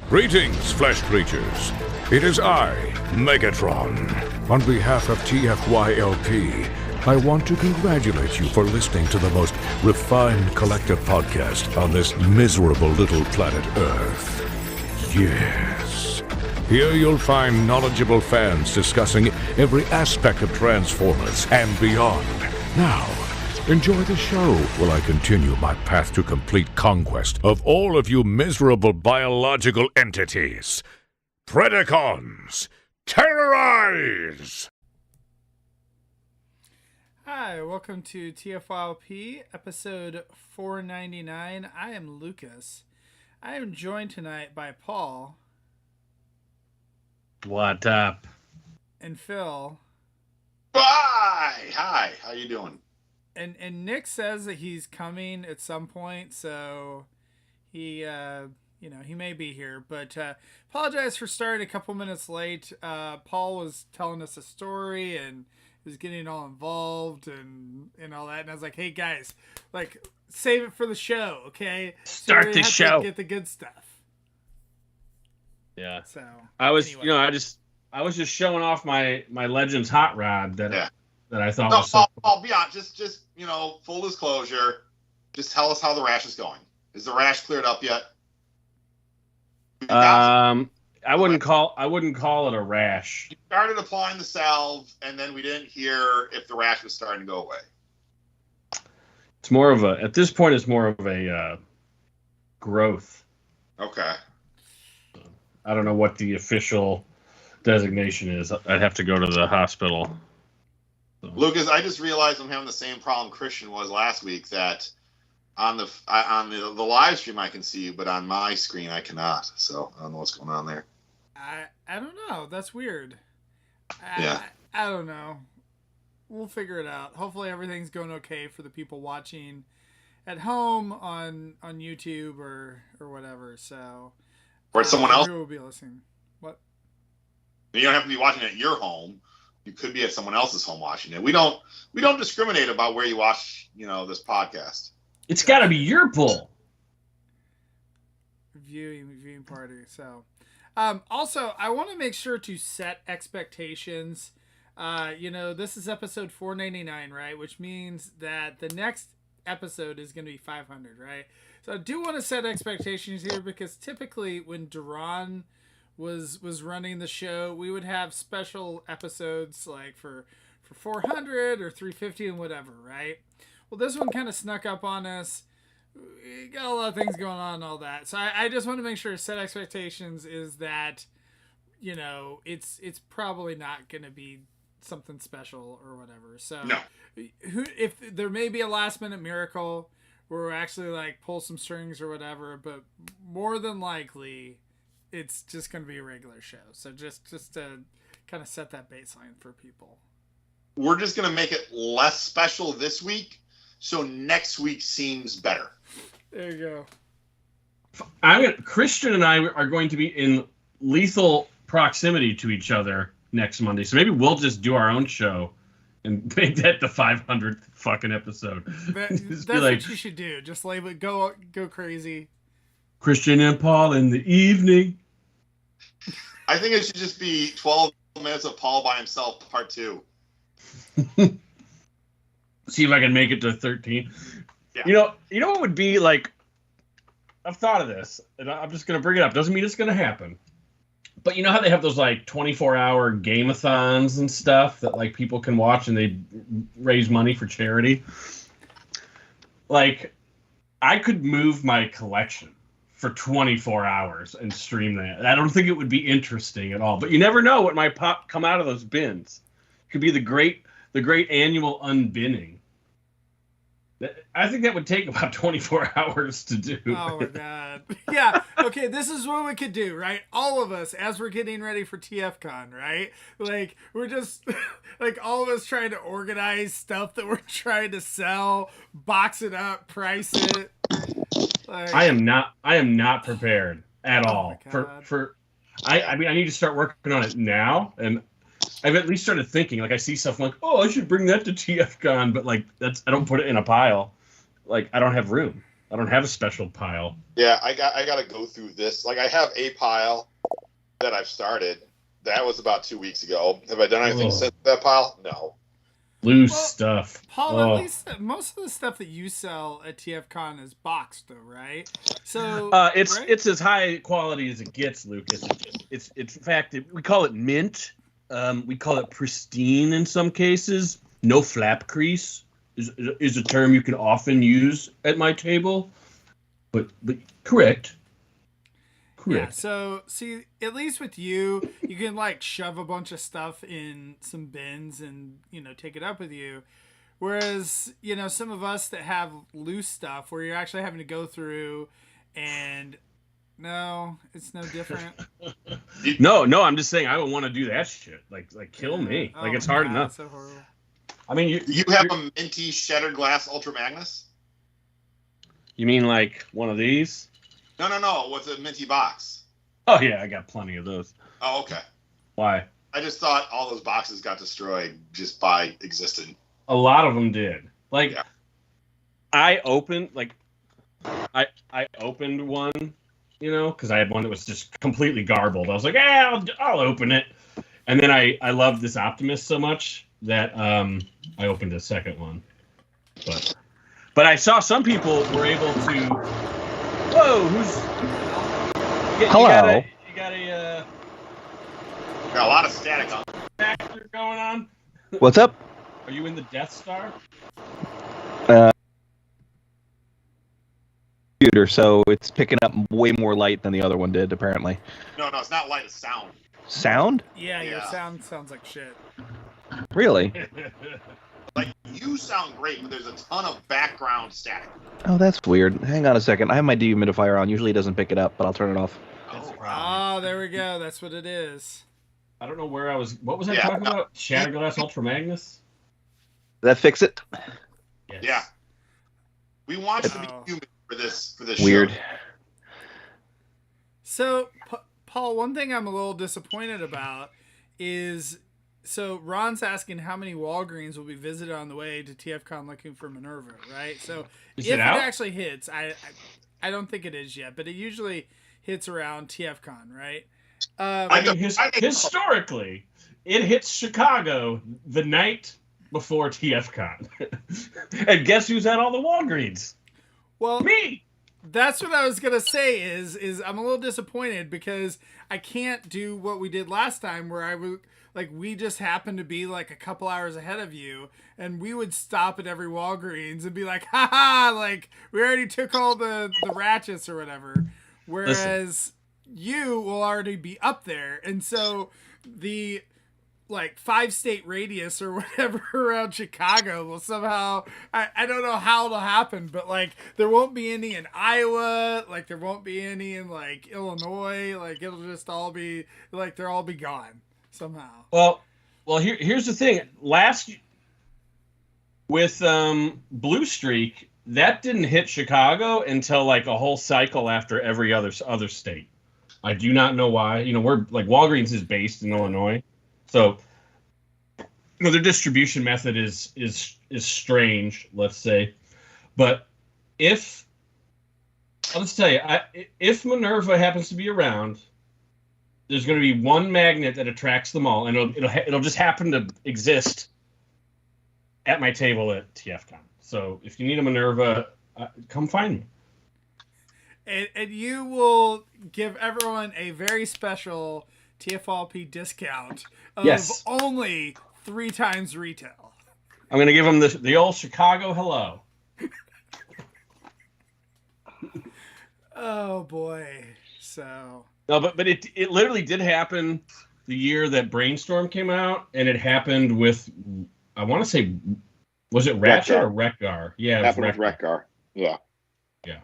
Greetings, flesh creatures. It is I, Megatron. On behalf of TFYLP, I want to congratulate you for listening to the most refined collective podcast on this miserable little planet Earth. Yes. Here you'll find knowledgeable fans discussing every aspect of Transformers and beyond. Now, enjoy the show while I continue my path to complete conquest of all of you miserable biological entities. Predacons, terrorize! Hi, welcome to TFYLP, episode 499. I am Lucas. I am joined tonight by Paul. What up? And Phil. Bye! Hi, how you doing? And Nick says that he's coming at some point, so he may be here. But apologize for starting a couple minutes late. Paul was telling us a story and was getting all involved and all that. And I was like, hey guys, like, save it for the show, okay? Start the show. Get the good stuff. Yeah. So I was, anyway. I was just showing off my Legends hot rod that I thought was so. I'll be honest. Just full disclosure. Just tell us how the rash is going. Is the rash cleared up yet? I wouldn't call it a rash. You started applying the salve, and then we didn't hear if the rash was starting to go away. It's more of at this point, it's more of a growth. Okay. I don't know what the official designation is. I'd have to go to the hospital. So. Lucas, I just realized I'm having the same problem Christian was last week, that on the live stream I can see you, but on my screen I cannot. So I don't know what's going on there. I don't know. That's weird. Yeah. I don't know. We'll figure it out. Hopefully everything's going okay for the people watching at home on YouTube or whatever. So, or someone else who will be listening. What? You don't have to be watching it at your home. You could be at someone else's home watching it. We don't discriminate about where you watch, this podcast. It's got to be your pull. Viewing party. So, also, I want to make sure to set expectations. This is episode 499, right? Which means that the next episode is going to be 500, right? So I do want to set expectations here, because typically when Duran was running the show, we would have special episodes like for 400 or 350 and whatever, right? Well, this one kind of snuck up on us. We got a lot of things going on and all that. So I just want to make sure to set expectations is that, it's probably not going to be something special or whatever. So no. If there may be a last minute miracle where we actually like pull some strings or whatever, but more than likely it's just going to be a regular show. So just to kind of set that baseline for people. We're just going to make it less special this week, so next week seems better. There you go. Christian and I are going to be in lethal proximity to each other next Monday, so maybe we'll just do our own show and make that the 500th fucking episode. That's what you should do. Just label it, go crazy. Christian and Paul in the evening. I think it should just be 12 minutes of Paul by himself, part 2. See if I can make it to 13. Yeah. You know what would be like? I've thought of this, and I'm just gonna bring it up. Doesn't mean it's gonna happen. But you know how they have those like 24-hour game-a-thons and stuff that like people can watch and they raise money for charity? Like, I could move my collection for 24 hours and stream that. I don't think it would be interesting at all. But you never know what might come out of those bins. It could be the great annual unbinning. I think that would take about 24 hours to do. Oh my god. Yeah. Okay, this is what we could do, right? All of us, as we're getting ready for TFCon, right? Like, we're just, like, all of us trying to organize stuff that we're trying to sell, box it up, price it. Like, I am not prepared at all. I need to start working on it now, and I've at least started thinking, like, I see stuff like, oh, I should bring that to TFCon, but like I don't put it in a pile. Like, I don't have room. I don't have a special pile. Yeah, I got to go through this. Like, I have a pile that I've started. That was about 2 weeks ago. Have I done anything since that pile? No. Loose stuff. Paul, at least most of the stuff that you sell at TFCon is boxed, though, right? So it's as high quality as it gets, Luke. It's in fact we call it mint. We call it pristine in some cases. No flap crease is a term you can often use at my table. But correct. Yeah, so see, at least with you can like shove a bunch of stuff in some bins and, you know, take it up with you. Whereas, you know, some of us that have loose stuff where you're actually having to go through and no, it's no different. No, I'm just saying I would want to do that shit. Like kill me. Like it's hard enough. So horrible. I mean, you have a minty shattered glass Ultra Magnus? You mean like one of these? No, with a minty box. Oh yeah, I got plenty of those. Oh, okay. Why? I just thought all those boxes got destroyed just by existing. A lot of them did. Like, yeah. I opened one, you know, because I had one that was just completely garbled. I was like, I'll open it. And then I loved this Optimus so much that I opened a second one. But I saw some people were able to. Whoa, Hello. You got a got a lot of static on. factor going on. What's up? Are you in the Death Star? Computer, so it's picking up way more light than the other one did, apparently. No, it's not light, it's sound. Sound? Yeah, your sound sounds like shit. Really? Like, you sound great, but there's a ton of background static. Oh, that's weird. Hang on a second. I have my dehumidifier on. Usually it doesn't pick it up, but I'll turn it off. Oh, there we go. That's what it is. I don't know where I was. What was I talking about? Shatterglass Ultra Magnus? Did that fix it? Yes. Yeah. We want you to be human for this weird. show. So, Paul, one thing I'm a little disappointed about is, so Ron's asking how many Walgreens will be visited on the way to TFCon looking for Minerva, right? So if it actually hits, I don't think it is yet, but it usually hits around TFCon, right? I mean, historically, it hits Chicago the night before TFCon. And guess who's at all the Walgreens? Well, me. That's what I was gonna say. Is I'm a little disappointed because I can't do what we did last time, where I would like we just happened to be like a couple hours ahead of you, and we would stop at every Walgreens and be like, haha, like we already took all the ratchets or whatever. Whereas you will already be up there, and so the like 5-state radius or whatever around Chicago will somehow, I don't know how it'll happen, but like there won't be any in Iowa, like there won't be any in like Illinois, like it'll just all be like they'll all be gone somehow. Well, here's the thing. Last with Blue Streak, that didn't hit Chicago until like a whole cycle after every other state. I do not know why. You know, we're like Walgreens is based in Illinois. So, you know, their distribution method is strange, let's say. But let's tell you, if Minerva happens to be around, there's going to be one magnet that attracts them all, and it'll just happen to exist at my table at TFCon. So, if you need a Minerva, come find me. And you will give everyone a very special TFYLP discount of only 3 times retail. I'm going to give them the old Chicago hello. Oh boy. So no, but it literally did happen the year that Brainstorm came out, and it happened with, I want to say, was it Ratchet or Wreck-Gar? Yeah, it happened with Wreck-Gar. Yeah. Yeah.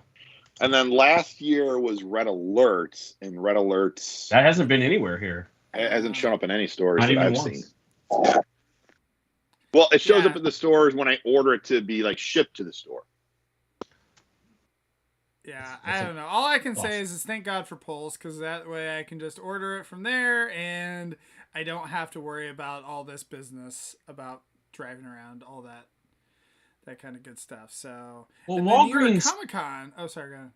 And then last year was Red Alerts, and Red Alerts that hasn't been anywhere here. It hasn't shown up in any stores Not that even I've once. seen. Well, it shows up in the stores when I order it to be like shipped to the store. Yeah, I don't know. All I can say is thank God for Pulse, because that way I can just order it from there, and I don't have to worry about all this business about driving around, all that kind of good stuff. So, Well, and Walgreens Comic-Con. Oh, sorry, go ahead.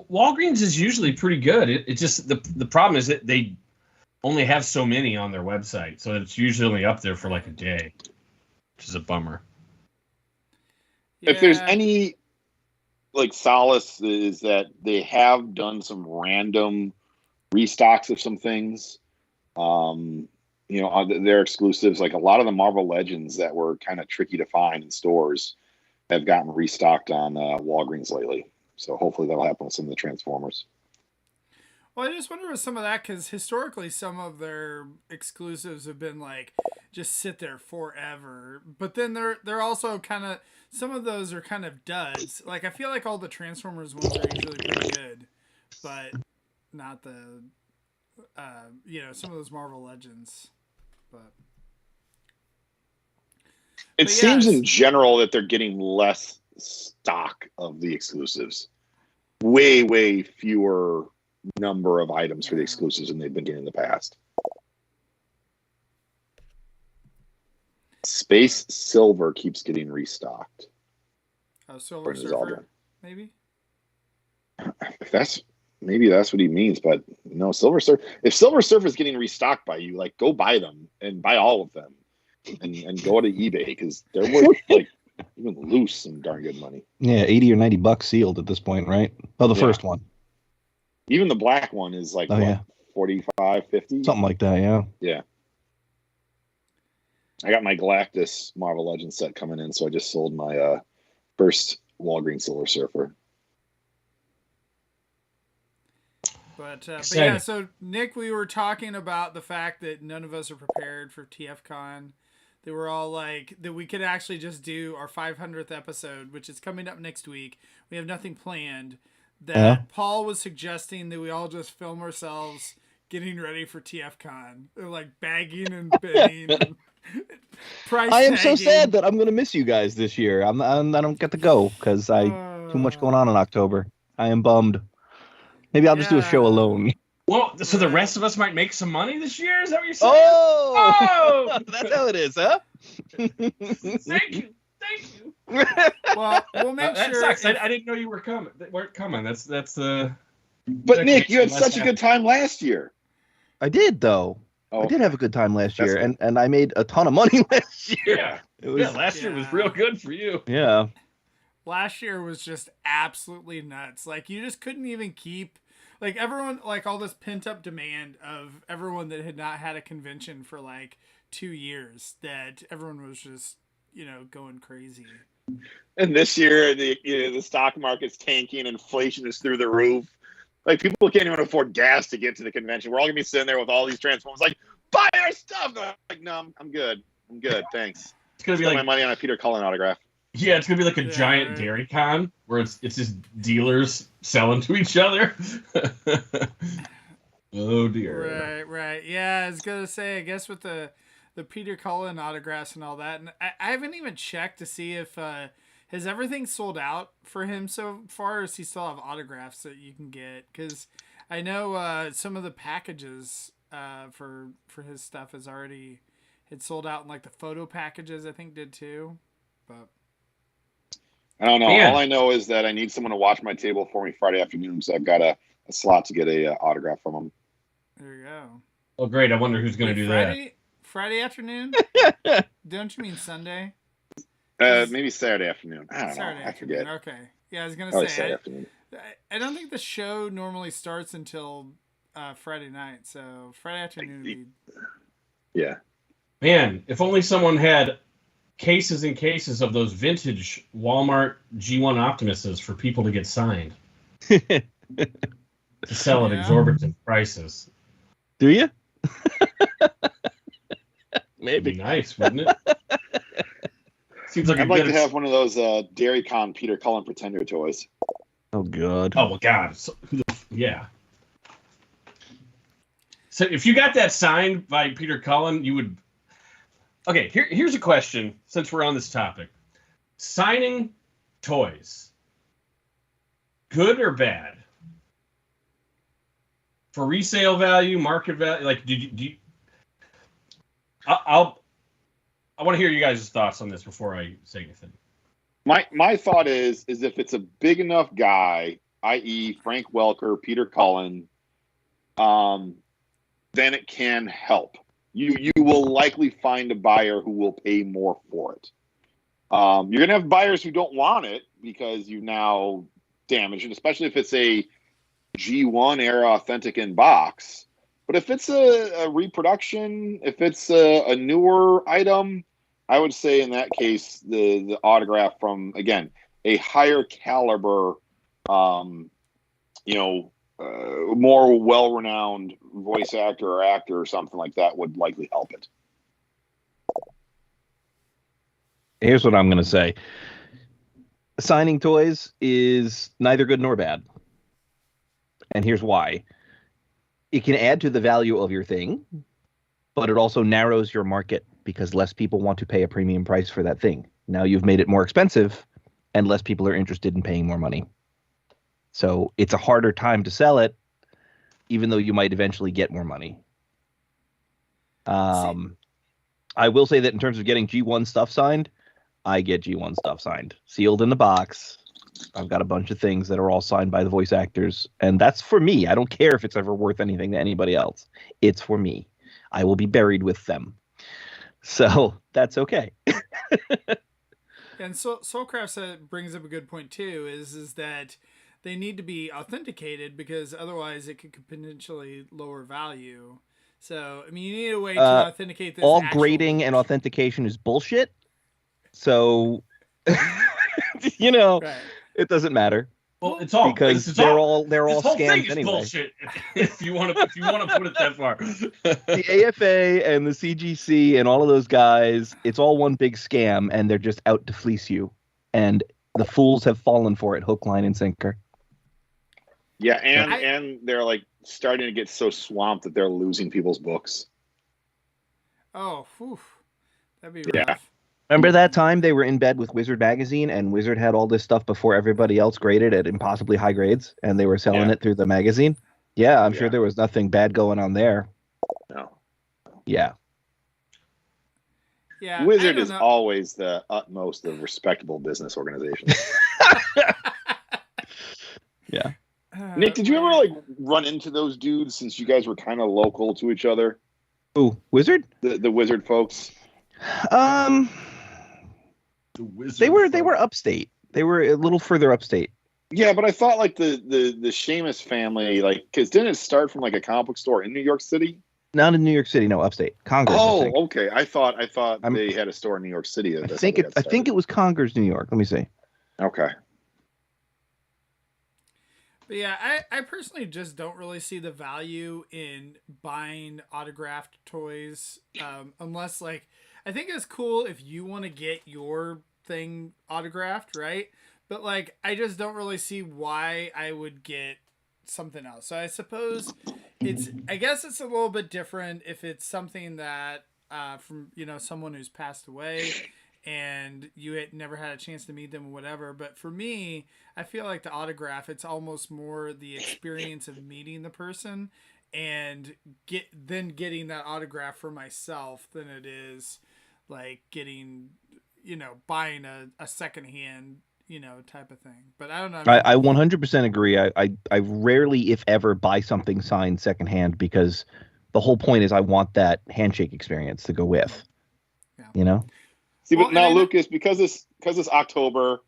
Walgreens is usually pretty good. It just the problem is that they only have so many on their website, so it's usually only up there for like a day, which is a bummer. If there's any like solace, is that they have done some random restocks of some things. You know, their exclusives, like a lot of the Marvel Legends that were kind of tricky to find in stores, have gotten restocked on Walgreens lately. So hopefully that'll happen with some of the Transformers. Well, I just wonder with some of that, because historically some of their exclusives have been like just sit there forever. But then they're also kind of, some of those are kind of duds. Like I feel like all the Transformers ones are usually pretty good, but not the some of those Marvel Legends. But it seems in general that they're getting less stock of the exclusives. Way fewer number of items for the exclusives than they've been getting in the past. Space Silver keeps getting restocked. Oh, Silver Surfer, maybe? Maybe that's what he means, but no, Silver Surfer. If Silver Surfer is getting restocked by you, like go buy them and buy all of them, and go to eBay because they're worth like even loose some darn good money. Yeah, $80 or $90 sealed at this point, right? Oh, the first one. Even the black one is like 45, 50? Something like that, yeah. Yeah. I got my Galactus Marvel Legends set coming in, so I just sold my first Walgreens Silver Surfer. But yeah, so Nick, we were talking about the fact that none of us are prepared for TFCon. They were all like that we could actually just do our 500th episode, which is coming up next week. We have nothing planned. That Paul was suggesting that we all just film ourselves getting ready for TFCon. They're like bagging and bidding. And price I am tagging. so sad that I'm going to miss you guys this year. I don't get to go because too much going on in October. I am bummed. Maybe I'll just do a show alone. Well, so the rest of us might make some money this year? Is that what you're saying? Oh! That's how it is, huh? Thank you. Well, we'll make sure. That sucks. I didn't know you were coming. They weren't coming. That's the. But Nick, you had such a good time last year. I did, though. Oh, I did have a good time last year, and I made a ton of money last year. Yeah, last year was real good for you. Yeah. Last year was just absolutely nuts. Like you just couldn't even keep. Like everyone, like all this pent up demand of everyone that had not had a convention for like 2 years, that everyone was just, going crazy. And this year, the stock market's tanking, inflation is through the roof. Like people can't even afford gas to get to the convention. We're all gonna be sitting there with all these Transformers, like buy our stuff. And I'm like, no, I'm good, thanks. It's gonna be like my money on a Peter Cullen autograph. Yeah, it's gonna be like a giant Dairy Con where it's just dealers selling to each other. Oh dear. Right. Yeah, I was gonna say, I guess with the Peter Cullen autographs and all that, and I haven't even checked to see if has everything sold out for him so far, or does he still have autographs that you can get? Because I know some of the packages for his stuff had sold out, and like the photo packages I think did too, but. I don't know. Man. All I know is that I need someone to watch my table for me Friday afternoon, so I've got a slot to get a autograph from him. There you go. Oh, great. I wonder who's going to do that. Friday afternoon? Don't you mean Sunday? Maybe Saturday afternoon. I don't know. I forget. Okay. Yeah, I was going to say. Saturday afternoon. I don't think the show normally starts until Friday night, so Friday afternoon would be... Yeah. Man, if only someone had cases and cases of those vintage Walmart G1 Optimuses for people to get signed. To sell at exorbitant prices. Do you? Maybe. It'd be nice, wouldn't it? Seems like I'd like to have one of those Dairy Con Peter Cullen Pretender toys. Oh, God. Oh, well, God. So, yeah. So if you got that signed by Peter Cullen, you would... Okay, here's a question, since we're on this topic. Signing toys, good or bad? For resale value, market value, like, do you I want to hear you guys' thoughts on this before I say anything. My thought is if it's a big enough guy, i.e. Frank Welker, Peter Cullen, then it can help. You will likely find a buyer who will pay more for it. You're going to have buyers who don't want it because you've now damaged it, especially if it's a G1 era authentic in box. But if it's a reproduction, if it's a newer item, I would say in that case, the autograph from, again, a higher caliber, more well-renowned voice actor or actor or something like that would likely help it. Here's what I'm going to say. Signing toys is neither good nor bad. And here's why. It can add to the value of your thing, but it also narrows your market because less people want to pay a premium price for that thing. Now you've made it more expensive and less people are interested in paying more money. So it's a harder time to sell it, even though you might eventually get more money. I will say that in terms of getting G1 stuff signed, I get G1 stuff signed, sealed in the box. I've got a bunch of things that are all signed by the voice actors, and that's for me. I don't care if it's ever worth anything to anybody else. It's for me. I will be buried with them. So that's okay. And Soulcraft brings up a good point too, is that they need to be authenticated because otherwise it could potentially lower value. So, I mean, you need a way to authenticate this. All grading and authentication is bullshit. So, right. It doesn't matter. Well, it's all because they're all scams anyway. Bullshit. If you want to put it that far. The AFA and the CGC and all of those guys, it's all one big scam, and they're just out to fleece you. And the fools have fallen for it, hook, line, and sinker. Yeah, and they're like starting to get so swamped that they're losing people's books. Oh, whew. That'd be rough. Yeah. Remember that time they were in bed with Wizard magazine, and Wizard had all this stuff before everybody else graded at impossibly high grades, and they were selling it through the magazine? Yeah, I'm sure there was nothing bad going on there. No. Yeah. Yeah. Wizard is always the utmost of respectable business organizations. Yeah. Nick, did you ever run into those dudes since you guys were kind of local to each other? Ooh, Wizard? The Wizard folks. They were upstate. They were a little further upstate. Yeah, but I thought the Seamus family, because didn't it start from a comic book store in New York City? Not in New York City, no, upstate. Congress. Oh, okay. I thought they had a store in New York City. I think it was Congress, New York. Let me see. Okay. But yeah, I personally just don't really see the value in buying autographed toys, unless I think it's cool if you want to get your thing autographed, right? But I just don't really see why I would get something else. So I suppose I guess it's a little bit different if it's something that from someone who's passed away and you had never had a chance to meet them or whatever. But for me, I feel like the autograph, it's almost more the experience of meeting the person and getting that autograph for myself than it is getting, buying a secondhand, type of thing. But I don't know. I 100% agree. I rarely, if ever, buy something signed secondhand because the whole point is I want that handshake experience to go with. Yeah. See, but now, Lucas, because it's October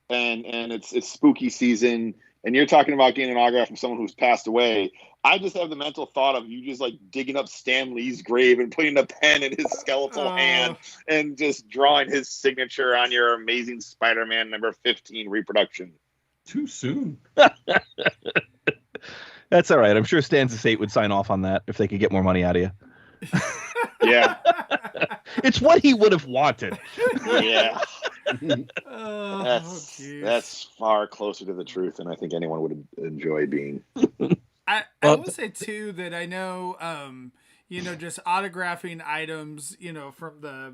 and it's spooky season, and you're talking about getting an autograph from someone who's passed away, I just have the mental thought of you just digging up Stan Lee's grave and putting a pen in his skeletal hand and just drawing his signature on your Amazing Spider-Man number 15 reproduction. Too soon. That's all right. I'm sure Stan's estate would sign off on that if they could get more money out of you. Yeah. It's what he would have wanted. Yeah. That's far closer to the truth than I think anyone would enjoy being. I will say too that I know, just autographing items, from the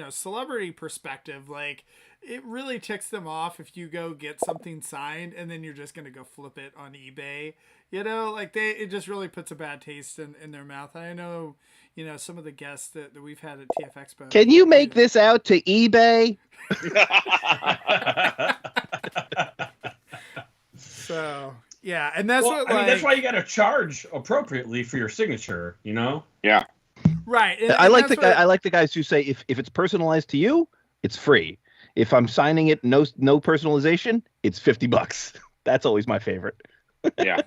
celebrity perspective, like it really ticks them off if you go get something signed and then you're just going to go flip it on eBay. Like it just really puts a bad taste in their mouth. I know, some of the guests that we've had at TF Expo. Can you make this out to eBay? So, yeah. And that's that's why you got to charge appropriately for your signature, Yeah. Right. And I like the guys who say if it's personalized to you, it's free. If I'm signing it, no personalization, it's $50. That's always my favorite. Yeah.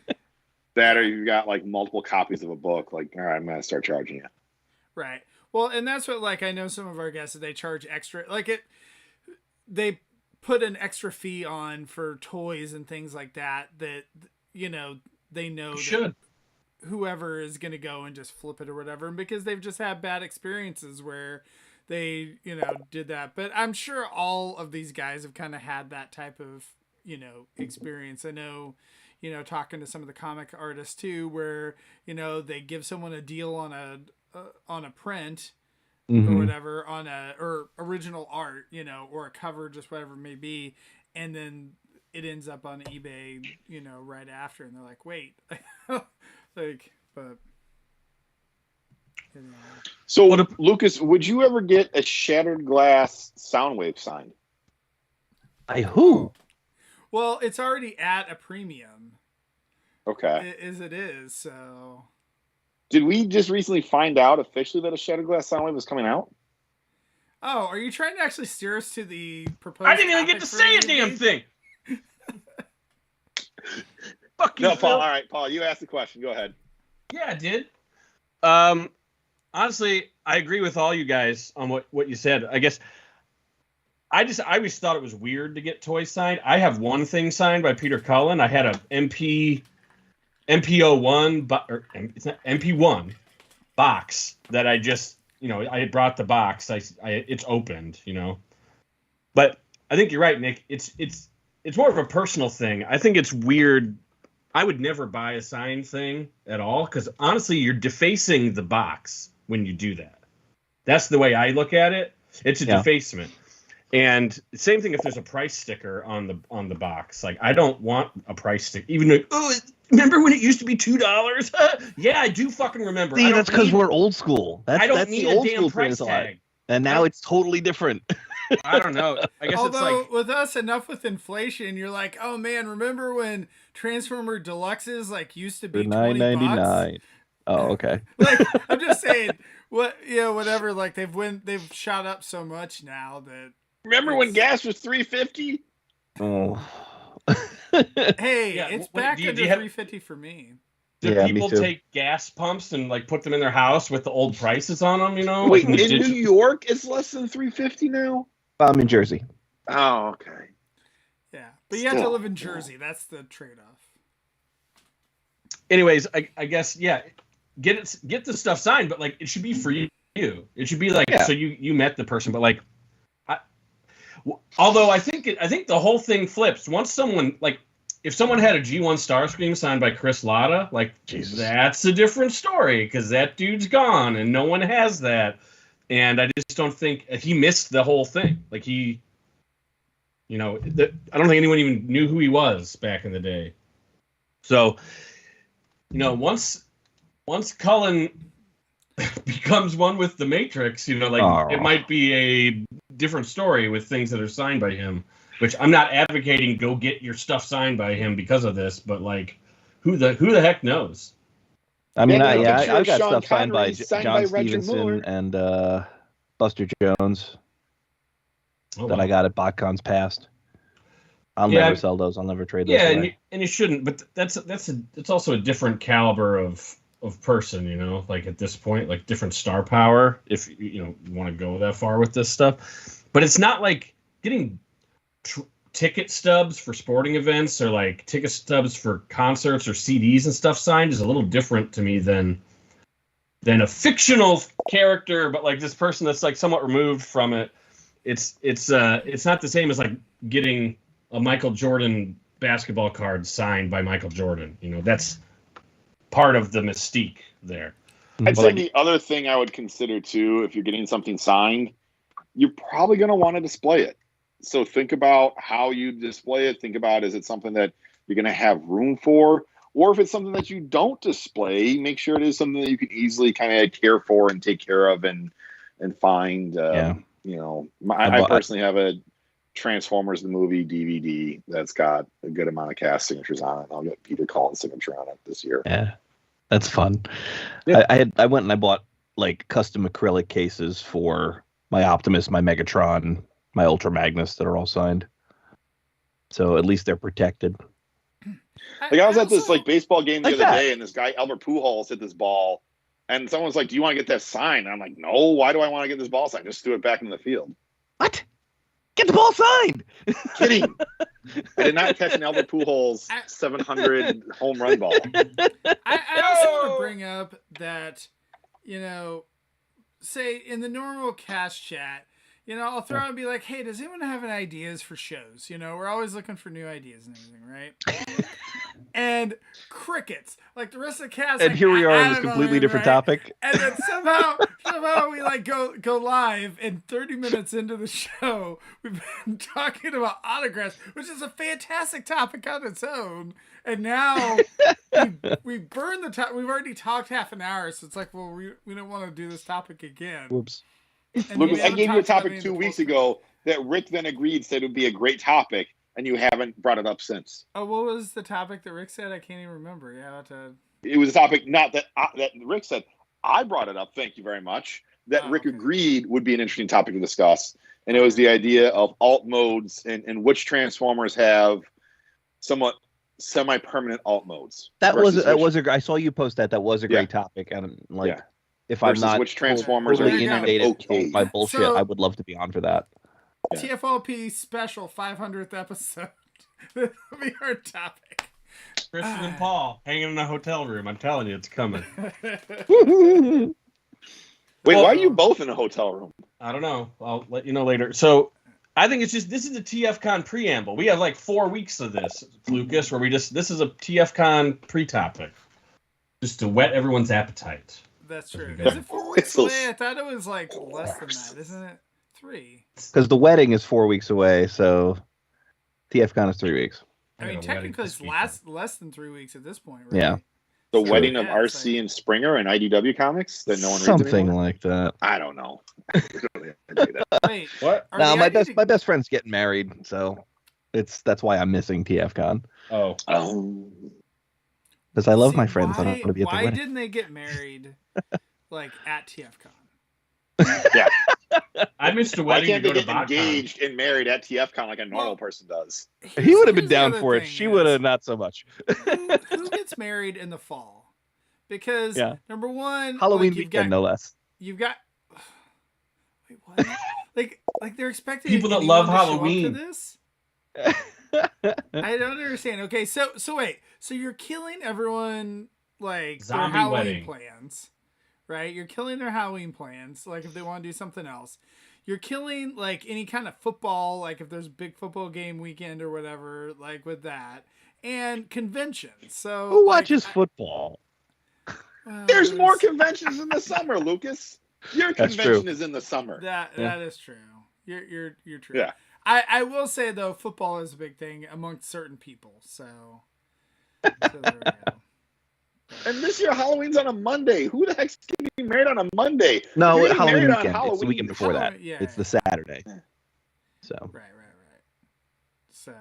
That or you got like multiple copies of a book. Like, all right, I'm gonna start charging you. Right. Well, and that's what I know some of our guests they charge extra. They put an extra fee on for toys and things like that. That they know that whoever is going to go and just flip it or whatever, because they've just had bad experiences where they did that. But I'm sure all of these guys have kind of had that type of experience. I know. Talking to some of the comic artists too, where they give someone a deal on a print or whatever or original art, or a cover, just whatever it may be, and then it ends up on eBay, right after, and they're like, wait, but. So, Lucas, would you ever get a Shattered Glass Soundwave signed? Who? Well, it's already at a premium. Okay. As it is, so. Did we just recently find out officially that a Shattered Glass Soundwave was coming out? Oh, are you trying to actually steer us to the proposed? I didn't even get to say a damn thing. Fuck you, No, Paul. Phil. All right, Paul, you asked the question. Go ahead. Yeah, I did. Honestly, I agree with all you guys on what you said. I guess I always thought it was weird to get toys signed. I have one thing signed by Peter Cullen. I had a MP1 box that I just, I had brought the box. It's opened, But I think you're right, Nick. It's more of a personal thing. I think it's weird. I would never buy a signed thing at all because honestly, you're defacing the box when you do that. That's the way I look at it. It's a defacement. And same thing if there's a price sticker on the box. Like I don't want a price sticker. Even though, remember when it used to be $2? Yeah, I do fucking remember. See, that's because we're old school. I don't that's need the a old damn school price tag. And now it's totally different. I don't know. I guess Although it's like with us, enough with inflation, you're like, oh man, remember when Transformer Deluxes used to be $20? Oh, okay. I'm just saying, whatever. They've shot up so much now that. Remember when gas was $3.50? Oh. Hey, it's back to $3.50 for me. Do people take gas pumps and put them in their house with the old prices on them? Wait, in New York, it's less than $3.50 now. I'm in Jersey. Oh, okay. Yeah, but you have to live in Jersey. That's the trade-off. Anyways, I guess get the stuff signed, but it should be for you. It should be so you met the person, but although I think the whole thing flips once someone if someone had a G1 Starscream signed by Chris Latta, that's a different story because that dude's gone and no one has that. And I just don't think he missed the whole thing. I don't think anyone even knew who he was back in the day. So, once Cullen becomes one with the Matrix, it might be a different story with things that are signed by him. Which I'm not advocating go get your stuff signed by him because of this, but who the heck knows? I mean, I've got Sean stuff signed by Connery, John Stevenson and Buster Jones that I got at BotCon's past. I'll never sell those. I'll never trade those. Yeah, and you shouldn't. But it's also a different caliber of person, at this point, different star power. If you want to go that far with this stuff, but it's not like getting ticket stubs for sporting events or ticket stubs for concerts or CDs and stuff signed is a little different to me than a fictional character, but this person that's somewhat removed from it. It's not the same as getting a Michael Jordan basketball card signed by Michael Jordan. That's part of the mystique there. I'd say the other thing I would consider too, if you're getting something signed, you're probably going to want to display it. So think about how you display it. Think about, is it something that you're going to have room for? Or if it's something that you don't display, make sure it is something that you can easily kind of care for and take care of and find. You know, I personally have a Transformers the movie DVD that's got a good amount of cast signatures on it. I'll get Peter Cullen's signature on it this year. Yeah, that's fun. Yeah. I went and I bought like custom acrylic cases for my Optimus, my Megatron, my Ultra Magnus that are all signed. So at least they're protected. Like I was at this like baseball game the other day, and this guy Albert Pujols hit this ball, and someone was like, "Do you want to get that signed?" And I'm like, "No, why do I want to get this ball signed? Just threw it back in the field." What? Get the ball signed. Kidding. I did not catch an Albert Pujols 700 home run ball. I also want to bring up that, you know, say in the normal cast chat, you know, I'll throw out and be like, hey, does anyone have any ideas for shows? You know, we're always looking for new ideas and everything, right? And crickets. Like the rest of the cast. And like, here we are on this don't know, completely different right? topic. And then somehow we like go live, and 30 minutes into the show, we've been talking about autographs, which is a fantastic topic on its own. And now we burned the top. We've already talked half an hour, so it's like, well, we don't want to do this topic again. Whoops. Lucas, I gave you a topic 2 weeks ago that Rick then agreed said it would be a great topic, and you haven't brought it up since. Oh, what was the topic that Rick said? I can't even remember. Yeah, it was a topic not that that Rick said. I brought it up. Thank you very much. That Rick agreed would be an interesting topic to discuss, and it was the idea of alt modes and which Transformers have somewhat semi-permanent alt modes. That was I saw you post that. That was a great topic, and like. If I'm not which Transformers are inundated by bullshit, I would love to be on for that. Yeah. TFYLP special 500th episode. That'll be our topic. Christian and Paul hanging in a hotel room. I'm telling you, it's coming. Wait, why are you both in a hotel room? I don't know. I'll let you know later. So I think it's just, this is a TFCon preamble. We have like 4 weeks of this, Lucas, where this is a TFCon pre-topic. Just to whet everyone's appetite. That's true. Is it 4 weeks away? I thought it was like less than that, isn't it? 3. Because the wedding is 4 weeks away, so TFCon is 3 weeks. I mean, technically it's less than 3 weeks at this point, right? Yeah. The wedding of RC and Springer and IDW comics that no one reads something anymore? like that. I don't know. Wait, what? No, my best friend's getting married, so that's why I'm missing TFCon. Oh. Because I love my friends. I don't want to be at the wedding. Why didn't they get married like at TFCon? Yeah. I missed a wedding. Why can't they get engaged and married at TFCon like a normal person does? He would have been down for it. She would have not so much. Who gets married in the fall? Because number one, Halloween weekend, no less. You've got wait, what? like they're expecting people that love Halloween. To this? I don't understand. Okay, so wait, so you're killing everyone like Zombie their Halloween wedding plans, right? You're killing their Halloween plans, like if they want to do something else. You're killing like any kind of football, like if there's a big football game weekend or whatever, like with that, and conventions. So who watches football? There's more conventions in the summer, Lucas. Your convention is in the summer. That is true. You're true. Yeah. I will say though, football is a big thing amongst certain people. So there we go. And this year Halloween's on a Monday. Who the heck's getting married on a Monday? No, Halloween weekend. It's the weekend before that. Yeah, it's the Saturday. So right. So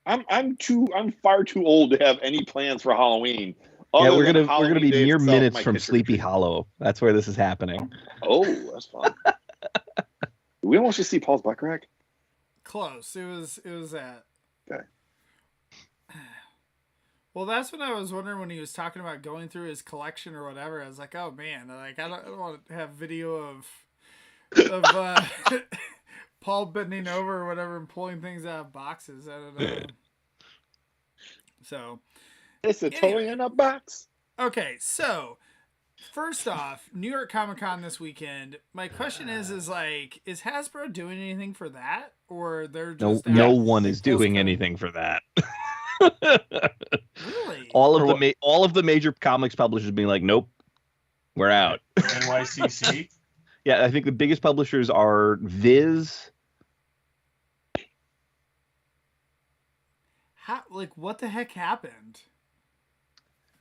I'm far too old to have any plans for Halloween. Yeah, we're gonna be mere minutes from Sleepy Hollow. That's where this is happening. Oh, that's fun. We almost just see Paul's butt crack. Close. It was that. Okay. Well, that's what I was wondering when he was talking about going through his collection or whatever. I was like, oh man, like I don't want to have video of Paul bending over or whatever and pulling things out of boxes. I don't know. So it's a toy in a box. Okay, so first off, New York Comic Con this weekend. My question is Hasbro doing anything for that, or they're just no one is doing anything for that. Really? All of the major comics publishers being like, nope, we're out. NYCC. Yeah, I think the biggest publishers are Viz. What the heck happened?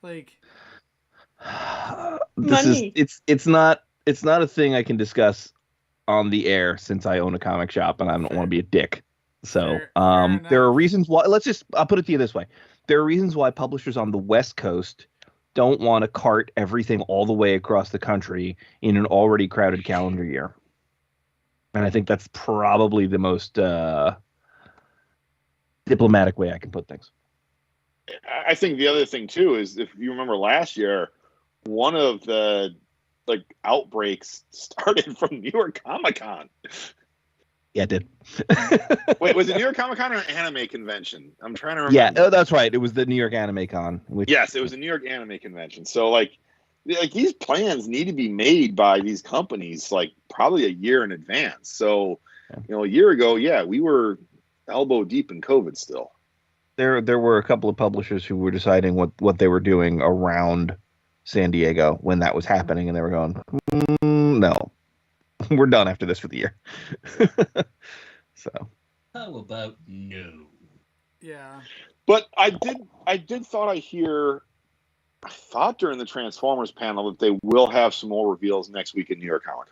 It's not a thing I can discuss on the air since I own a comic shop and I don't want to be a dick. So Fair there are reasons why. I'll put it to you this way: there are reasons why publishers on the West Coast don't want to cart everything all the way across the country in an already crowded calendar year. And I think that's probably the most diplomatic way I can put things. I think the other thing too is, if you remember last year, one of the outbreaks started from New York Comic-Con. Yeah, it did. Wait, was it New York Comic-Con or Anime Convention? I'm trying to remember. Yeah, that's right. It was the New York Anime Con. Yes, it was the New York Anime Convention. So these plans need to be made by these companies probably a year in advance. So, a year ago, we were elbow deep in COVID still. There were a couple of publishers who were deciding what they were doing around San Diego when that was happening, and they were going, no, we're done after this for the year. So how about no? Yeah. But I thought during the Transformers panel that they will have some more reveals next week at New York Comic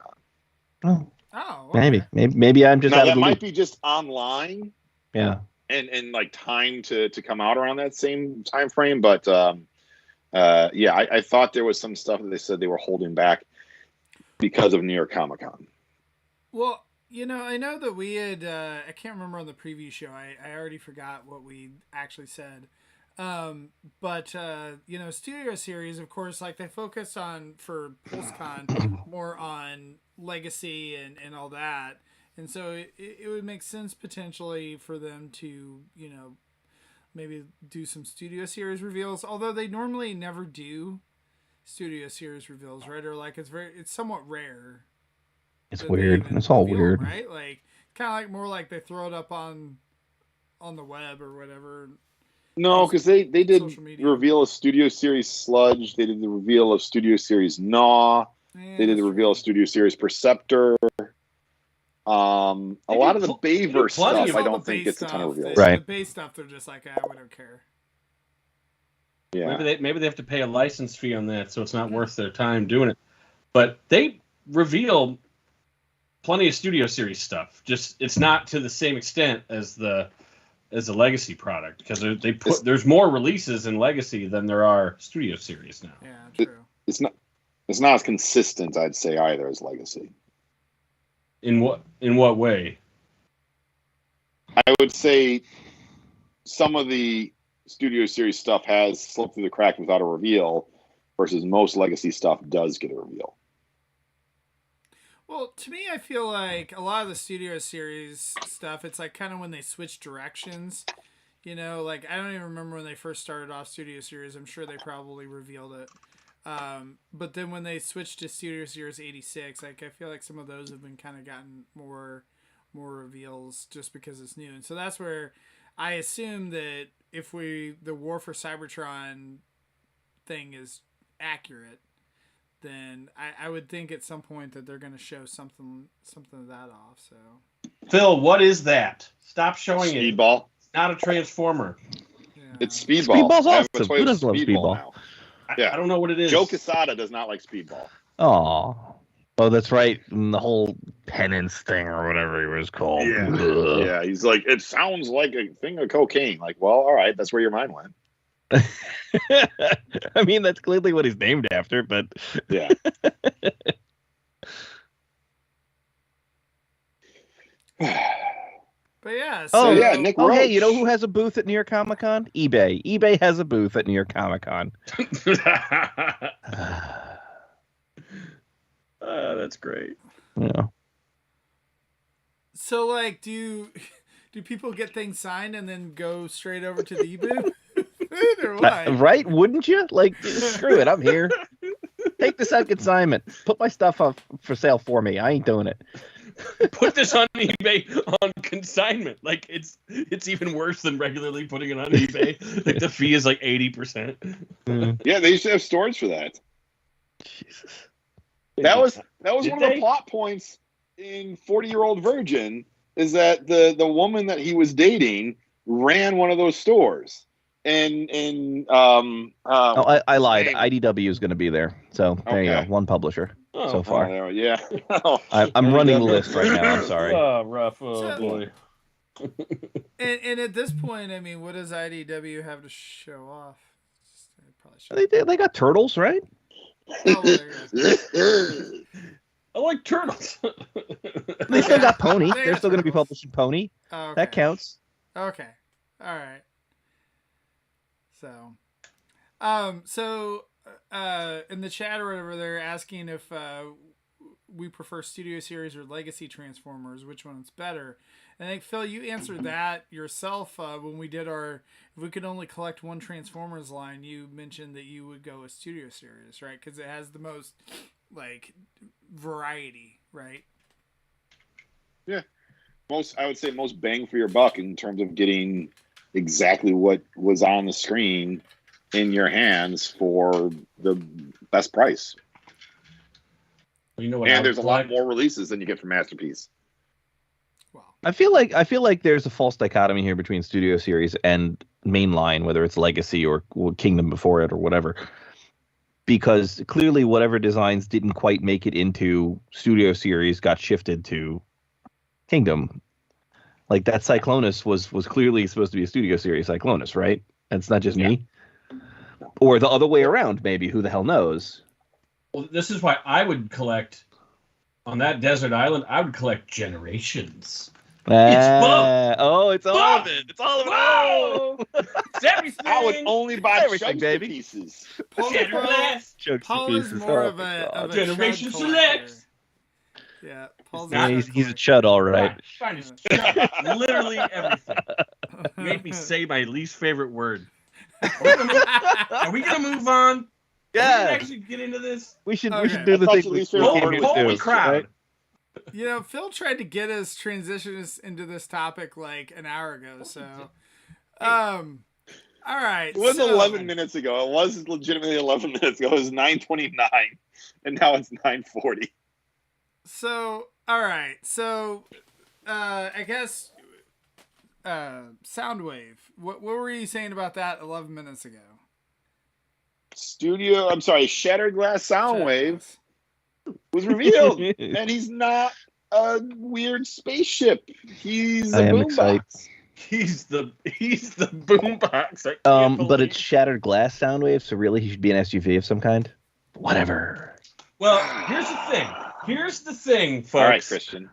Con. Oh, okay. Maybe I'm just now out of that the might loop. be just online. Yeah. And time to come out around that same time frame, but I thought there was some stuff that they said they were holding back because of New York Comic Con. Well, I know that we had I can't remember on the preview show. I already forgot what we actually said. But Studio Series, of course, they focus on, for PulseCon, more on legacy and all that. And so it would make sense potentially for them to, maybe do some Studio Series reveals, although they normally never do Studio Series reveals, right? Or it's somewhat rare. It's weird. It's all weird. Right? Kind of more like they throw it up on the web or whatever. No, because they did reveal a Studio Series Sludge. They did the reveal of Studio Series Gnaw. They did the reveal of Studio Series Perceptor. A lot of the Bayverse stuff, I don't think gets a ton of reveals. Right. The base stuff, they're just we don't care. Yeah. Maybe they have to pay a license fee on that, so it's not worth their time doing it. But they reveal plenty of Studio Series stuff. Just it's not to the same extent as the Legacy product, because there's more releases in Legacy than there are Studio Series now. Yeah, true. It's not as consistent, I'd say, either as Legacy. In what way? I would say some of the Studio Series stuff has slipped through the crack without a reveal, versus most Legacy stuff does get a reveal. Well, to me, I feel like a lot of the Studio Series stuff, it's kind of when they switch directions. I don't even remember when they first started off Studio Series. I'm sure they probably revealed it. But then when they switched to Studio Series 86, I feel like some of those have been kind of gotten more reveals just because it's new. And so that's where I assume that if the War for Cybertron thing is accurate, then I would think at some point that they're going to show something of that off. So, Phil, what is that? Stop showing it. Speedball. It's not a Transformer. Yeah. It's Speedball. Speedball's awesome. Who doesn't love Speedball? Now. Yeah. I don't know what it is. Joe Quesada does not like Speedball. Oh, that's right. The whole penance thing or whatever it was called. Yeah. Yeah. He's like, it sounds like a thing of cocaine. Well, all right, that's where your mind went. I mean, that's clearly what he's named after, but yeah. But yeah. So, Nick Roach. Hey, you know who has a booth at New York Comic Con? eBay. eBay has a booth at New York Comic Con. That's great. Yeah. So, do people get things signed and then go straight over to the booth? Or what? Right? Wouldn't you? Screw it. I'm here. Take this out consignment. Put my stuff up for sale for me. I ain't doing it. Put this on eBay on consignment. It's even worse than regularly putting it on eBay. The fee is 80%. Yeah, they used to have stores for that. Jesus. That was one of Did the they? plot points in 40-Year-Old Virgin, is that the woman that he was dating ran one of those stores. And I lied. name? IDW is going to be there. So there you go. Okay. One publisher so far. Yeah. I'm running the list right now. I'm sorry. Oh, rough. Oh, So- boy. And at this point, I mean, what does IDW have to show off? They probably should. They got turtles, right? Oh, there you go. I like turtles. They still got Pony. They They're got still going to be turtles. publishing Pony. Oh, okay. That counts. Okay. All right. So, in the chat or whatever, they're asking if we prefer Studio Series or Legacy Transformers, which one's better. And I think, Phil, you answered that yourself when we did our, if we could only collect one Transformers line, you mentioned that you would go with Studio Series, right? Because it has the most, like, variety, right? Yeah. I would say most bang for your buck in terms of getting exactly what was on the screen in your hands for the best price. You know what? And there's a lot more releases than you get from Masterpiece. Wow. I feel like there's a false dichotomy here between Studio Series and mainline, whether it's Legacy or Kingdom before it or whatever. Because clearly whatever designs didn't quite make it into Studio Series got shifted to Kingdom. Like that Cyclonus was clearly supposed to be a Studio Series Cyclonus, right? And it's not just me. Or the other way around, maybe. Who the hell knows? Well, this is why I would collect on that desert island. I would collect Generations. It's both. Oh, it's all Both. of it. It's all of it. Whoa! It's everything. I would only buy Everything, chunks baby. pieces. Paul is more of a Generation chud collector. Select. Yeah, Paul's Yeah, a he's a chud chud, all right. Fine, it's literally everything. Made me say my least favorite word. Are we gonna move on? Are we gonna Yeah, actually get into this? we should Okay. do I the thought thing your we least do. favorite word was Holy this, crap! right? You know, Phil tried to get us transitions into this topic like an hour ago, so all right. It was so, 11 minutes ago. It was legitimately 11 minutes ago. It was 9:29, and now it's 9:40. So, all right. So, I guess Soundwave. What were you saying about that 11 minutes ago? Shattered Glass Soundwave was revealed, and he's not a weird spaceship. He's a boombox. He's the boombox. But it's Shattered Glass Soundwave, so really he should be an SUV of some kind. Whatever. Well, here's the thing, folks. All right, Christian.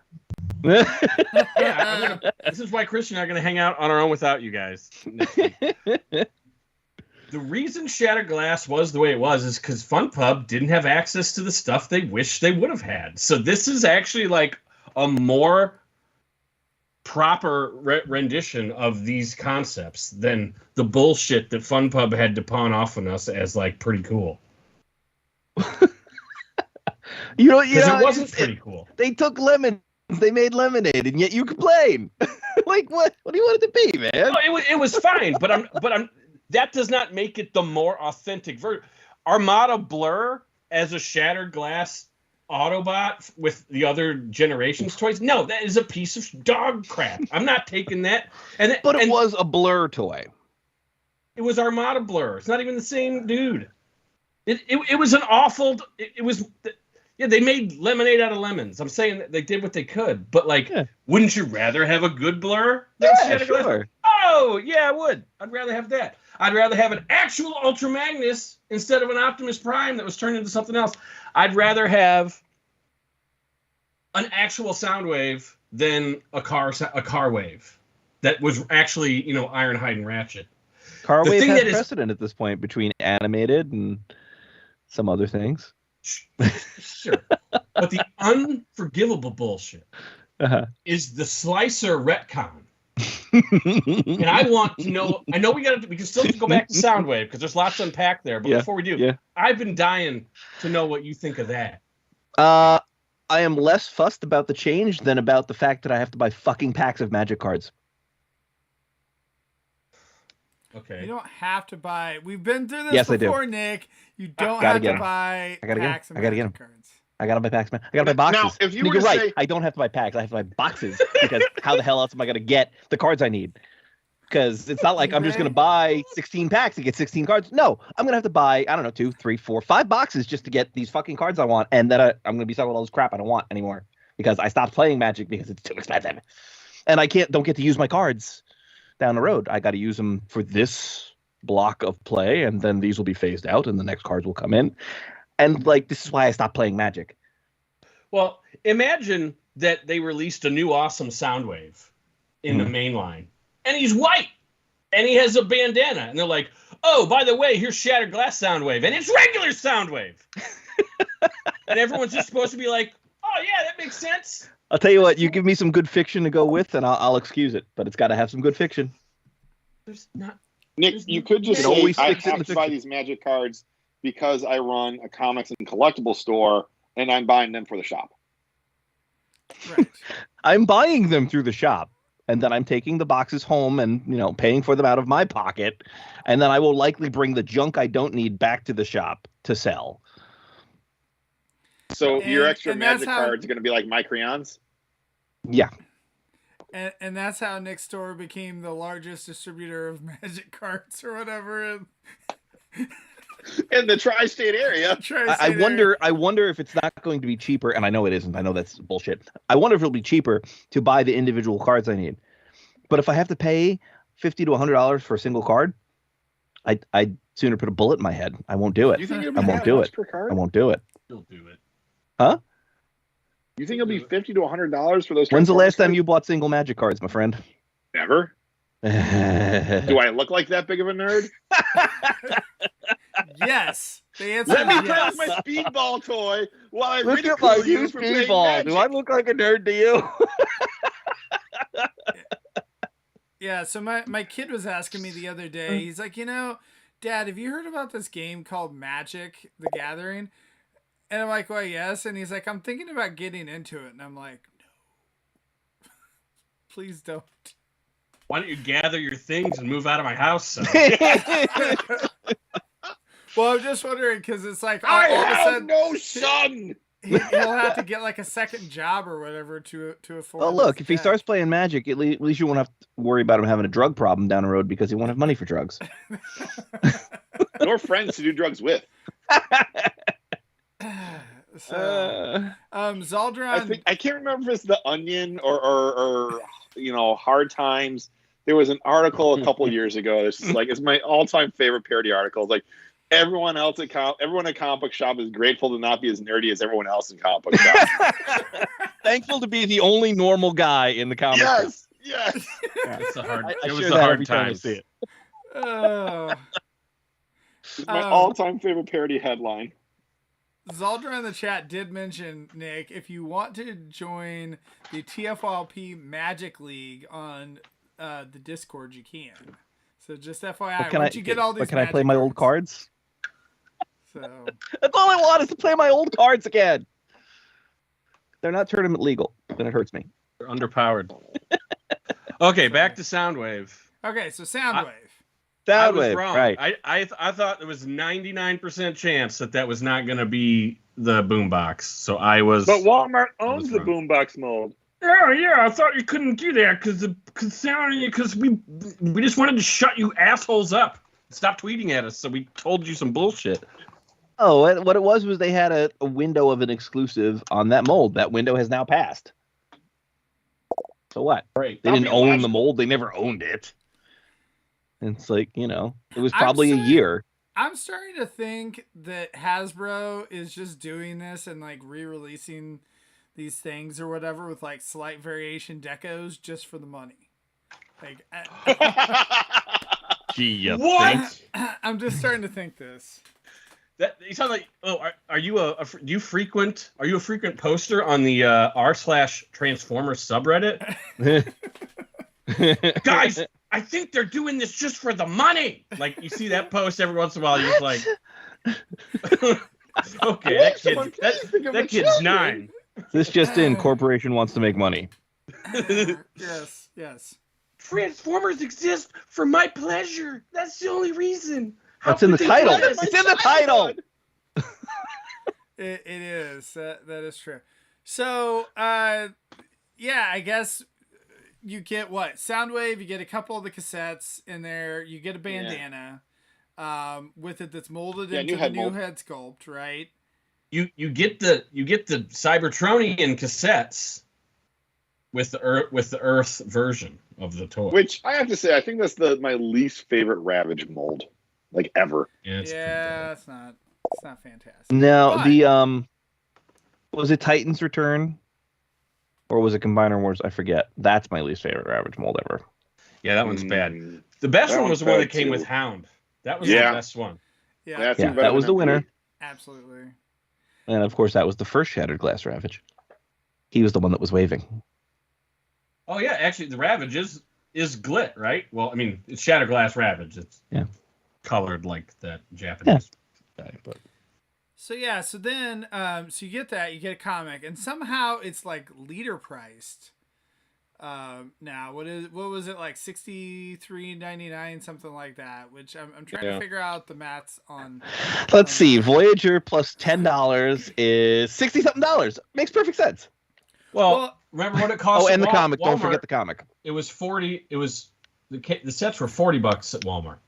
Yeah, this is why Christian and I are going to hang out on our own without you guys. The reason Shattered Glass was the way it was is because FunPub didn't have access to the stuff they wish they would have had. So this is actually like a more proper rendition of these concepts than the bullshit that FunPub had to pawn off on us as like pretty cool. It wasn't pretty cool. They took lemons, they made lemonade, and yet you complain. Like what? What do you want it to be, man? No, it was fine, but I'm. That does not make it the more authentic version. Armada Blur as a Shattered Glass Autobot with the other Generations toys. No, that is a piece of dog crap. I'm not taking that. But it was a Blur toy. It was Armada Blur. It's not even the same dude. It was an awful. It was. Yeah, they made lemonade out of lemons. I'm saying that they did what they could, but like, wouldn't you rather have a good Blur? Yeah, sure. Oh, yeah, I would. I'd rather have that. I'd rather have an actual Ultra Magnus instead of an Optimus Prime that was turned into something else. I'd rather have an actual Soundwave than a car wave that was actually, Ironhide and Ratchet. Car The wave thing has that is- precedent at this point between animated and some other things. Sure. But the unforgivable bullshit is the Slicer retcon. And I want to know. I know we can still go back to Soundwave because there's lots to unpack there. But before we do, I've been dying to know what you think of that. I am less fussed about the change than about the fact that I have to buy fucking packs of Magic cards. Okay. You don't have to buy. We've been through this before, Nick. You don't have to buy packs of Magic cards. I gotta buy packs, man. I gotta buy boxes. Now, if you I mean, were you're to right. say- I don't have to buy packs. I have to buy boxes because how the hell else am I gonna get the cards I need? Because it's not like I'm just gonna buy 16 packs to get 16 cards. No, I'm gonna have to buy, I don't know, 2, 3, 4, 5 boxes just to get these fucking cards I want, and then I'm gonna be stuck with all this crap I don't want anymore because I stopped playing Magic because it's too expensive, and I don't get to use my cards down the road. I got to use them for this block of play, and then these will be phased out, and the next cards will come in, and like this is why I stopped playing Magic. Well, imagine that they released a new awesome Soundwave in the main line, and he's white, and he has a bandana, and they're like, oh, by the way, here's Shattered Glass Soundwave, and it's regular Soundwave. And everyone's just supposed to be like, oh, yeah, that makes sense. I'll tell you what, you give me some good fiction to go with, and I'll excuse it, but it's got to have some good fiction. There's not... Nick, you could just It say, always I sticks in have the to buy fiction. these Magic cards because I run a comics and collectible store, and I'm buying them for the shop. Right. I'm buying them through the shop, and then I'm taking the boxes home and, paying for them out of my pocket, and then I will likely bring the junk I don't need back to the shop to sell. So your extra and that's Magic how- cards are going to be like my crayons? Yeah. And that's how Nick's store became the largest distributor of Magic cards or whatever. In the tri-state area. I wonder if it's not going to be cheaper, and I know it isn't. I know that's bullshit. I wonder if it'll be cheaper to buy the individual cards I need. But if I have to pay $50 to $100 for a single card, I'd sooner put a bullet in my head. I won't do it. You think it'll I be won't that do much it. per card? I won't do it. You'll do it. Huh? You think it'll be $50 to $100 for those? When's the last time cards? you bought single Magic cards, my friend? Never. Do I look like that big of a nerd? Yes. The answer Let me is play yes. with my speedball toy while I Look at ridicule my you new for playing speedball. Magic. Do I look like a nerd to you? Yeah, so my kid was asking me the other day, he's like, Dad, have you heard about this game called Magic the Gathering? And I'm like, well, yes. And he's like, I'm thinking about getting into it. And I'm like, no. Please don't. Why don't you gather your things and move out of my house? So? Well, I'm just wondering, because it's like, I all of a have sudden, no son. he'll have to get like a second job or whatever to afford. Well, look, this if he deck. starts playing Magic, at least you won't have to worry about him having a drug problem down the road because he won't have money for drugs. Nor friends to do drugs with. So, Zaldron. I can't remember if it's The Onion or Hard Times. There was an article a couple years ago. It's like it's my all-time favorite parody article. It's like everyone in comic book shop is grateful to not be as nerdy as everyone else in comic book shop. Thankful to be the only normal guy in the comic. Yes. It's a hard. I It was share a that hard every time I time. see it. Oh. It's my all-time favorite parody headline. Zaldra in the chat did mention, Nick, if you want to join the TFYLP Magic League on the Discord, you can. So just FYI, once you get all these, can I play my old cards? So That's all I want is to play my old cards again. They're not tournament legal, then it hurts me. They're underpowered. Okay, back to Soundwave. okay, so Soundwave. I was Soundwave, wrong. right? I thought there was 99% chance that was not going to be the boombox. So I was. But Walmart owns was the wrong. boombox mold. Yeah, I thought you couldn't do that because we just wanted to shut you assholes up. Stop tweeting at us, so we told you some bullshit. Oh, what it was they had a window of an exclusive on that mold. That window has now passed. So what? Right. They didn't own the mold. They never owned it. And it's like, it was probably a year. I'm starting to think that Hasbro is just doing this and like re-releasing these things or whatever with like slight variation decos just for the money. Like, Gee, What? I'm just starting to think this. That you sound like. Oh, are you a frequent poster on the r/Transformers subreddit? Guys, I think they're doing this just for the money. Like you see that post every once in a while, you're just like, okay, that kid's 9. This just in, corporation wants to make money. Yes. Transformers exist for my pleasure. That's the only reason. That's in the title. It's in the title. It is. That is true. So, yeah, I guess you get what? Soundwave, you get a couple of the cassettes in there, you get a bandana with it that's molded into the new head sculpt, right? You get the Cybertronian cassettes with the Earth version of the toy. Which I have to say, I think that's my least favorite Ravage mold, like ever. Yeah, it's not fantastic. No, the was it Titan's Return? Or was it Combiner Wars? I forget. That's my least favorite Ravage mold ever. Yeah, that one's bad. The best one was the one that came with Hound. That was the best one. Yeah, that was the winner. Absolutely. And of course, that was the first Shattered Glass Ravage. He was the one that was waving. Oh yeah, actually, the Ravage is Glit, right? Well, I mean, it's Shattered Glass Ravage. It's colored like that Japanese guy, but. So yeah, so then, so you get that, you get a comic, and somehow it's like leader priced. Now, what was it like, $63.99, something like that? Which I'm trying to figure out the maths on. Let's see, Voyager plus $10 is $60-something. Makes perfect sense. Well, remember what it cost? Oh, and the comic. Walmart? Don't forget the comic. It was $40. It was the sets were $40 at Walmart.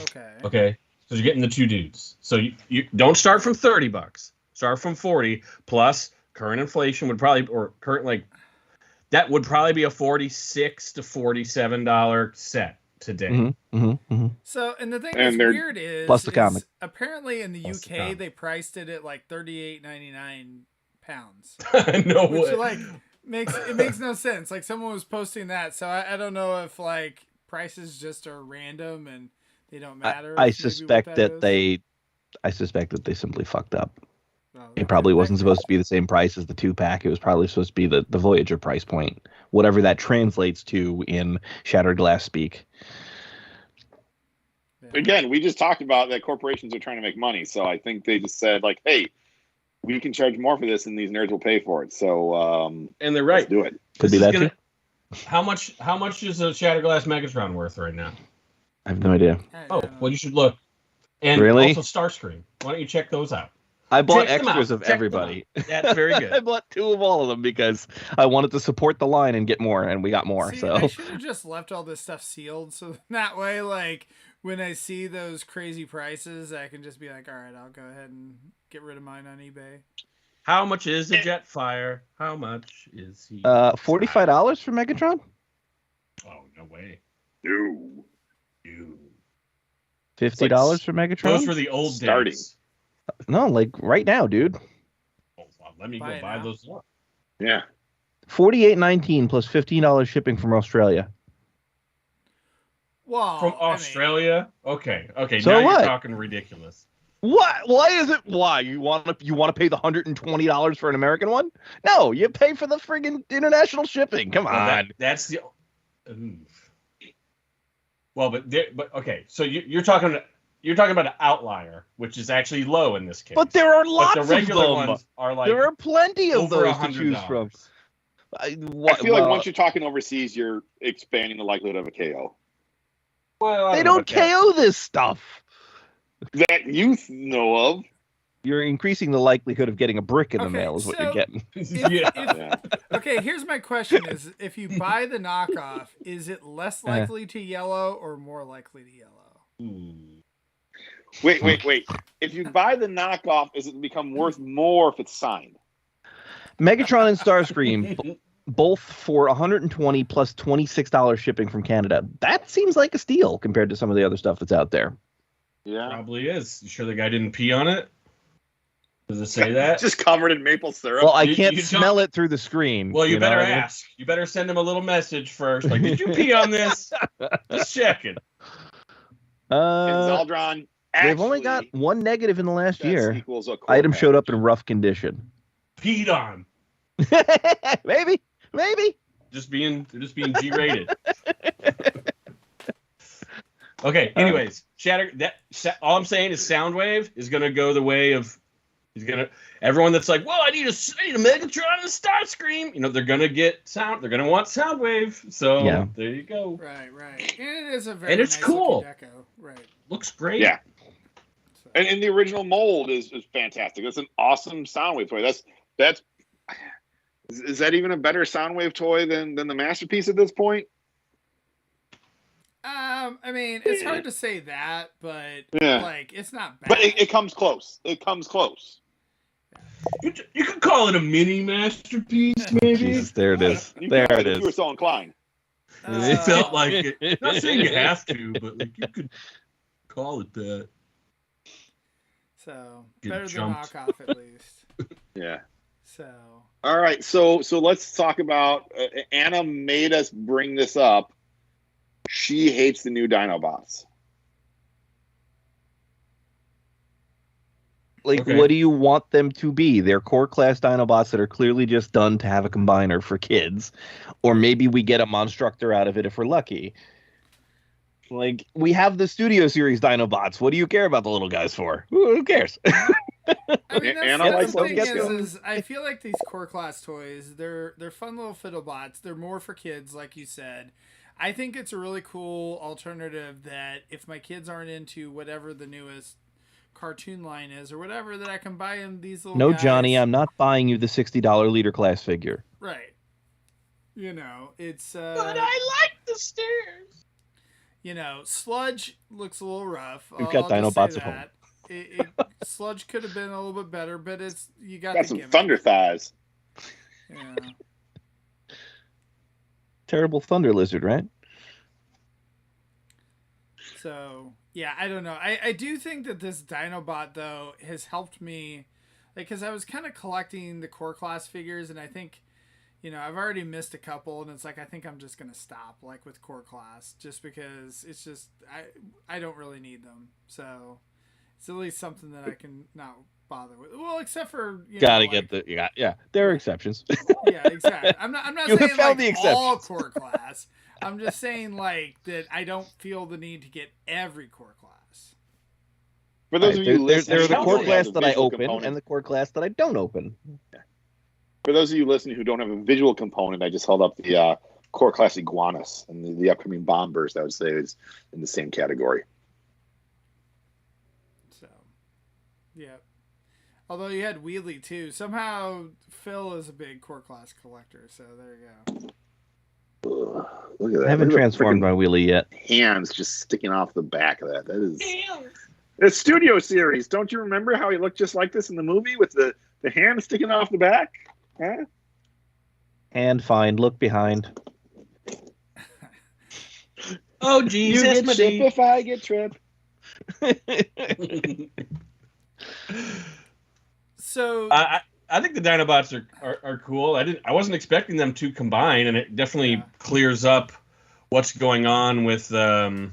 Okay. Okay. So you're getting the two dudes. So you don't start from $30. Start from 40 plus current inflation would probably, or current that would probably be a $46 to $47 set today. So, and the thing that's weird is, plus the comic. Apparently in the UK they priced it at like £38.99. No which way. Makes no sense. Like someone was posting that, so I don't know if like prices just are random and they don't matter. I suspect that they simply fucked up. It probably wasn't supposed to be the same price as the 2-pack. It was probably supposed to be the Voyager price point, whatever that translates to in Shattered Glass speak. Again, we just talked about that corporations are trying to make money, so I think they just said like, "Hey, we can charge more for this, and these nerds will pay for it." So, and they're right. Let's do it. Could be that too. How much is a Shattered Glass Megatron worth right now? I have no idea. Oh, well, you should look. And really? Also Starscream. Why don't you check those out? I bought extras of everybody. That's very good. I bought 2 of all of them because I wanted to support the line and get more, and we got more. See, so I should have just left all this stuff sealed, so that way, like when I see those crazy prices, I can just be like, all right, I'll go ahead and get rid of mine on eBay. How much is a Jetfire? How much is he? $45 for Megatron? Oh, no way. No. $50 for Megatron? Those were the old days. No, like right now, dude. Oh, well, let me go buy those. Yeah. $48.19 plus $15 shipping from Australia. Wow. From Australia? Okay. So now what? You're talking ridiculous. What? Why is it? Why you want to pay the $120 for an American one? No, you pay for the friggin' international shipping. Come on. That's the. Well, but okay. So you're talking about an outlier, which is actually low in this case. But there are lots but the regular of them. Ones are like there are plenty of those to $100. choose from. I feel like once you're talking overseas, you're expanding the likelihood of a KO. Well, they don't KO this stuff. That you know of. You're increasing the likelihood of getting a brick in the mail is what you're getting. Okay, here's my question is, if you buy the knockoff, is it less likely to yellow or more likely to yellow? Wait. If you buy the knockoff, does it become worth more if it's signed? Megatron and Starscream, both for $120 plus $26 shipping from Canada. That seems like a steal compared to some of the other stuff that's out there. Yeah. Probably is. You sure the guy didn't pee on it? Does it say that? Just covered in maple syrup. Well, I can't smell it through the screen. Well, you better ask. You better send him a little message first. Like, did you pee on this? Just checking. Zaldron, they've only got one negative in the last year. Item showed up in rough condition. Peed on. Maybe. Just being G-rated. Okay. Anyways, all I'm saying is Soundwave is gonna go the way of. Everyone that's like, well, I need a Megatron and a Starscream. They're gonna get sound. They're gonna want Soundwave. So there you go. Right. And it is a very and it's nice cool. Deco. Right. Looks great. Yeah. So. And the original mold is fantastic. That's an awesome Soundwave toy. That's is that even a better Soundwave toy than the Masterpiece at this point? I mean, it's hard to say that, but like, it's not bad. But it comes close. It comes close. You could call it a mini Masterpiece, maybe. Jesus, there it is. You There it If you were is. so inclined. It felt like it. Not saying you have to, but like you could call it that. So Get better jumped. than knockoff, at least. Yeah. So All right. So let's talk about Anna made us bring this up. She hates the new Dinobots. Like, Okay. what do you want them to be? They're core class Dinobots that are clearly just done to have a combiner for kids. Or maybe we get a Monstructor out of it if we're lucky. Like, we have the Studio Series Dinobots. What do you care about the little guys for? Who cares? I mean, Anna that's likes the thing them. is I feel like these core class toys, they're fun little fiddlebots. They're more for kids, like you said. I think it's a really cool alternative that if my kids aren't into whatever the newest cartoon line is or whatever, that I can buy them these little No, guys. Johnny, I'm not buying you the $60 leader class figure. Right. You know, it's But I like the stairs. you know, Sludge looks a little rough. We've got I'll just say Dinobots at home. that. Sludge could have been a little bit better, but you got Got the some gimmick. thunder thighs. Yeah. Terrible Thunder Lizard, right? So yeah, I don't know. I do think that this Dinobot though has helped me, like, because I was kind of collecting the core class figures, and I think, you know, I've already missed a couple, and it's like I think I'm just gonna stop, like, with core class, just because it's just I don't really need them. So it's at least something that I can not bother with. Well, except for Gotta like, get the yeah. There are exceptions. yeah, exactly. I'm not You saying have found like the all exceptions. core class. I'm just saying like that I don't feel the need to get every core class. For those of you There's listening, the who core don't class have that the I visual open component- and the core class that I don't open. For those of you listening who don't have a visual component, I just held up the core class iguanas and the upcoming bombers. I would say is in the same category. So, yeah. Although you had Wheelie too. Somehow Phil is a big core class collector. So there you go. Ugh, look at that! I haven't Look at the transformed my wheelie yet. hands just sticking off the back of that. That is. It's Studio Series. Don't you remember how he looked just like this in the movie with the hand sticking off the back? Huh? And fine, look behind. Oh, geez, You that's get my trip D. if I get trip. So I think the Dinobots are cool. I wasn't expecting them to combine, and it definitely clears up what's going on with God,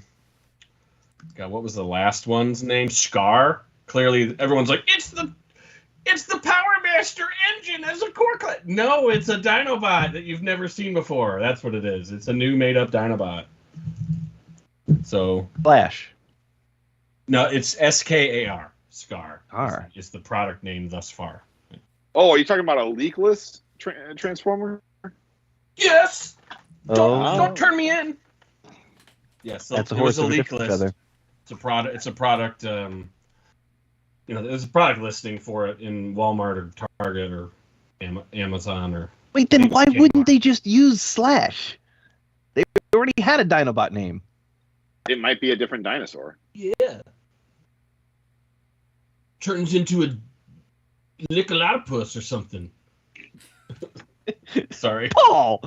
what was the last one's name? Scar. Clearly, everyone's like, it's the Power Master engine as a core class. No, it's a Dinobot that you've never seen before. That's what it is. It's a new made-up Dinobot. So Flash. no, it's SKAR. Scar. R. It's the product name thus far. Oh, are you talking about a leakless transformer? Yes. Oh, Don't turn me in. Yes, so that's a it was horse of a leak different list. feather. It's a product. It's a product. There's a product listing for it in Walmart or Target or Amazon or. Wait, then why Kmart. wouldn't they just use Slash? They already had a Dinobot name. It might be a different dinosaur. Yeah. Turns into a Lickalotopus or something. Sorry. Paul!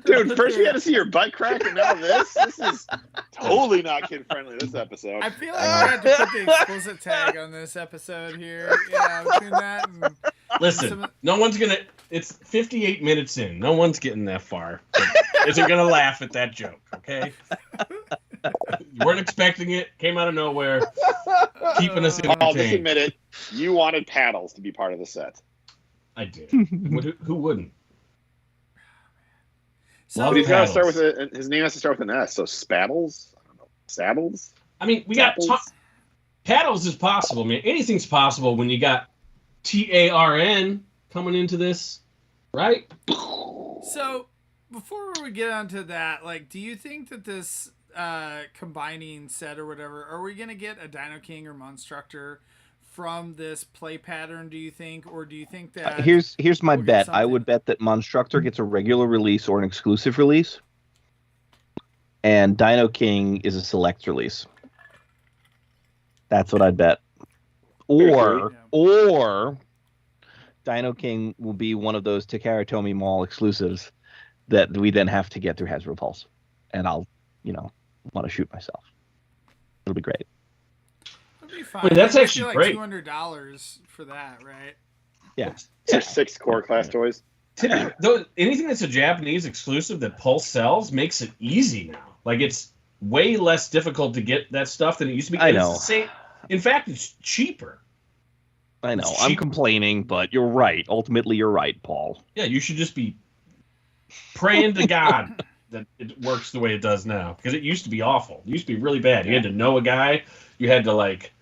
Dude, first we had to see your butt crack, and now this? This is totally not kid-friendly, this episode. I feel like we had to put the explicit tag on this episode here. Yeah, between that and Listen, no one's gonna. It's 58 minutes in. No one's getting that far. Isn't gonna laugh at that joke, okay? You weren't expecting it. Came out of nowhere. Keeping us I'll just entertained. admit it. You wanted paddles to be part of the set. I did. Who wouldn't? so Love But he's got to start paddles. with his name has to start with an S. So Spaddles? I don't know. Saddles? I mean, we got Saddles? paddles is possible, man. Anything's possible when you got TARN coming into this, right? So, before we get onto that, like, do you think that this combining set or whatever, are we gonna get a Dino King or Monstructor from this play pattern? Do you think, or do you think that here's my we'll get bet? I something? would bet that Monstructor gets a regular release or an exclusive release, and Dino King is a select release. That's what I'd bet. Or Dino King will be one of those Takara Tomy Mall exclusives that we then have to get through Hasbro Pulse, and I'll want to shoot myself. It'll be great. That'd be fine. Wait, that's It'd actually be great. $200 for that, right? Yeah. There's 6 core class toys. Though anything that's a Japanese exclusive that Pulse sells makes it easy now. Like, it's way less difficult to get that stuff than it used to be. I know. It's the same. In fact, it's cheaper. I know. It's I'm cheap. complaining, but you're right. Ultimately, you're right, Paul. Yeah, you should just be praying to God that it works the way it does now. Because it used to be awful. It used to be really bad. You had to know a guy. You had to, like,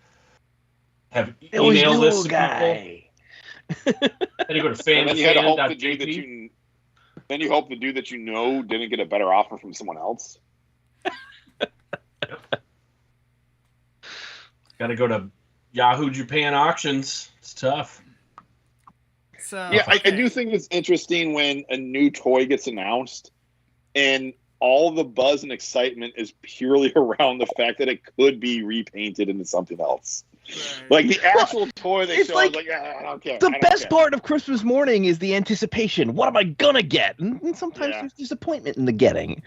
have email lists of people. Had to go to fan And then you had to hope the dude that you. Then you hope the dude that you know didn't get a better offer from someone else. Got to go to Yahoo Japan auctions. It's tough. So Yeah, I do think it's interesting when a new toy gets announced and all the buzz and excitement is purely around the fact that it could be repainted into something else. Right. Like the actual toy they it's show, like I was like, I don't care. The best part of Christmas morning is the anticipation. What am I gonna get? And sometimes Yeah. there's disappointment in the getting.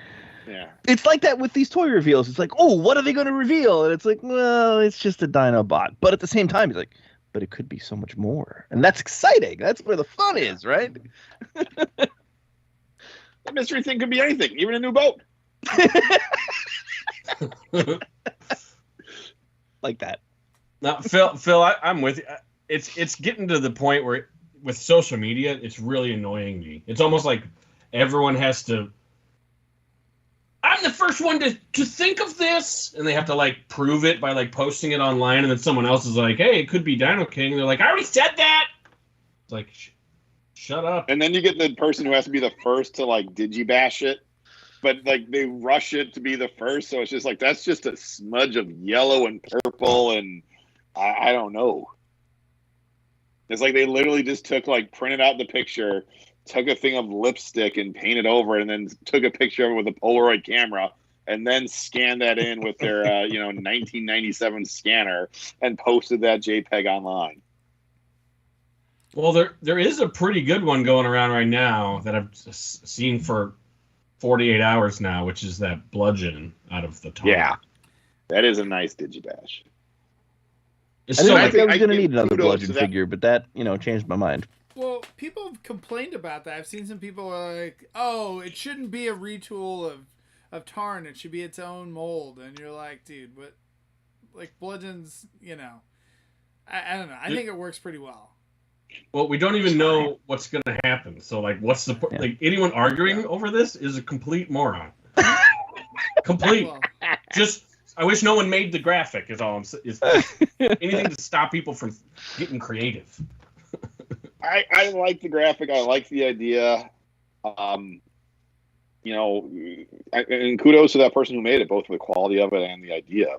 Yeah. It's like that with these toy reveals. It's like, oh, what are they going to reveal? And it's like, well, it's just a Dinobot. But at the same time, it's like, but it could be so much more. And that's exciting. That's where the fun is, right? The mystery thing could be anything, even a new boat. Like that. Now, Phil, I'm with you. It's getting to the point where with social media, it's really annoying me. It's almost like everyone has to. I'm the first one to think of this, and they have to like prove it by like posting it online, and then someone else is like, "Hey, it could be Dino King." And they're like, "I already said that." It's like, shut up. And then you get the person who has to be the first to like digibash it, but like they rush it to be the first, so it's just like that's just a smudge of yellow and purple, and I don't know. It's like they literally just printed out the picture, took a thing of lipstick and painted over it, and then took a picture of it with a Polaroid camera, and then scanned that in with their 1997 scanner and posted that JPEG online. Well, there is a pretty good one going around right now that I've seen for 48 hours now, which is that bludgeon out of the top. Yeah, that is a nice digibash. It's I still didn't like, think I was I going to give need another kudos bludgeon to that. figure, but that, changed my mind. Well, people have complained about that. I've seen some people are like, "Oh, it shouldn't be a retool of Tarn. It should be its own mold." And you're like, "Dude, but like bludgeons, I don't know. I think it works pretty well." well, we don't even know what's going to happen. So, like, what's the point? Yeah. Like, anyone arguing over this is a complete moron. Complete. Well, Just, I wish no one made the graphic. Is all I'm saying. Is anything to stop people from getting creative. I like the graphic. I like the idea. And kudos to that person who made it, both for the quality of it and the idea.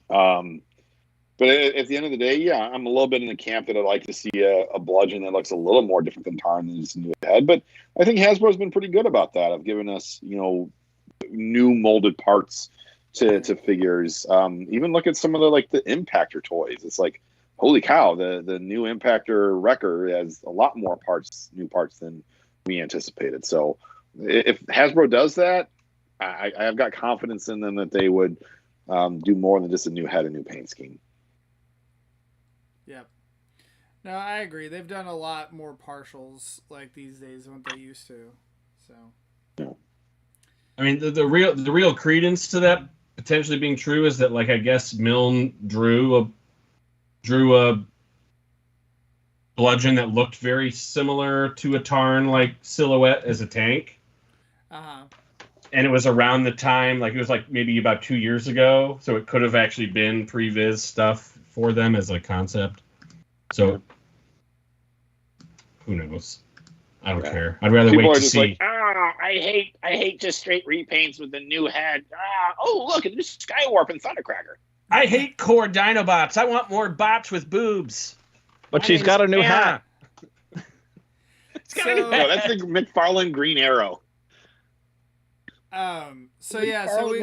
But at the end of the day, yeah, I'm a little bit in the camp that I'd like to see a bludgeon that looks a little more different than Tarn than just a new head. But I think Hasbro's been pretty good about that, of giving us, new molded parts to figures. Even look at some of the Impactor toys. It's like, holy cow, the new Impactor Wrecker has a lot more new parts than we anticipated. So if Hasbro does that, I've got confidence in them that they would do more than just a new head and new paint scheme. Yep. No, I agree. They've done a lot more partials like these days than what they used to. So. I mean, the real credence to that potentially being true is that, like, I guess Milne drew a bludgeon that looked very similar to a Tarn like silhouette as a tank. Uh-huh. And it was around the time, like, it was like maybe about 2 years ago, so it could have actually been previs stuff for them as a concept. So who knows? I don't care. I'd rather People wait are to just see. like, I hate just straight repaints with the new head. Oh, look, a new Skywarp and Thundercracker. I hate core Dinobots. I want more bots with boobs. But she's got a new hat. It's got a new No, hat. that's the McFarlane Green Arrow. So we did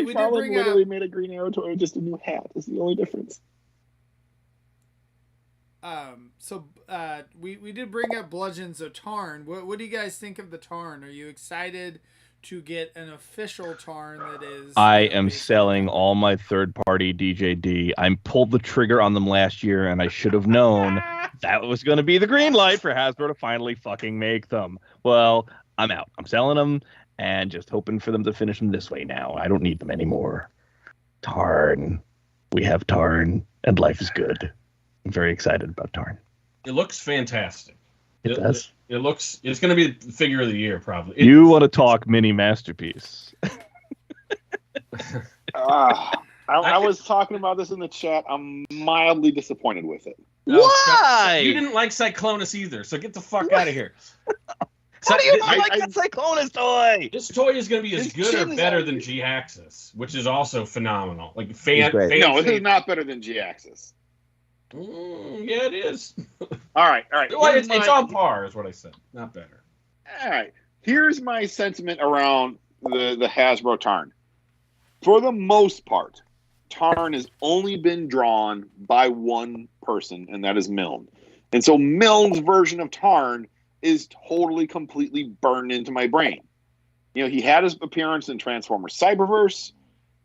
McFarlane bring literally up made a Green Arrow toy with just a new hat. That's the only difference. We did bring up Bludgeons of Tarn. What do you guys think of the Tarn? Are you excited to get an official Tarn that is? I am selling all my third-party DJD. I pulled the trigger on them last year, and I should have known that was going to be the green light for Hasbro to finally fucking make them. Well, I'm out. I'm selling them, and just hoping for them to finish them this way now. I don't need them anymore. Tarn. We have Tarn, and life is good. I'm very excited about Tarn. It looks fantastic. It does. It's going to be the figure of the year, probably. You want to talk mini masterpiece. I was talking about this in the chat. I'm mildly disappointed with it. Why? You didn't like Cyclonus either, so get the fuck out of here. What do you not like that Cyclonus toy? This toy is going to be as good or better than G-Axis, which is also phenomenal. Like fan. No, this is not better than G-Axis. Yeah, it is. All right. Well, it's on par, is what I said. Not better. All right. Here's my sentiment around the Hasbro Tarn. For the most part, Tarn has only been drawn by one person, and that is Milne. And so Milne's version of Tarn is totally, completely burned into my brain. You know, he had his appearance in Transformers Cyberverse,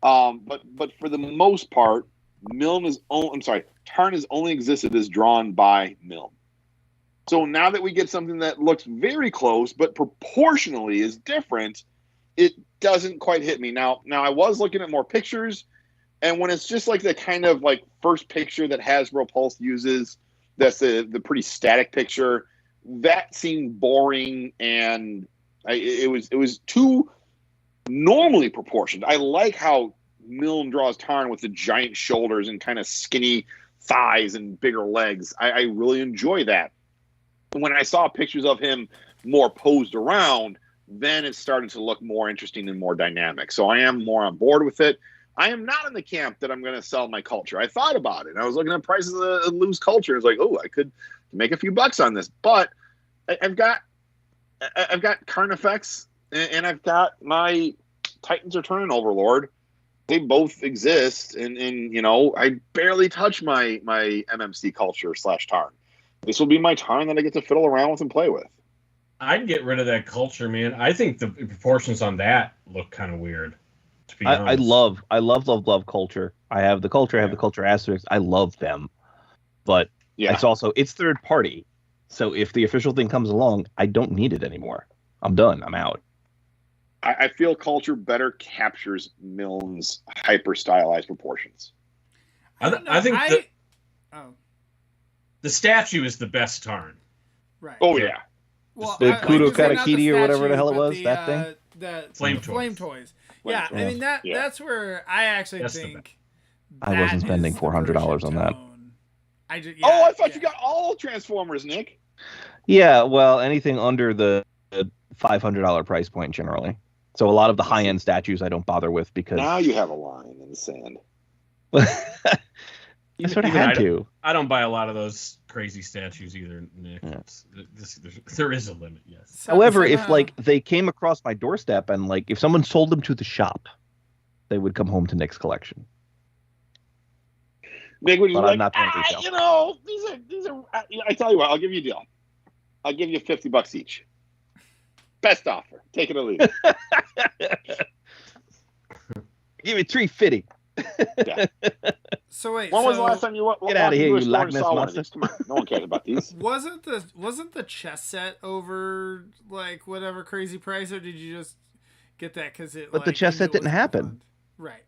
but for the most part, Tarn has only existed as drawn by Milne. So now that we get something that looks very close, but proportionally is different, it doesn't quite hit me. Now I was looking at more pictures, and when it's just like the kind of like first picture that Hasbro Pulse uses, that's the pretty static picture, that seemed boring, and it was too normally proportioned. I like how Milne draws Tarn with the giant shoulders and kind of skinny thighs and bigger legs. I really enjoy that. When I saw pictures of him more posed around, then it started to look more interesting and more dynamic. So I am more on board with it. I am not in the camp that I'm going to sell my culture. I thought about it. I was looking at prices of loose culture. It's like, oh, I could make a few bucks on this. But I've got Carnifex, and I've got my Titans Return Overlord. They both exist, and you know, I barely touch my MMC culture / Tarn. This will be my Tarn that I get to fiddle around with and play with. I'd get rid of that culture, man. I think the proportions on that look kind of weird. To be honest. I love culture. I have the culture. I have the culture asterisks. I love them, but it's third party. So if the official thing comes along, I don't need it anymore. I'm done. I'm out. I feel culture better captures Milne's hyper stylized proportions. I think the statue is the best Tarn. Right. Oh yeah. Well, the Kudo Katakiti or whatever the hell it was, that thing. The Flame toys. Yeah, I mean that's where I actually think I wasn't spending $400 on that. I thought you got all Transformers, Nick. Yeah, well, anything under the $500 price point generally. So a lot of the high-end statues I don't bother with because now you have a line in the sand. I sort of had to. I don't buy a lot of those crazy statues either, Nick. Yeah. There is a limit, yes. However, if like they came across my doorstep and like if someone sold them to the shop, they would come home to Nick's collection. Nick, would you but like? I'm not paying retail. You know, these are. I tell you what, I'll give you a deal. I'll give you $50 each. Best offer. Take it or leave it. Give me $350. Yeah. So wait. When was the last time you get out of here, you Loch Ness monster? Come on, no one cares about these. Wasn't the chess set over like whatever crazy price, or did you just get that because it? But the chess set didn't happen. Right.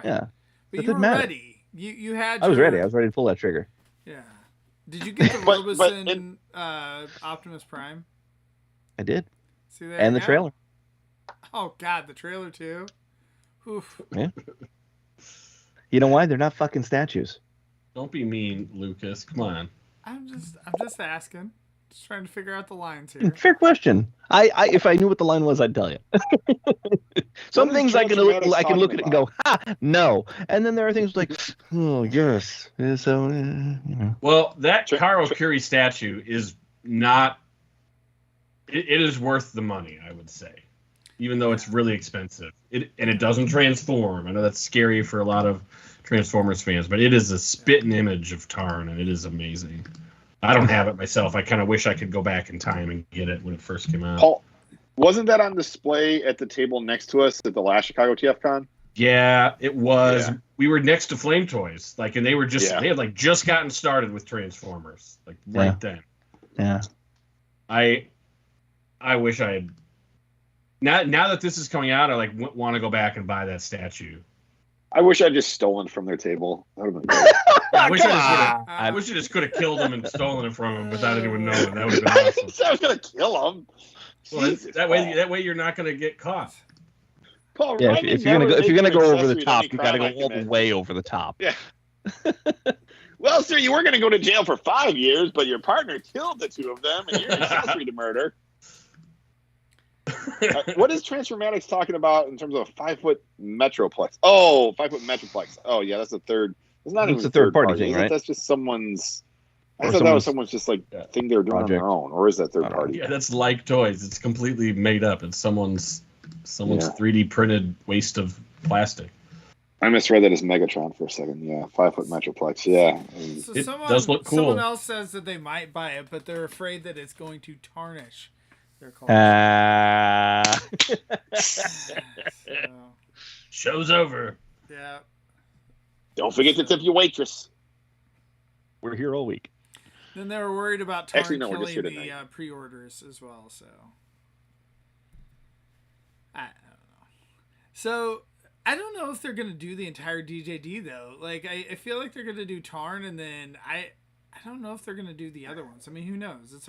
Yeah. But you were ready. You had. I was ready. I was ready to pull that trigger. Yeah. Did you get the Robeson Optimus Prime? I did. See that? And the trailer. Oh God, the trailer too. Oof. Yeah. You know why? They're not fucking statues. Don't be mean, Lucas. Come on. I'm just asking. Just trying to figure out the lines here. Fair question. I if I knew what the line was, I'd tell you. Some things I can look at it and go, ha, no. And then there are things like, oh, yes. So, you know. Well, that Karo Kuri statue is not. It is worth the money, I would say, even though it's really expensive. It doesn't transform. I know that's scary for a lot of Transformers fans, but it is a spitting image of Tarn, and it is amazing. I don't have it myself. I kind of wish I could go back in time and get it when it first came out. Paul, wasn't that on display at the table next to us at the last Chicago TFCon? Yeah, it was. Yeah. We were next to Flame Toys, and they were they had just gotten started with Transformers, right then. Yeah. I wish I had. Now that this is coming out, I want to go back and buy that statue. I wish I'd just stolen from their table. That would have been great. I wish I just could have killed him and stolen it from him without anyone knowing. That would have been I awesome. didn't say I was going to kill him. Well, that way you're not going to get caught. Paul, Yeah, if you're gonna go over the top, you got to go like all the way over the top. Yeah. Well, sir, you were going to go to jail for 5 years, but your partner killed the two of them, and you're accessory to murder. What is Transformatics talking about in terms of a 5-foot Metroplex? Oh, 5-foot Metroplex. Oh, yeah, that's the third. It's not even a third party thing, is right? That's just someo's. I Or thought that was someone's just thing they were doing project. on their own, or is that third party? Yeah, that's like toys. It's completely made up. It's someone's 3D printed waste of plastic. I misread that as Megatron for a second. Yeah, 5-foot Metroplex. Yeah. So It does look cool. Someone else says that they might buy it, but they're afraid that it's going to tarnish their collection. So, Show's over. yeah. Don't forget to tip your waitress. We're here all week. Then they were worried about Tarn Actually, no, we're just killing here the tonight. pre-orders as well. So I don't know. So I don't know if they're gonna do the entire DJD though. Like I feel like they're gonna do Tarn, and then I don't know if they're gonna do the other ones. I mean, who knows? It's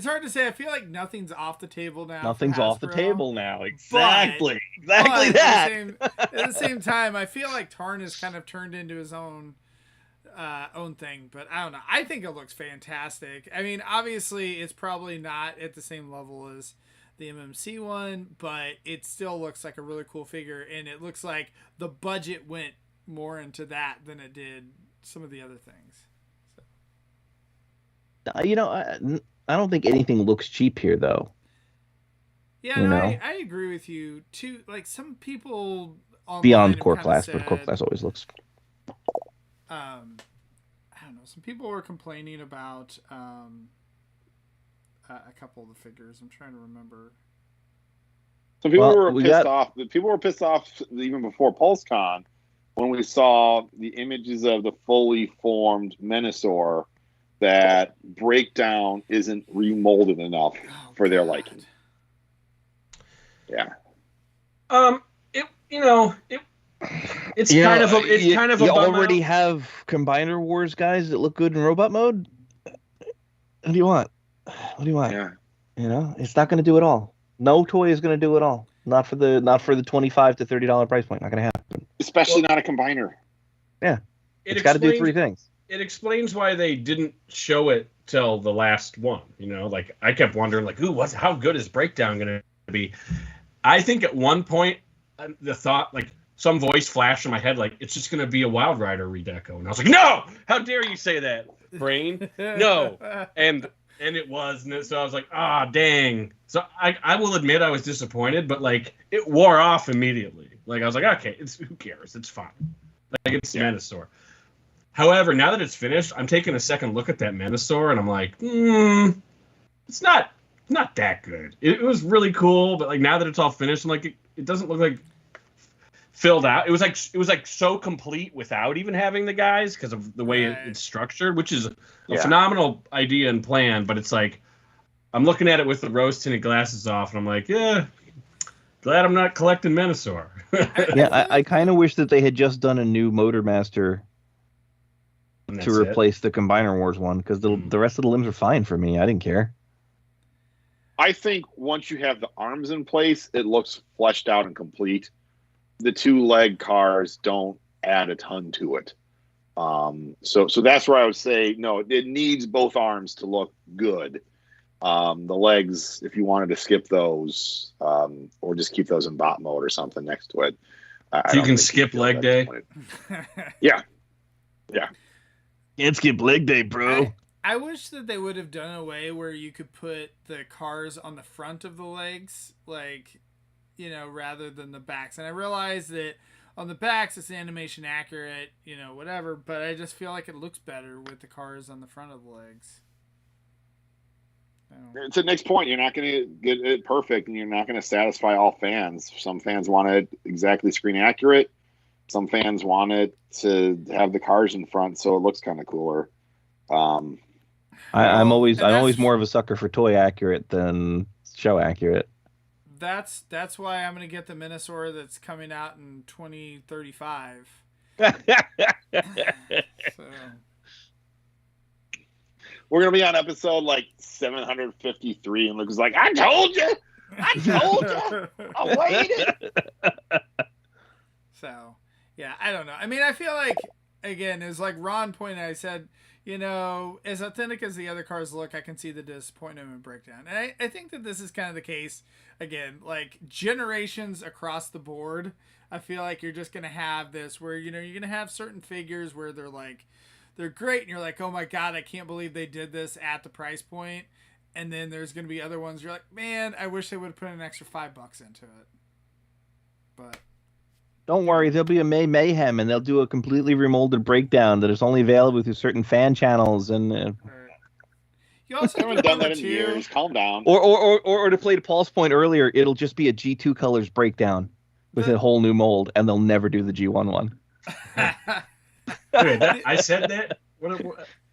hard to say. I feel like nothing's off the table now. Nothing's for off the Hasbro. table now. But Exactly At that. the same time, I feel like Tarn has kind of turned into his own thing. But I don't know. I think it looks fantastic. I mean, obviously, it's probably not at the same level as the MMC one, but it still looks like a really cool figure, and it looks like the budget went more into that than it did some of the other things. You know, I don't think anything looks cheap here, though. Yeah, You and know? I agree with you too. Like some people online Beyond have core kinda class, said, but core class always looks. I don't know. Some people were complaining about a couple of the figures. I'm trying to remember. Some people Well, were we pissed got- off. The people were pissed off even before PulseCon when we saw the images of the fully formed Menasor. That breakdown isn't remolded enough for their liking. Yeah. It's kind of a you bum already out. have Combiner Wars guys that look good in robot mode. What do you want? What do you want? Yeah. You know, it's not going to do it all. No toy is going to do it all. Not for the $25 to $30 price point. Not going to happen. Especially not a combiner. Yeah, it's got to do three things. It explains why they didn't show it till the last one. You know, like I kept wondering, how good is Breakdown going to be? I think at one point the thought, some voice flashed in my head, it's just going to be a Wild Rider redeco, and I was like, no! How dare you say that, brain? No, and it was, and so I was like, dang. So I will admit I was disappointed, but it wore off immediately. I was like, okay, who cares? It's fine. It's Menasor. However, now that it's finished, I'm taking a second look at that Menasor, and I'm like, it's not that good. It was really cool, but now that it's all finished, I'm like, it doesn't look like filled out. It was so complete without even having the guys because of the way it's structured, which is a phenomenal idea and plan. But it's I'm looking at it with the rose tinted glasses off, and I'm like, yeah, glad I'm not collecting Menasor. Yeah, I kind of wish that they had just done a new Motor Master to replace the Combiner Wars one, because the rest of the limbs are fine for me. I didn't care. I think once you have the arms in place, it looks fleshed out and complete. The 2-leg cars don't add a ton to it. So that's where I would say, no, it needs both arms to look good. The legs, if you wanted to skip those, or just keep those in bot mode or something next to it. So you can skip leg day? Yeah. Can't skip leg day, bro. I wish that they would have done a way where you could put the cars on the front of the legs, like, you know, rather than the backs. And I realize that on the backs it's animation accurate, you know, whatever, but I just feel like it looks better with the cars on the front of the legs. To Nick's point, you're not going to get it perfect, and you're not going to satisfy all fans. Some fans want it exactly screen accurate. Some fans want it to have the cars in front so it looks kind of cooler. I'm always more of a sucker for toy accurate than show accurate. That's why I'm going to get the Minosaur that's coming out in 2035. So. We're going to be on episode like 753, and Luke's like, I told you! I waited! So, yeah, I don't know. I mean, I feel like, again, it's like Ron pointed out, I said, you know, as authentic as the other cars look, I can see the disappointment and breakdown. And I think that this is kind of the case, again, like generations across the board. I feel like you're just going to have this where, you know, you're going to have certain figures where they're like, they're great, and you're like, oh my God, I can't believe they did this at the price point. And then there's going to be other ones you're like, man, I wish they would have put an extra $5 into it. But don't worry, there'll be a Mayhem, and they'll do a completely remolded breakdown that is only available through certain fan channels. And you also haven't done that in years. Calm down. Or to play to Paul's point earlier, it'll just be a G2 colors breakdown with a whole new mold, and they'll never do the G1 one. Wait, I said that? What?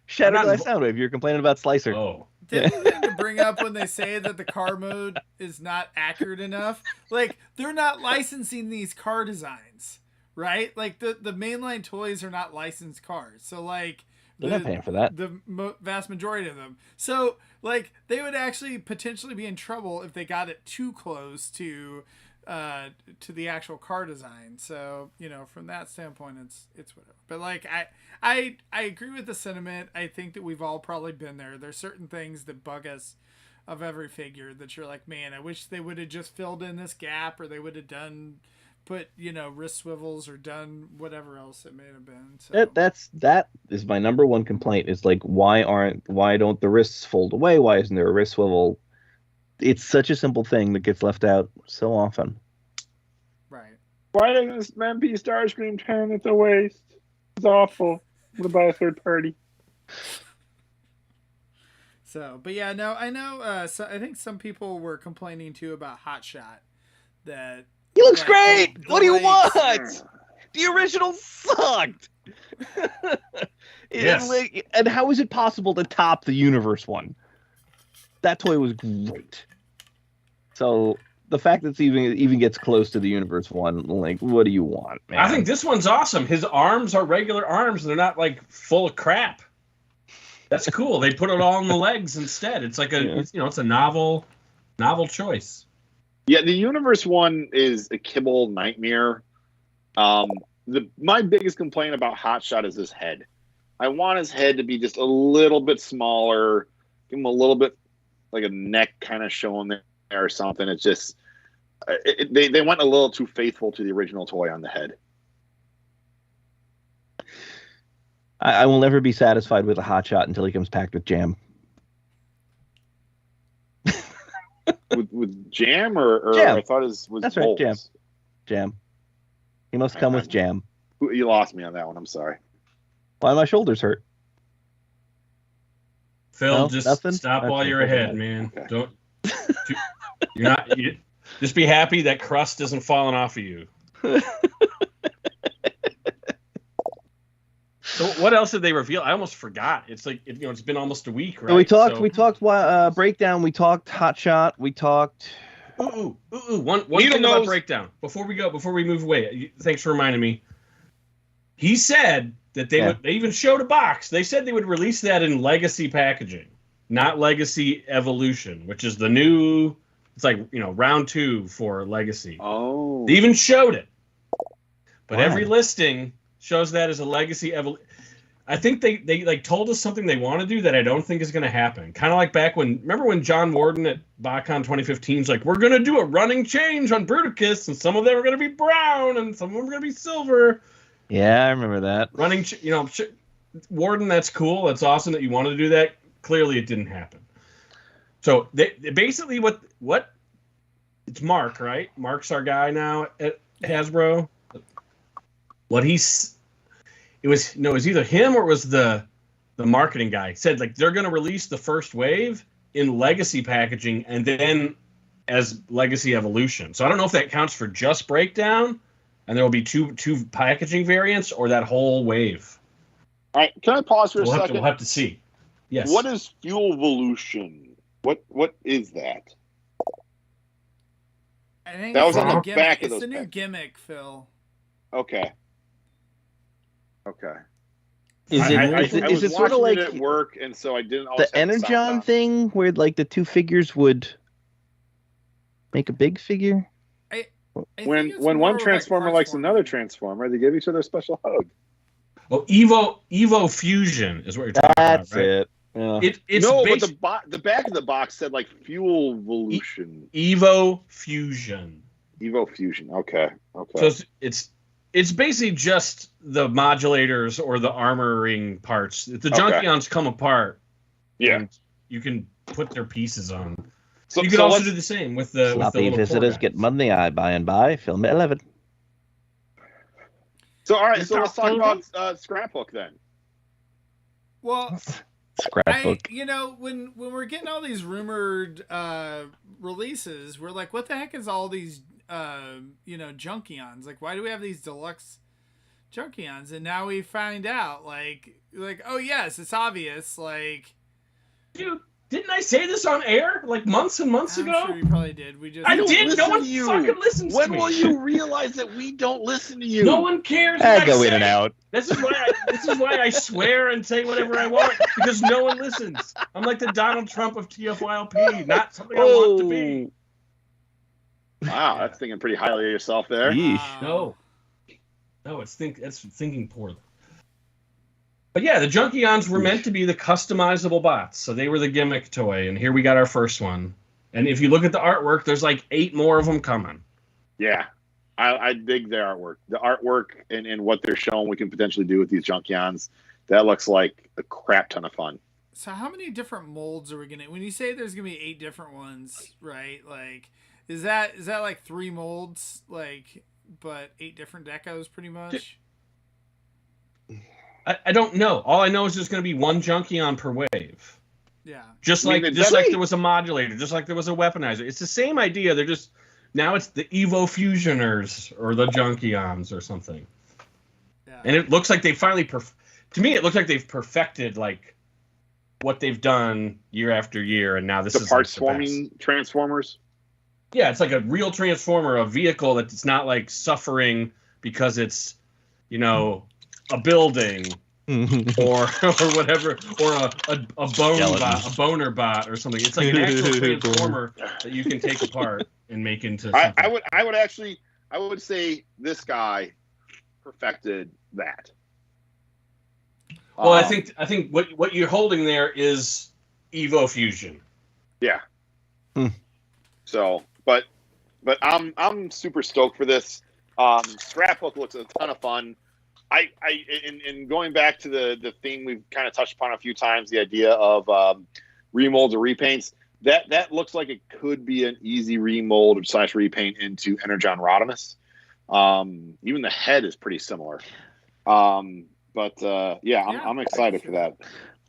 Shatterglass Soundwave, you're complaining about Slicer. Oh. The thing to bring up when they say that the car mode is not accurate enough, like, they're not licensing these car designs, right? Like, the mainline toys are not licensed cars. So, like, they're not paying for that. The vast majority of them. So, like, they would actually potentially be in trouble if they got it too close to the actual car design. So, you know, from that standpoint, it's whatever. But like, I agree with the sentiment. I think that we've all probably been there. There's certain things that bug us of every figure that you're like, man, I wish they would have just filled in this gap, or they would have put, you know, wrist swivels, or done whatever else it may have been. So. That is my number one complaint, is like, why don't the wrists fold away? Why isn't there a wrist swivel? It's such a simple thing that gets left out so often. Right. Why doesn't this Stampede Starscream turn at the waist? It's awful. I'm gonna buy a third party. So, but yeah, no, I know. So I think some people were complaining too about Hot Shot. That he looks great. What do you want? The original sucked. Yes. And how is it possible to top the Universe one? That toy was great. So the fact that it's even gets close to the Universe one, like, what do you want, man? I think this one's awesome. His arms are regular arms. They're not like full of crap. That's cool. They put it all on the legs instead. It's like it's a novel choice. Yeah, the Universe one is a kibble nightmare. My biggest complaint about Hot Shot is his head. I want his head to be just a little bit smaller, give him a little bit like a neck kind of showing there or something. It's just they went a little too faithful to the original toy on the head. I will never be satisfied with a Hot Shot until he comes packed with jam. with jam or jam. I thought it was that's bolts. Right, jam. He must come with jam. You lost me on that one. I'm sorry. Why my shoulders hurt? Phil, no, just nothing? stop while you're ahead, man. Okay. Just be happy that crust isn't falling off of you. So what else did they reveal? I almost forgot. It's like it's been almost a week, right? So we talked breakdown. We talked Hot Shot. We talked. One thing about breakdown before we move away. Thanks for reminding me. He said that they even showed a box. They said they would release that in Legacy packaging, not Legacy Evolution, which is the new. It's like round 2 for Legacy. Oh, they even showed it, but every listing shows that as a Legacy Evolution. I think they like told us something they want to do that I don't think is going to happen. Kind of like back remember when John Warden at BotCon 2015 is like, we're going to do a running change on Bruticus, and some of them are going to be brown, and some of them are going to be silver. Yeah, I remember that. Warden, that's cool. That's awesome that you wanted to do that. Clearly, it didn't happen. So they basically what it's Mark, right? Mark's our guy now at Hasbro. It was either him or it was the marketing guy. He said like they're going to release the first wave in legacy packaging and then as legacy evolution. So I don't know if that counts for just breakdown and there will be two packaging variants or that whole wave. All right, can I pause for a second? We'll have to see. Yes. What is Fuel Evolution? What is that? I think That was on the gimmick. back of It's those the new packs. gimmick, Phil. Okay. Is I was it sort of watching like it at work, and so I didn't the always have the sound Energon on. thing where like the two figures would make a big figure? I think When it's one more transformer like likes parts another forming. transformer, they give each other a special hug. Well, Evo Fusion is what you're talking That's about, right? it. Yeah. It's No, basi- but the back of the box said like Fuel Evolution. Evo Fusion. Evo Fusion. Okay. So it's basically just the modulators or the armoring parts. The Junkions come apart. Yeah. And you can put their pieces on. So You could so also let's- do the same with the Sloppy little visitors core get guys. mud in the eye by and by. Film at 11. So all right, Is so let's talk Talkinator? about Scrapbook then. Well, Scrapbook. when we're getting all these rumored releases, we're like, what the heck is all these Junkions? Like, why do we have these deluxe Junkions? And now we find out, like, oh yes, it's obvious. Like, Dude, didn't I say this on air like months and months I'm ago? sure you probably did. We just I don't did. No listen one to you. fucking listens When to me. will you realize that we don't listen to you? No one cares. I what go say. in and out. This is why I swear and say whatever I want because no one listens. I'm like the Donald Trump of TFYLP, not something I want to be. Wow, that's thinking pretty highly of yourself there. Yeesh. No, that's thinking poorly. But yeah, the Junkions were meant to be the customizable bots, so they were the gimmick toy, and here we got our first one. And if you look at the artwork, there's like 8 more of them coming. Yeah. I dig their artwork. The artwork and what they're showing we can potentially do with these Junkions, that looks like a crap ton of fun. So how many different molds are we gonna? When you say there's gonna be 8 different ones, right? Like, is that like 3 molds, like, but 8 different decos, pretty much? I don't know. All I know is there's going to be one Junkion per wave. Yeah. Just I mean, like it's there was a modulator, just like there was a weaponizer. It's the same idea. They're just now it's the Evo Fusioners or the Junkions or something. Yeah. And it looks like they finally to me it looks like they've perfected like what they've done year after year, and now this The is parts like, the best. forming Transformers. Yeah, it's like a real transformer, a vehicle that's not like suffering because it's a building or whatever, or a bone bot, a boner bot or something. It's like an actual transformer that you can take apart and make into something. I would say this guy perfected that. Well, I think what you're holding there is Evo Fusion. Yeah. Hmm. So, but I'm super stoked for this. Scrapbook looks a ton of fun. In going back to the theme we've kind of touched upon a few times, the idea of remolds or repaints, that looks like it could be an easy remold / repaint into Energon Rodimus. Even the head is pretty similar. I'm excited for that.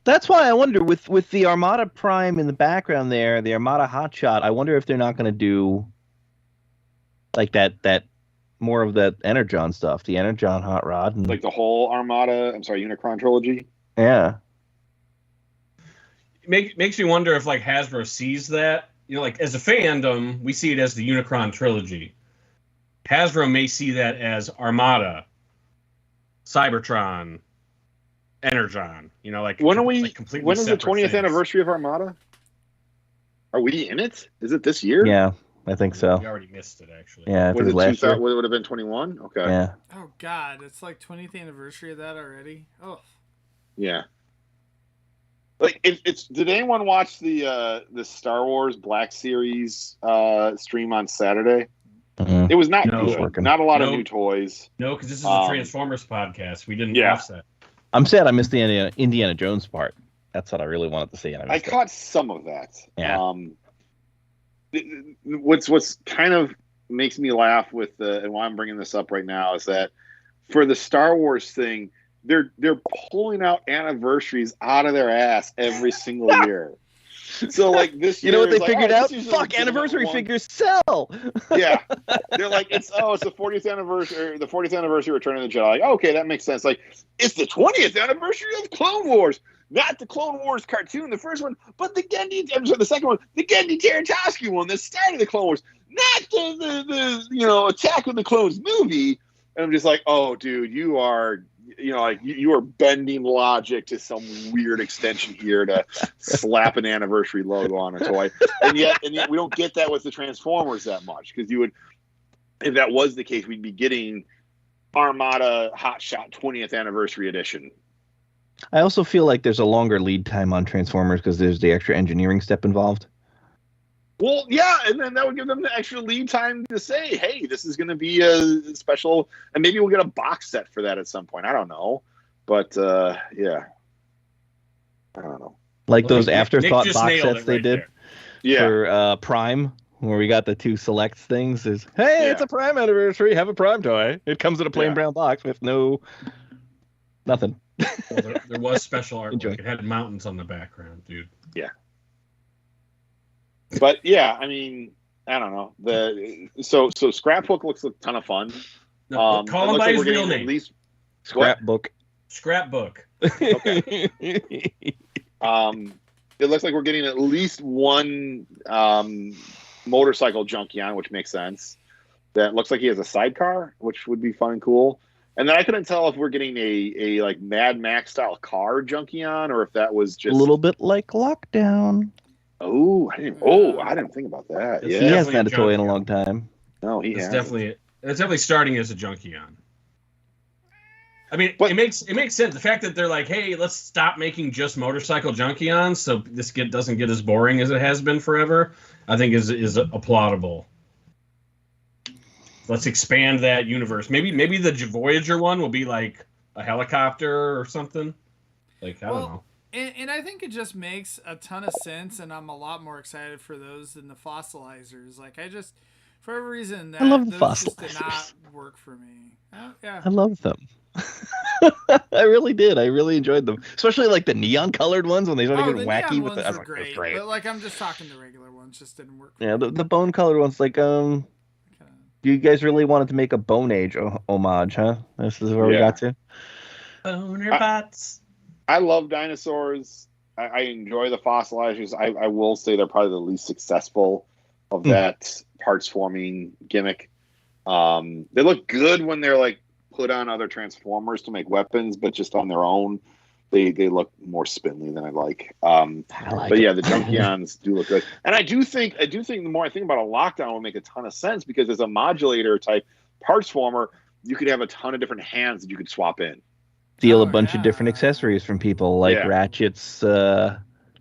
That's why I wonder with the Armada Prime in the background there, the Armada Hotshot. I wonder if they're not going to do like that more of that Energon stuff, the Energon Hot Rod, and Like the whole Armada, Unicron trilogy. yeah. Makes me wonder if like Hasbro sees that, like as a fandom, we see it as the Unicron trilogy. Hasbro may see that as Armada, Cybertron, Energon. Like When are we? like completely When is the separate 20th things. anniversary of Armada? Are we in it? Is it this year? Yeah, I think so. We already missed it actually. Yeah, I think Was it it was last 2000? year. Would it have been 21? Okay. Yeah. Oh God, it's like 20th anniversary of that already. Oh. Yeah. Like it's. Did anyone watch the Star Wars Black Series stream on Saturday? Mhm. It was not No. good. Not a lot of new toys. No, because this is a Transformers podcast. We didn't watch that. I'm sad I missed the Indiana Jones part. That's what I really wanted to see. And I caught some of that. Yeah. What's kind of makes me laugh with and why I'm bringing this up right now is that for the Star Wars thing, they're pulling out anniversaries out of their ass every single year. So like this year, you know what they figured out? Fuck, Fuck, anniversary figures sell. Yeah, they're like it's the 40th anniversary, the 40th anniversary Return of the Jedi. Like, okay, that makes sense. Like it's the 20th anniversary of Clone Wars, not the Clone Wars cartoon, the first one, but the the second one, the Gendy Tartakovsky one that started the Clone Wars, not the Attack of the Clones movie. And I'm just like, oh, dude, you are. You are bending logic to some weird extension here to slap an anniversary logo on a toy, and yet we don't get that with the Transformers that much because if that was the case, we'd be getting Armada Hot Shot 20th anniversary edition. I also feel like there's a longer lead time on Transformers because there's the extra engineering step involved. Well, yeah, and then that would give them the extra lead time to say, hey, this is going to be a special, and maybe we'll get a box set for that at some point. I don't know. But, yeah. I don't know. Like those afterthought Nick box sets they did for Prime, where we got the 2 select things. Is hey, it's a Prime anniversary. Have a Prime toy. It comes in a plain brown box with nothing. Well, there was special artwork. It had mountains on the background, dude. Yeah. But yeah, I mean, I don't know. So Scrapbook looks a ton of fun. No, call him by his real name. At least Scrapbook. Scrapbook. Okay. It looks like we're getting at least one motorcycle Junkion, which makes sense. That looks like he has a sidecar, which would be fun and cool. And then I couldn't tell if we're getting a like Mad Max style car Junkion or if that was just a little bit like Lockdown. Oh, I didn't think about that. Yeah, he hasn't had a toy in a long time. No, it's definitely starting as a Junkion. I mean, it makes sense. The fact that they're like, hey, let's stop making just motorcycle Junkions, so this doesn't get as boring as it has been forever, I think is applaudable. Let's expand that universe. Maybe the Voyager one will be like a helicopter or something. Like I don't know. And I think it just makes a ton of sense, and I'm a lot more excited for those than the fossilizers. Like for every reason, I love the those fossilizers. just did not work for me. Yeah. I love them. I really did. I really enjoyed them, especially like the neon colored ones when they started getting wacky with the. I was like, great, great. But like I'm just talking the regular ones, just didn't work. Yeah, the bone colored ones, like you guys really wanted to make a Bone Age homage, huh? This is where we got to. Boner bots. I love dinosaurs. I enjoy the fossilizers. I will say they're probably the least successful of that parts forming gimmick. They look good when they're like put on other Transformers to make weapons, but just on their own, they look more spindly than I like. But yeah, the Junkions do look good, and I do think the more I think about a Lockdown will make a ton of sense because as a modulator type parts former, you could have a ton of different hands that you could swap in. Steal a bunch of different accessories from people, like Ratchet's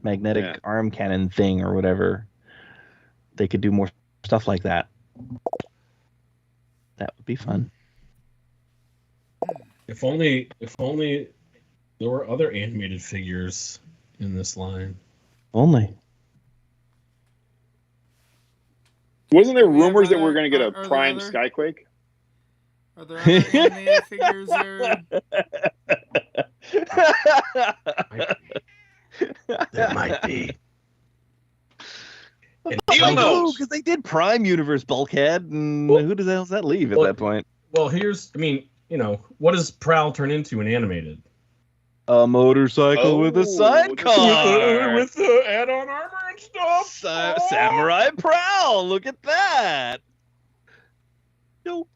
magnetic arm cannon thing or whatever. They could do more stuff like that. That would be fun. If only there were other animated figures in this line. Only. Wasn't there rumors that we're going to get a Prime Skyquake? Are there other animated figures there? There might be. Because they did Prime Universe Bulkhead, and who the hell does that leave at that point? Well, what does Prowl turn into in animated? A motorcycle with a sidecar. With the add-on armor and stuff. Samurai Prowl, look at that. Nope.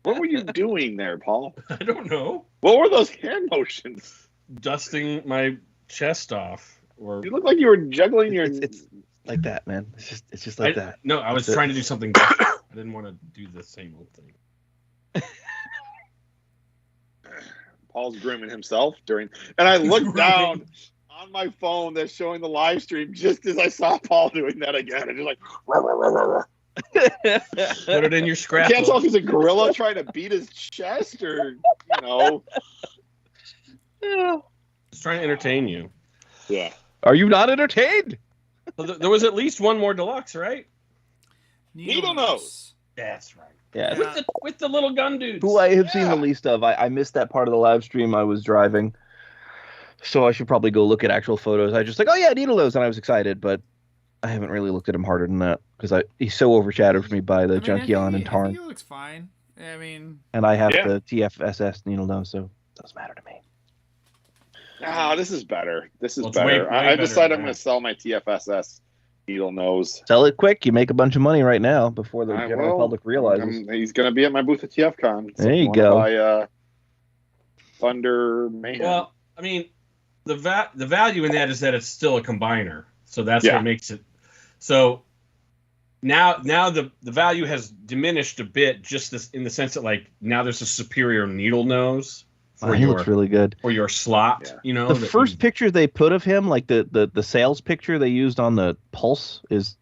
What were you doing there, Paul? I don't know. What were those hand motions? Dusting my chest off. Or you look like you were juggling your. It's like that, man. It's just like that. No, I was trying to do something different. I didn't want to do the same old thing. Paul's grooming himself and I looked down on my phone that's showing the live stream just as I saw Paul doing that again. And just like, rah, rah, rah, rah. Put it in your scrapbook. I can't tell if he's a gorilla trying to beat his chest or, Just trying to entertain you. Yeah. Are you not entertained? Well, there was at least one more deluxe, right? Needle Nose. That's right. Yeah. With the little gun dudes. Who I have seen the least of. I missed that part of the live stream. I was driving. So I should probably go look at actual photos. I just like, oh yeah, Needle Nose, and I was excited, but I haven't really looked at him harder than that because he's so overshadowed for me by the Junkion and Tarn. I think he looks fine. I mean, and I have the TFSS Needle Nose, so it doesn't matter to me. Ah, this is better. This is Well, better. way I better decided than I'm going that. to sell my TFSS Needle Nose. Sell it quick. You make a bunch of money right now before the general public realizes. He's going to be at my booth at TFCon. There you go. Buy, Thunder Mayhem. Well, I mean, the value in that is that it's still a combiner, so that's what makes it. So now the value has diminished a bit, just in the sense that like now there's a superior needle nose. He looks really good. For your slot, The first picture they put of him, like the sales picture they used on the Pulse, is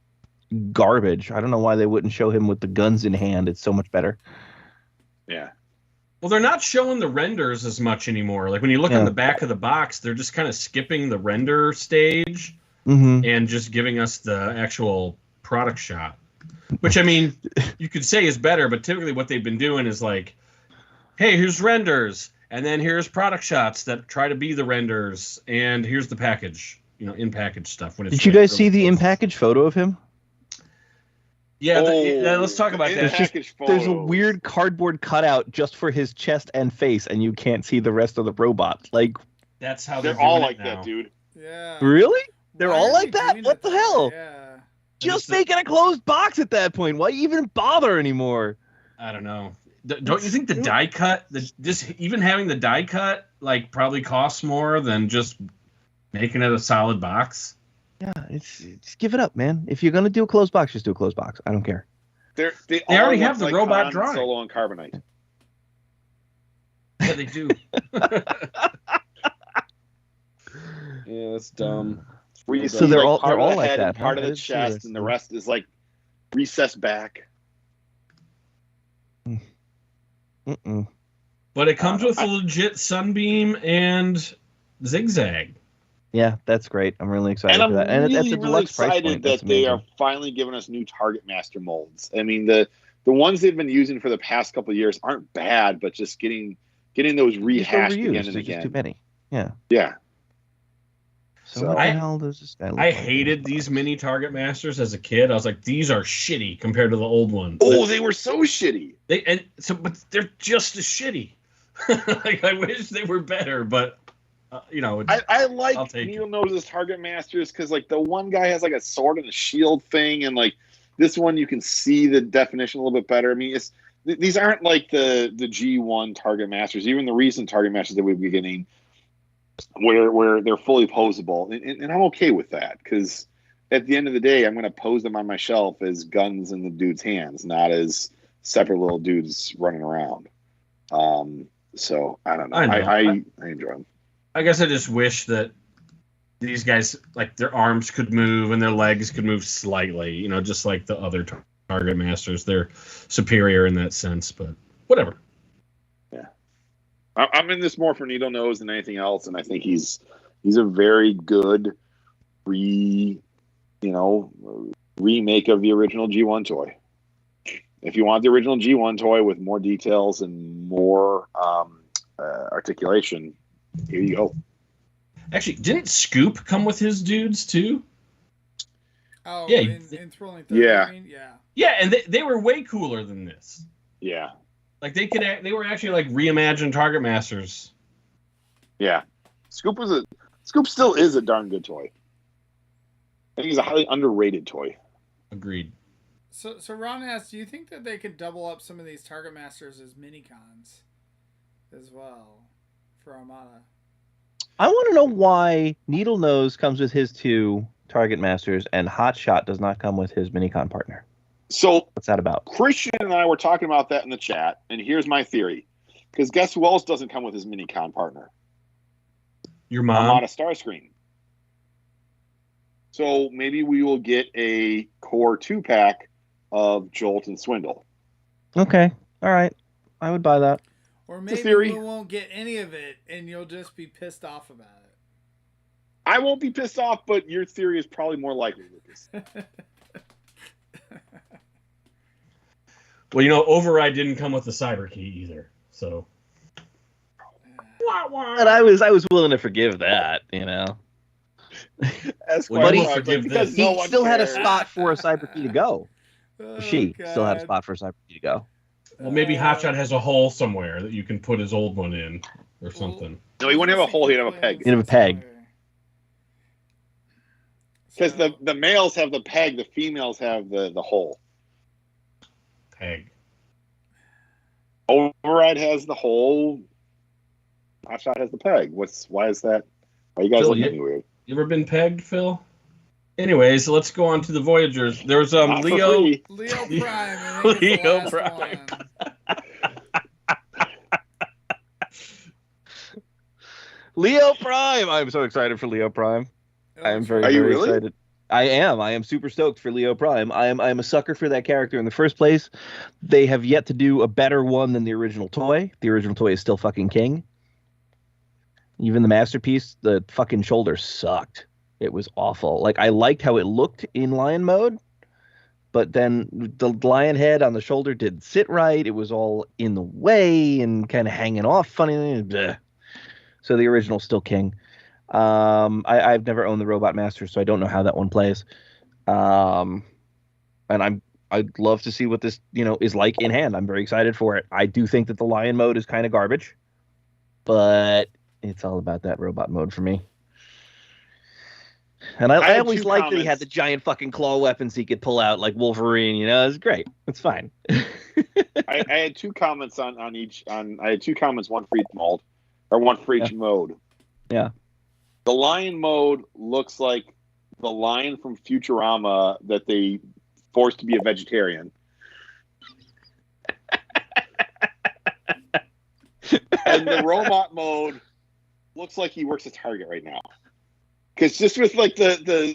garbage. I don't know why they wouldn't show him with the guns in hand. It's so much better. Yeah. Well, they're not showing the renders as much anymore. Like when you look on the back of the box, they're just kind of skipping the render stage and just giving us the actual product shot. Which, I mean, you could say is better, but typically what they've been doing is like, hey, here's renders. And then here's product shots that try to be the renders, and here's the package, in-package stuff. Did you guys see the in-package photo of him? Yeah, let's talk about that. There's a weird cardboard cutout just for his chest and face, and you can't see the rest of the robot. Like, that's how they're all like that, dude. Yeah. Really? They're all like that? What the hell? Yeah. Just make it a closed box at that point. Why even bother anymore? I don't know. Don't you think the die cut, even having the die cut, like probably costs more than just making it a solid box? Yeah, just give it up, man. If you're gonna do a closed box, just do a closed box. I don't care. They already have the robot drawing. Solo and Carbonite. Yeah, they do. Yeah, that's dumb. So they're all like that. Part of the chest, and the rest is like recessed back. But it comes with a legit sunbeam and zigzag. Yeah, that's great. I'm really excited for that. And really, it's a deluxe price point. Excited that they are finally giving us new Target Master molds. I mean, the ones they've been using for the past couple of years aren't bad, but just getting those rehashed again and again. Too many. Yeah. Yeah. So what the hell does this guy look I like? hated these mini Target Masters as a kid. I was like, these are shitty compared to the old ones. Oh, they were so shitty. But they're just as shitty. Like, I wish they were better, but I like Needle Nose's Target Masters because like the one guy has like a sword and a shield thing, and like this one you can see the definition a little bit better. I mean, these aren't like the G1 Target Masters, even the recent Target Masters that we've been getting, where they're fully posable, and I'm okay with that because at the end of the day, I'm going to pose them on my shelf as guns in the dude's hands, not as separate little dudes running around. So I don't know. I enjoy them. I guess I just wish that these guys, like, their arms could move and their legs could move slightly, just like the other Target Masters. They're superior in that sense, but whatever. Yeah. I'm in this more for Needle Nose than anything else, and I think he's a very good remake of the original G1 toy. If you want the original G1 toy with more details and more articulation, here you go. Actually, didn't Scoop come with his dudes too? Oh, yeah, in Thrilling Thunder. Yeah. Yeah, and they were way cooler than this. Yeah. Like they were actually like reimagined Target Masters. Yeah. Scoop still is a darn good toy. I think he's a highly underrated toy. Agreed. So Ron asks, do you think that they could double up some of these Target Masters as mini-cons as well for Armada? I want to know why Needle Nose comes with his 2 Target Masters and Hot Shot does not come with his minicon partner. So what's that about? Christian and I were talking about that in the chat, and here's my theory. Because guess who else doesn't come with his mini-con partner? Your mom. Armada Starscream. So maybe we will get a core 2-pack of Jolt and Swindle. Okay. All right. I would buy that. Or It's a maybe theory. we won't get any of it, and you'll just be pissed off about it. I won't be pissed off, but your theory is probably more likely, Lucas. Well, you know, Override didn't come with the cyber key either, so. But I was willing to forgive that, you know. Well, you will Esquire, forgive because this. no He one still had a cares. spot for a cyber key to go. Oh, She still had a God. spot for a cyber key to go. Well, maybe Hotshot has a hole somewhere that you can put his old one in or something. No, he wouldn't have a hole, he'd have a peg. He'd have a peg. Because the males have the peg, the females have the hole. Peg. Override has the hole. Hotshot has the peg. Why is that? Why are you guys Phil, looking at me weird? You ever been pegged, Phil? Anyways, let's go on to the Voyagers. There's Not for Leo. free. Leo Prime. I think it's the Leo last Prime. one. Leo Prime! I'm so excited for Leo Prime. I am very, Are you very really? excited. I am super stoked for Leo Prime. I am a sucker for that character in the first place. They have yet to do a better one than the original toy. The original toy is still fucking king. Even the masterpiece, the fucking shoulder sucked. It was awful. Like, I liked how it looked in lion mode, but then the lion head on the shoulder didn't sit right. It was all in the way and kind of hanging off funny. Bleh. So the original's still king. I've never owned the Robot Master, so I don't know how that one plays. And I'd love to see what this, is like in hand. I'm very excited for it. I do think that the lion mode is kind of garbage, but it's all about that robot mode for me. And I had always two liked that he had comments. the giant fucking claw weapons he could pull out like Wolverine. It's great. It's fine. I had 2 comments on each. I had 2 comments, one for each mold, or one for each mode. Yeah. The lion mode looks like the lion from Futurama that they forced to be a vegetarian. And the robot mode looks like he works at Target right now. Because just with like the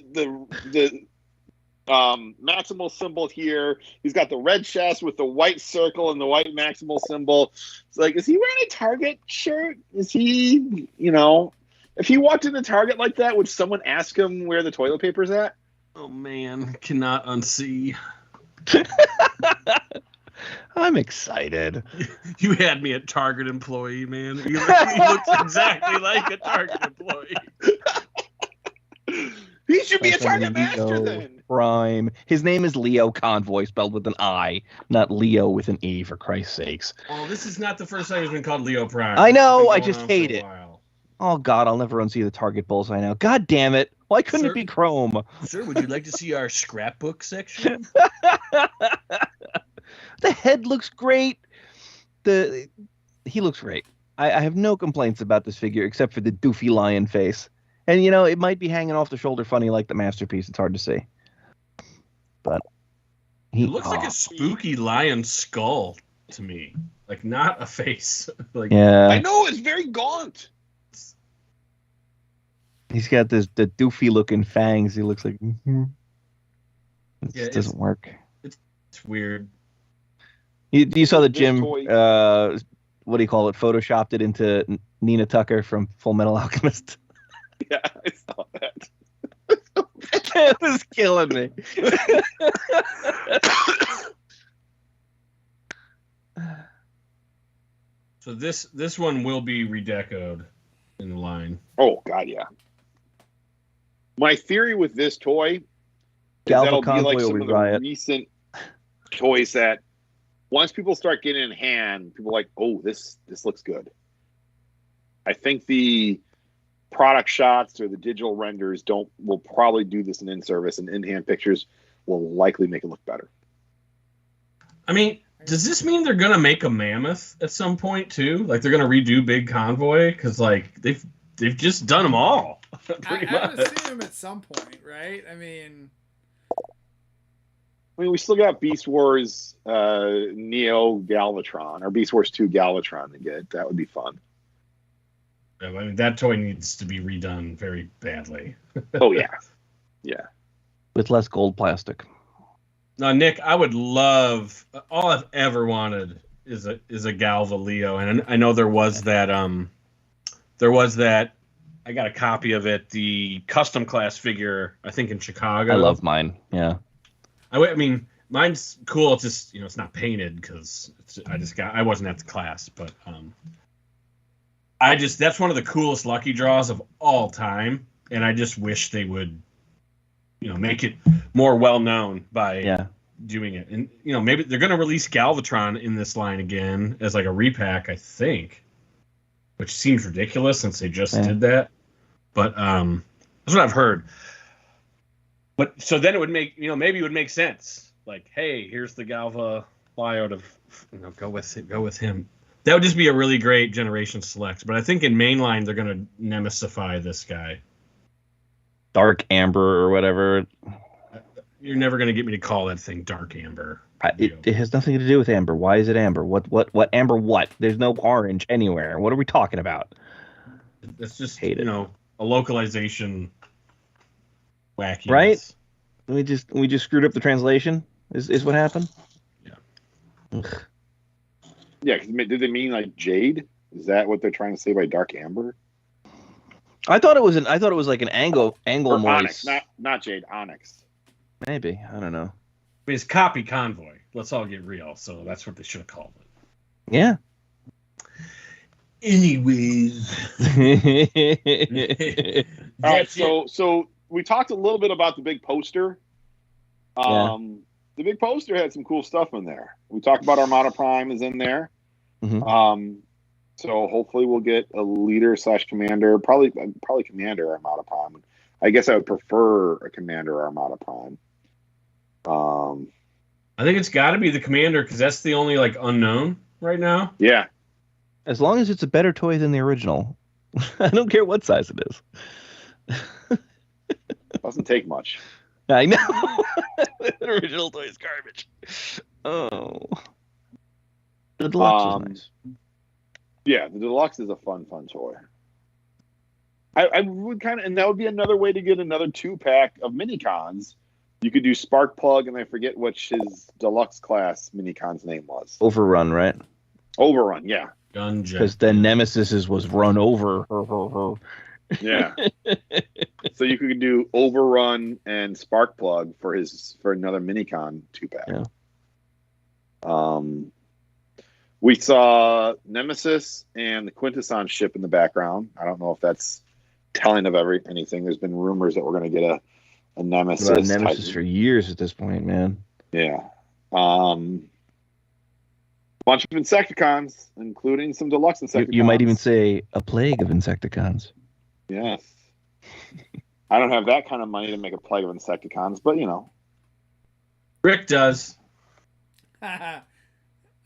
maximal symbol here, he's got the red chest with the white circle and the white maximal symbol. It's like, is he wearing a Target shirt? Is he, if he walked into Target like that, would someone ask him where the toilet paper's at? Oh man, cannot unsee. I'm excited. You had me at Target employee, man. He looks exactly like a Target employee. He should be a Leo Target master then. Prime. His name is Leo Convoy, spelled with an I, not Leo with an E, for Christ's sakes. Well, this is not the first time he's been called Leo Prime. I know, It's been I going just on hate for a it. while. Oh, God, I'll never unsee the Target bullseye now. God damn it. Why couldn't it be Chrome? Sir, would you like to see our scrapbook section? The head looks great. He looks great. I have no complaints about this figure except for the doofy lion face. And, it might be hanging off the shoulder funny like the masterpiece. It's hard to see. But It looks like a spooky lion skull to me. Like, not a face. Like, yeah. I know, it's very gaunt. He's got the doofy looking fangs. He looks like it Yeah, doesn't work. it's weird. You saw that This Jim toy- what do you call it? Photoshopped it into Nina Tucker from Full Metal Alchemist. Yeah, I saw that. It was killing me. So this one will be redecoed in the line. Oh, God, yeah. My theory with this toy is Galva that'll be Convoy like will some of the riot. recent toys that once people start getting in hand, people are like, oh, this looks good. I think the product shots or the digital renders will probably do this in service, and in-hand pictures will likely make it look better. I mean, does this mean they're gonna make a mammoth at some point too? Like they're gonna redo Big Convoy? Because like they've just done them all. Pretty I would much. assume at some point, right? I mean, I mean, we still got Beast Wars Neo Galvatron, or Beast Wars 2 Galvatron to get. That would be fun. I mean, that toy needs to be redone very badly. Oh, yeah. Yeah. With less gold plastic. Now, Nick, I would love, all I've ever wanted is a Galva Leo. And I know there was that, I got a copy of it, the custom class figure, I think in Chicago. I love mine. Yeah. I mean, mine's cool. It's just, it's not painted because I wasn't at the class, but that's one of the coolest lucky draws of all time. And I just wish they would, make it more well known by doing it. And, maybe they're going to release Galvatron in this line again as like a repack, I think, which seems ridiculous since they just did that. But that's what I've heard. But so then it would make, maybe it would make sense. Like, hey, here's the Galva layout of, go with him. That would just be a really great Generation Select. But I think in mainline, they're going to Nemesify this guy. Dark Amber or whatever. You're never going to get me to call that thing Dark Amber. It has nothing to do with amber. Why is it amber? What amber what? There's no orange anywhere. What are we talking about? It's just, a localization wacky. Right? We just screwed up the translation is what happened? Yeah. Ugh. Yeah, did they mean like jade? Is that what they're trying to say by dark amber? I thought it was like an angle Or moist. onyx, not jade, onyx. Maybe. I don't know. I mean, it's Copy Convoy. Let's all get real. So that's what they should have called it. Yeah. Anyways. All right, so we talked a little bit about the big poster. The big poster had some cool stuff in there. We talked about Armada Prime is in there. Mm-hmm. So hopefully we'll get a leader / commander, probably Commander Armada Prime. I guess I would prefer a Commander Armada Prime. I think it's got to be the Commander because that's the only unknown right now. Yeah. As long as it's a better toy than the original. I don't care what size it is. Doesn't take much. I know. The original toy is garbage. Oh. The deluxe is nice. Yeah, the deluxe is a fun toy. I would and that would be another way to get another 2-pack of Minicons. You could do Sparkplug, and I forget which his deluxe class Minicon's name was. Overrun, right? Overrun, yeah. Because the Nemesis was run over. Yeah. So you could do Overrun and Sparkplug for another Minicon 2-pack. Yeah. We saw Nemesis and the Quintesson ship in the background. I don't know if that's telling of anything. There's been rumors that we're going to get a Nemesis. About Nemesis for years at this point, man. Yeah. Bunch of Insecticons, including some deluxe Insecticons. You might even say a plague of Insecticons. Yes. I don't have that kind of money to make a plague of Insecticons, but Rick does. Oh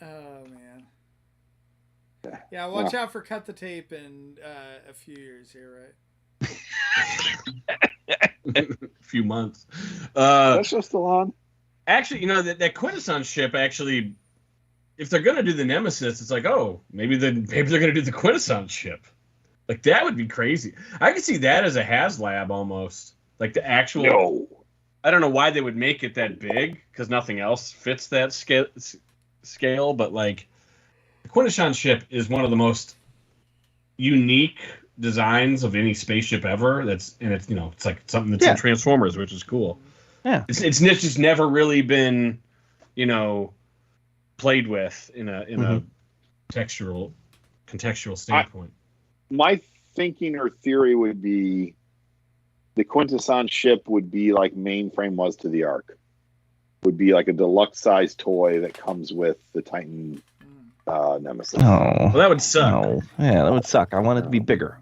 man. Yeah, watch out for Cut the Tape in a few years here, right? A few months. That's just still on. Actually, that Quintesson ship actually, if they're gonna do the Nemesis, it's like, oh, maybe they're gonna do the Quintesson ship. Like that would be crazy. I could see that as a HasLab almost. Like the actual. No. I don't know why they would make it that big because nothing else fits that scale, but the Quintesson ship is one of the most unique designs of any spaceship ever. It's like something that's in Transformers, which is cool. Yeah, it's just never really been, played with in a contextual standpoint. My thinking or theory would be the Quintesson ship would be like Mainframe was to the Ark. Would be like a deluxe size toy that comes with the Titan Nemesis. Oh, well, that would suck. No. Yeah, that would suck. I want it to be bigger.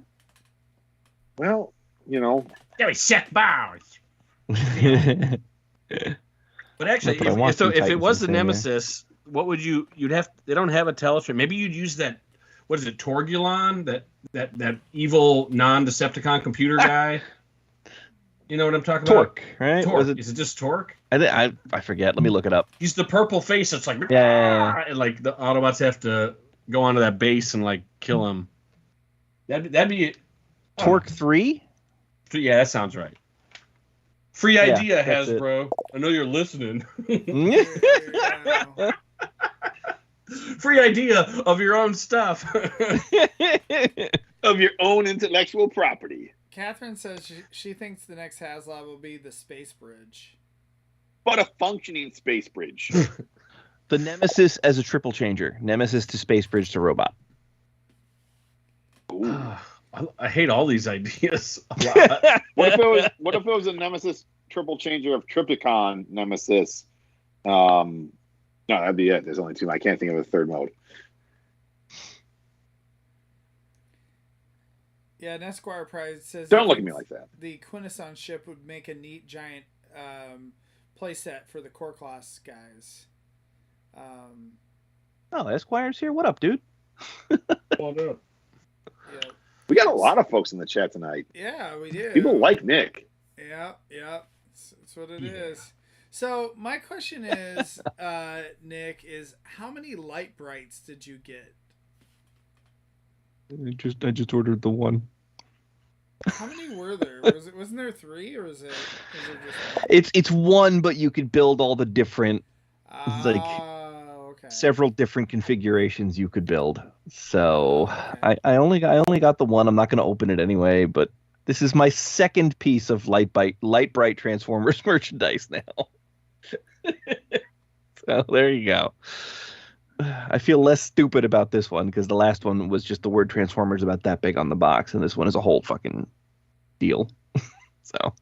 Well, that would suck balls. But actually, if it was the Nemesis, what would you'd have? They don't have a Teletraan. Maybe you'd use that. What is it, Torgulon? That evil non-Decepticon computer guy. You know what I'm talking Torque, about? right? Torque. Is it just Torque? I forget. Let me look it up. He's the purple face. It's like Yeah. and like the Autobots have to go onto that base and like kill him. That'd be Torque 3? Yeah, that sounds right. Free idea, Hasbro. I know you're listening. Free idea of your own stuff. Of your own intellectual property. Catherine says she thinks the next HasLab will be the space bridge. But a functioning space bridge. The Nemesis as a triple changer. Nemesis to space bridge to robot. I hate all these ideas a lot. What if it was a Nemesis triple changer of Triplicon Nemesis? No, that'd be it. There's only two. I can't think of a third mode. Yeah, Nesquire Pride says... Don't look at me like that. The Quintesson ship would make a neat giant playset for the core class guys. Oh, Esquire's here. What up, dude? What up? Yeah. We got a lot of folks in the chat tonight. Yeah, we do. People like Nick. Yeah. That's what it is. So my question is, Nick, is how many light brights did you get? I just ordered the one. How many were there? Wasn't there 3 or was it just one? It's one, but you could build all the different okay. several different configurations you could build. So okay. I only got the one. I'm not going to open it anyway, but this is my second piece of Light Bright Transformers merchandise now. So there you go. I feel less stupid about this one because the last one was just the word Transformers about that big on the box, and this one is a whole fucking deal. So,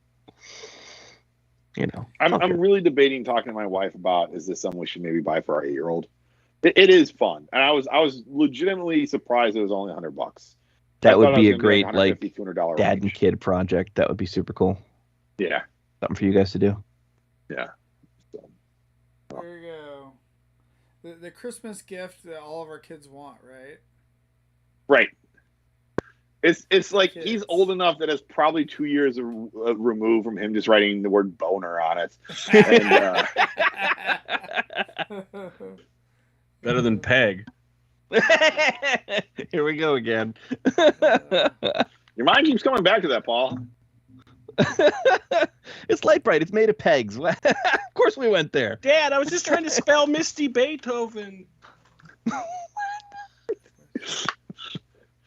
you know, I'm really debating talking to my wife about, is this something we should maybe buy for our 8-year-old? It is fun, and I was legitimately surprised it was only $100. That would be a great like $200 dad and kid project. That would be super cool. Yeah, something for you guys to do. Yeah. There you go. The Christmas gift that all of our kids want, right? Right. It's like kids. He's old enough that it's probably 2 years removed from him just writing the word boner on it. And, better than Peg. Here we go again. Your mind keeps coming back to that, Paul. It's Light Bright. It's made of pegs. Of course we went there. Dad, I was just trying to spell Misty Beethoven.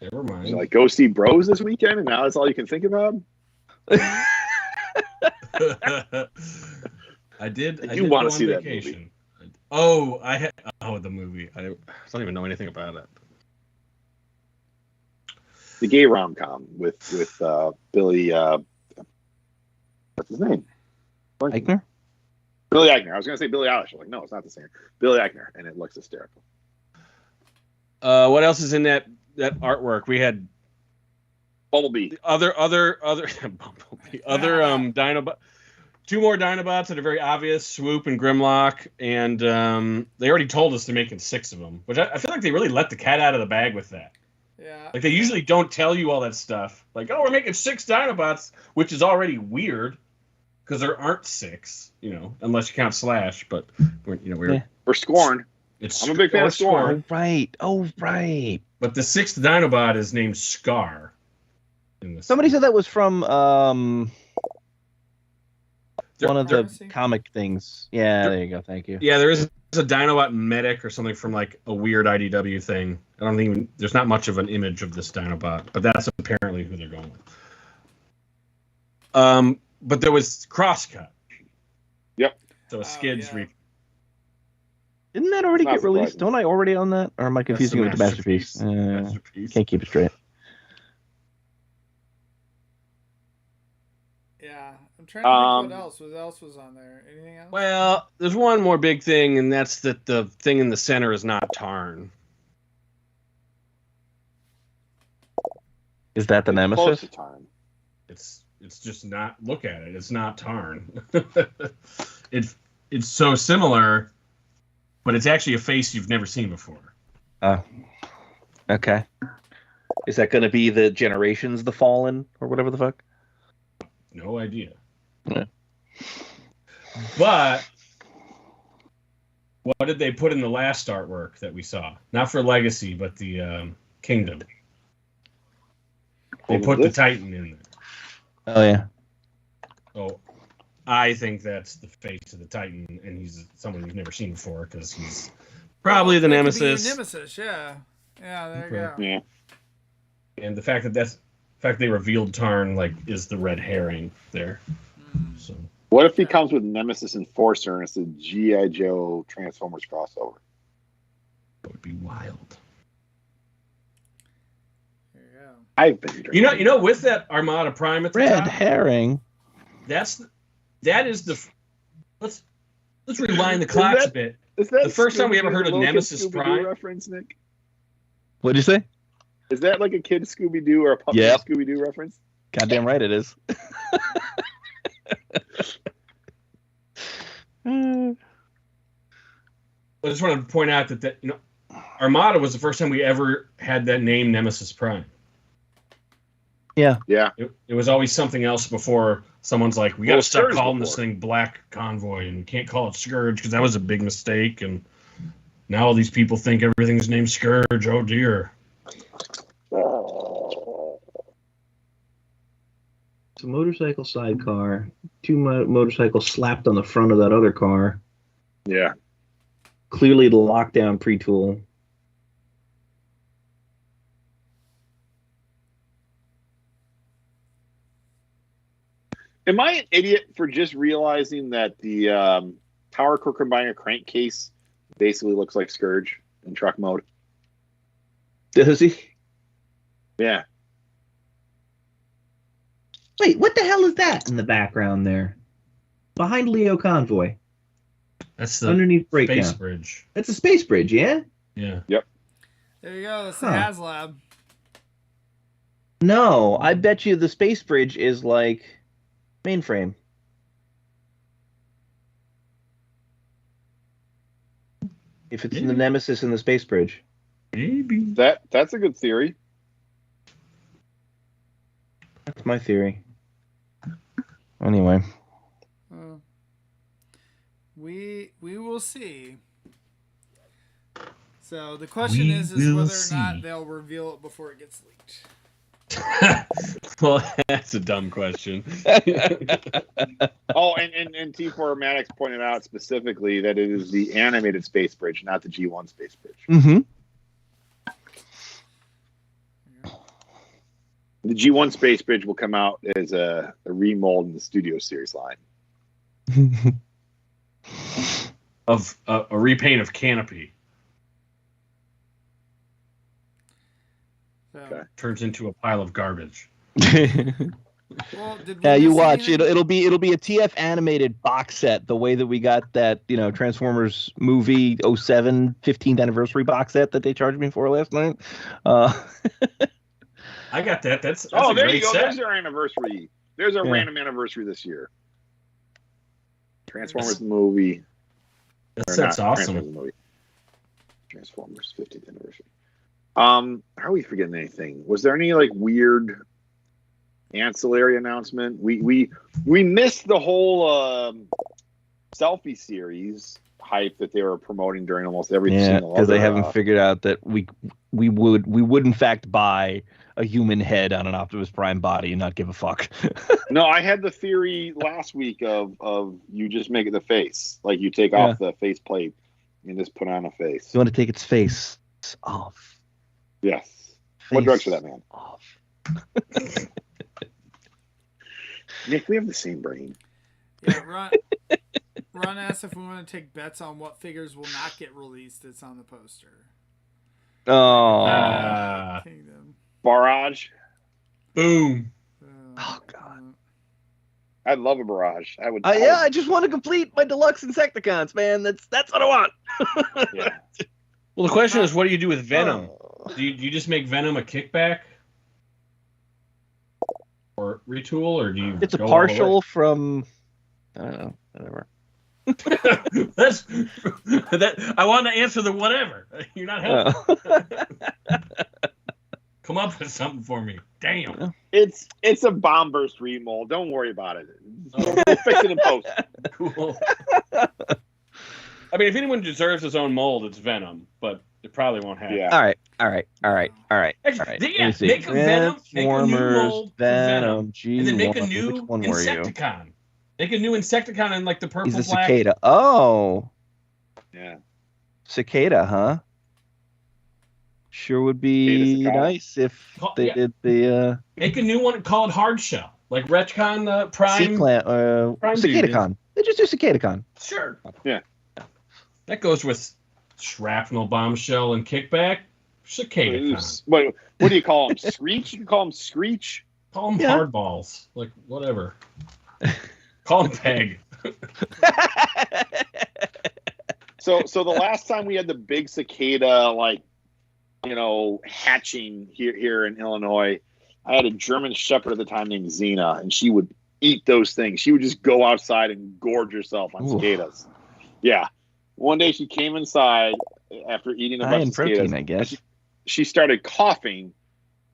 Never mind. You're like, go see Bros this weekend, and now that's all you can think about? I did want to see vacation. That movie. The movie. I don't even know anything about it. The gay rom-com with Billy... what's his name? Eichner? Billy Eichner. I was going to say Billie Eilish. I'm like, no, it's not the singer. Billy Eichner, and it looks hysterical. What else is in that artwork? We had Bumblebee. Other Bumblebee. Other Dinobot. 2 more Dinobots that are very obvious, Swoop and Grimlock, and they already told us they're making 6 of them, which I feel like they really let the cat out of the bag with that. Yeah. Like, they usually don't tell you all that stuff. Like, oh, we're making 6 Dinobots, which is already weird, because there aren't 6, unless you count Slash, but, we're Scorn. I'm a big fan of Scorn. Oh, right. But the 6th Dinobot is named Scar. Somebody said that was from one of the comic things. Yeah, there you go. Thank you. Yeah, there is a Dinobot medic or something from like a weird IDW thing. There's not much of an image of this Dinobot, but that's apparently who they're going with. But there was Crosscut. Yep. So Skids. Yeah. Didn't that already get released? Don't I already own that? Or am I confusing it with the Masterpiece? Masterpiece. Can't keep it straight. Yeah. I'm trying to think what else was on there. Anything else? Well, there's one more big thing, and that's that the thing in the center is not Tarn. Is that the Nemesis? It's just not. Look at it. It's not Tarn. It's so similar, but it's actually a face you've never seen before. Okay. Is that going to be the Generations, the Fallen, or whatever the fuck? No idea. Yeah. But what did they put in the last artwork that we saw? Not for Legacy, but the Kingdom. They put the Titan in there. Oh yeah. So I think that's the face of the Titan, and he's someone we've never seen before because he's probably the That could be your Nemesis. Nemesis, yeah. Yeah, there you go. Yeah. And the fact that they revealed Tarn is the red herring there. So What if he comes with Nemesis Enforcer and it's a G.I. Joe Transformers crossover? that would be wild. There you go. I've been drinking. You know, with that Armada Prime at the Red top, herring. that is the. Let's rewind the clocks a bit. Is that The first time we ever Scooby-Doo, heard of the little Nemesis kid Scooby-Doo Prime? reference, Nick? What'd you say? Is that like a kid Scooby-Doo or a puppet Yep. Scooby-Doo reference? Goddamn right it is. I just wanted to point out that Armada was the first time we ever had that name Nemesis Prime. Yeah. Yeah. It was always something else before someone's like, we got to Well, stop Scourge calling before. this thing Black Convoy and we can't call it Scourge because that was a big mistake. And now all these people think everything's named Scourge. Oh, dear. It's a motorcycle sidecar, two motorcycles slapped on the front of that other car. Yeah. Clearly the lockdown pre-tool. Am I an idiot for just realizing that the Power Core Combiner crankcase basically looks like Scourge in truck mode? Does he? Yeah. Wait, what the hell is that in the background there? Behind Leo Convoy. That's the Underneath breakdown. space bridge. That's a space bridge, yeah? Yeah. There you go. That's the Huh. HasLab. No, I bet you the space bridge is like mainframe. If it's in the Nemesis in the space bridge. Maybe. That's a good theory. That's my theory. Anyway. We will see. So the question We is will whether see. or not they'll reveal it before it gets leaked. Well, that's a dumb question. Oh, and T4 Maddox pointed out specifically that it is the animated space bridge, not the G1 space bridge. Mm-hmm. The G1 space bridge will come out as a remold in the Studio Series line. Of a repaint of Canopy. So, Okay. Turns into a pile of garbage. well, did we Yeah, you miss watch. anything? It'll be a TF animated box set, the way that we got that, Transformers movie 07 15th anniversary box set that they charged me for last night. I got that. That's Oh, a there great you go. set. There's our anniversary. There's our Yeah. random anniversary this year. Transformers movie. That Or set's not awesome. Transformers movie. Transformers 15th anniversary. Are we forgetting anything? Was there any weird ancillary announcement? We missed the whole selfie series hype that they were promoting during almost every Yeah, single because they other, haven't figured out that we would in fact buy a human head on an Optimus Prime body and not give a fuck. No, I had the theory last week of you just make it the face, like you take off the face plate and just put on a face. You want to take its face off. Yes. What Face drugs for that man? off. Nick, we have the same brain. Yeah, Ron asked if we want to take bets on what figures will not get released that's on the poster. Oh. Kingdom. Barrage. Boom. Oh, God. I'd love a barrage. I would. Yeah, I just want to complete my deluxe Insecticons, man. That's what I want. Yeah. Well, the question is, what do you do with Venom? Oh. Do you just make Venom a kickback? Or retool? Or do you It's a go all the partial from, I don't know, whatever. way? I want to answer the whatever. You're not helping. Come up with something for me. Damn. It's a bomb burst remold. Don't worry about it. We'll fix it in post. Cool. I mean, if anyone deserves his own mold, it's Venom, but it probably won't happen. Yeah. All right. Actually, yeah, make a Venom, make a new mold for Venom, and then make a new Insecticon. Make a new Insecticon in like the purple He's a black. cicada. Oh. Yeah. Cicada, huh? Sure would be Cicada. nice if they did the Make a new one, call it Hardshell, like Retcon Prime. Prime Cicadacon. They just do Cicadacon. Sure. Yeah. That goes with Shrapnel, Bombshell, and Kickback. Cicadacon. What do you call them? Screech? You can call them Screech? Call them hardballs. Like, whatever. Call them Peg. So the last time we had the big cicada, like, hatching here in Illinois, I had a German Shepherd at the time named Xena, and she would eat those things. She would just go outside and gorge herself on cicadas. Yeah. One day she came inside after eating a bunch of cicadas. Protein, I guess. She started coughing,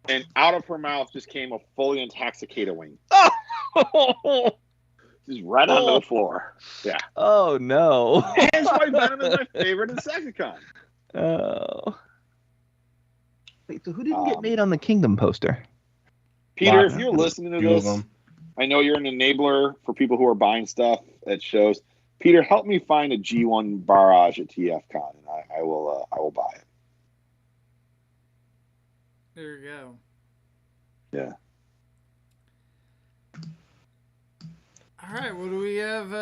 and out of her mouth just came a fully intact cicada wing. Just right onto the floor. Yeah. Oh, no. Hence why Venom is my favorite Insecticon. Oh. Wait, so who didn't get made on the Kingdom poster? Peter, if you're listening to this, I know you're an enabler for people who are buying stuff at shows. Peter, help me find a G1 barrage at TFCon, and I will buy it. There you go. Yeah. All right. Well, do we have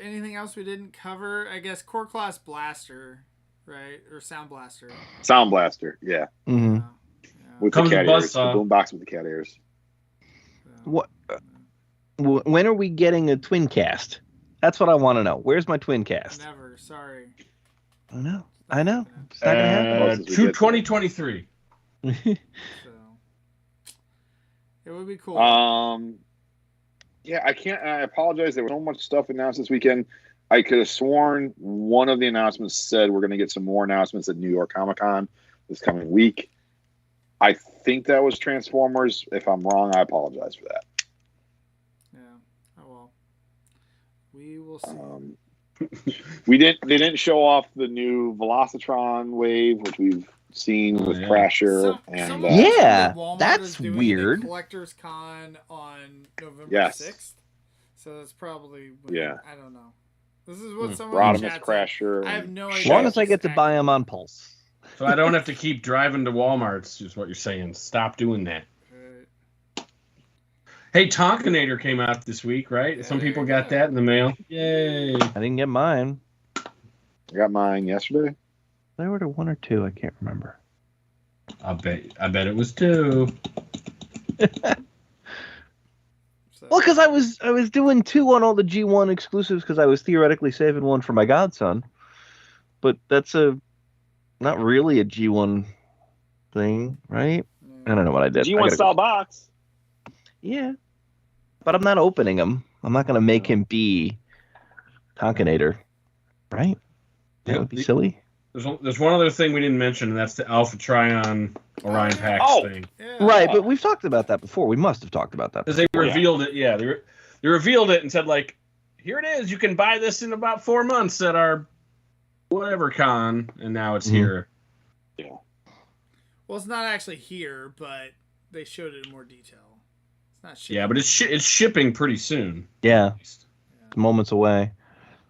anything else we didn't cover? I guess Core Class Blaster, right? Or Sound Blaster. Sound Blaster, yeah. Mm-hmm. With the cat ears, the boombox with the cat ears. What? When are we getting a twin cast? That's what I want to know. Where's my twin cast? Never. Sorry. I know. It's not gonna happen. 2023. So it would be cool. Yeah, I can't. I apologize. There was so much stuff announced this weekend. I could have sworn one of the announcements said we're going to get some more announcements at New York Comic Con this coming week. I think that was Transformers. If I'm wrong, I apologize for that. Yeah. Oh well. We will see. They didn't show off the new Velocitron wave, which we've seen with Crasher. That's weird. Collector's Con on November 6th. So that's probably I don't know. This is what someone in the chat Crasher. I have no idea. As long as I get to buy them on Pulse. So I don't have to keep driving to Walmart's, is what you're saying. Stop doing that. Hey, Talkinator came out this week, right? Some people got that in the mail. Yay. I didn't get mine. I got mine yesterday. Did I order one or two? I can't remember. I bet it was 2. Well, because I was doing 2 on all the G1 exclusives because I was theoretically saving one for my godson. But that's not really a G1 thing, right? I don't know what I did. G1 style box. Yeah. But I'm not opening them. I'm not going to make him be Talkinator, right? That would be silly. There's one other thing we didn't mention, and that's the Alpha Trion Orion Pax thing. Yeah. Right, but we've talked about that before. We must have talked about that. Because they revealed it, they revealed it and said, like, here it is. You can buy this in about 4 months at our whatever con, and now it's here. Yeah. Well, it's not actually here, but they showed it in more detail. It's not shipping. Yeah, but it's shipping pretty soon. Yeah. It's moments away.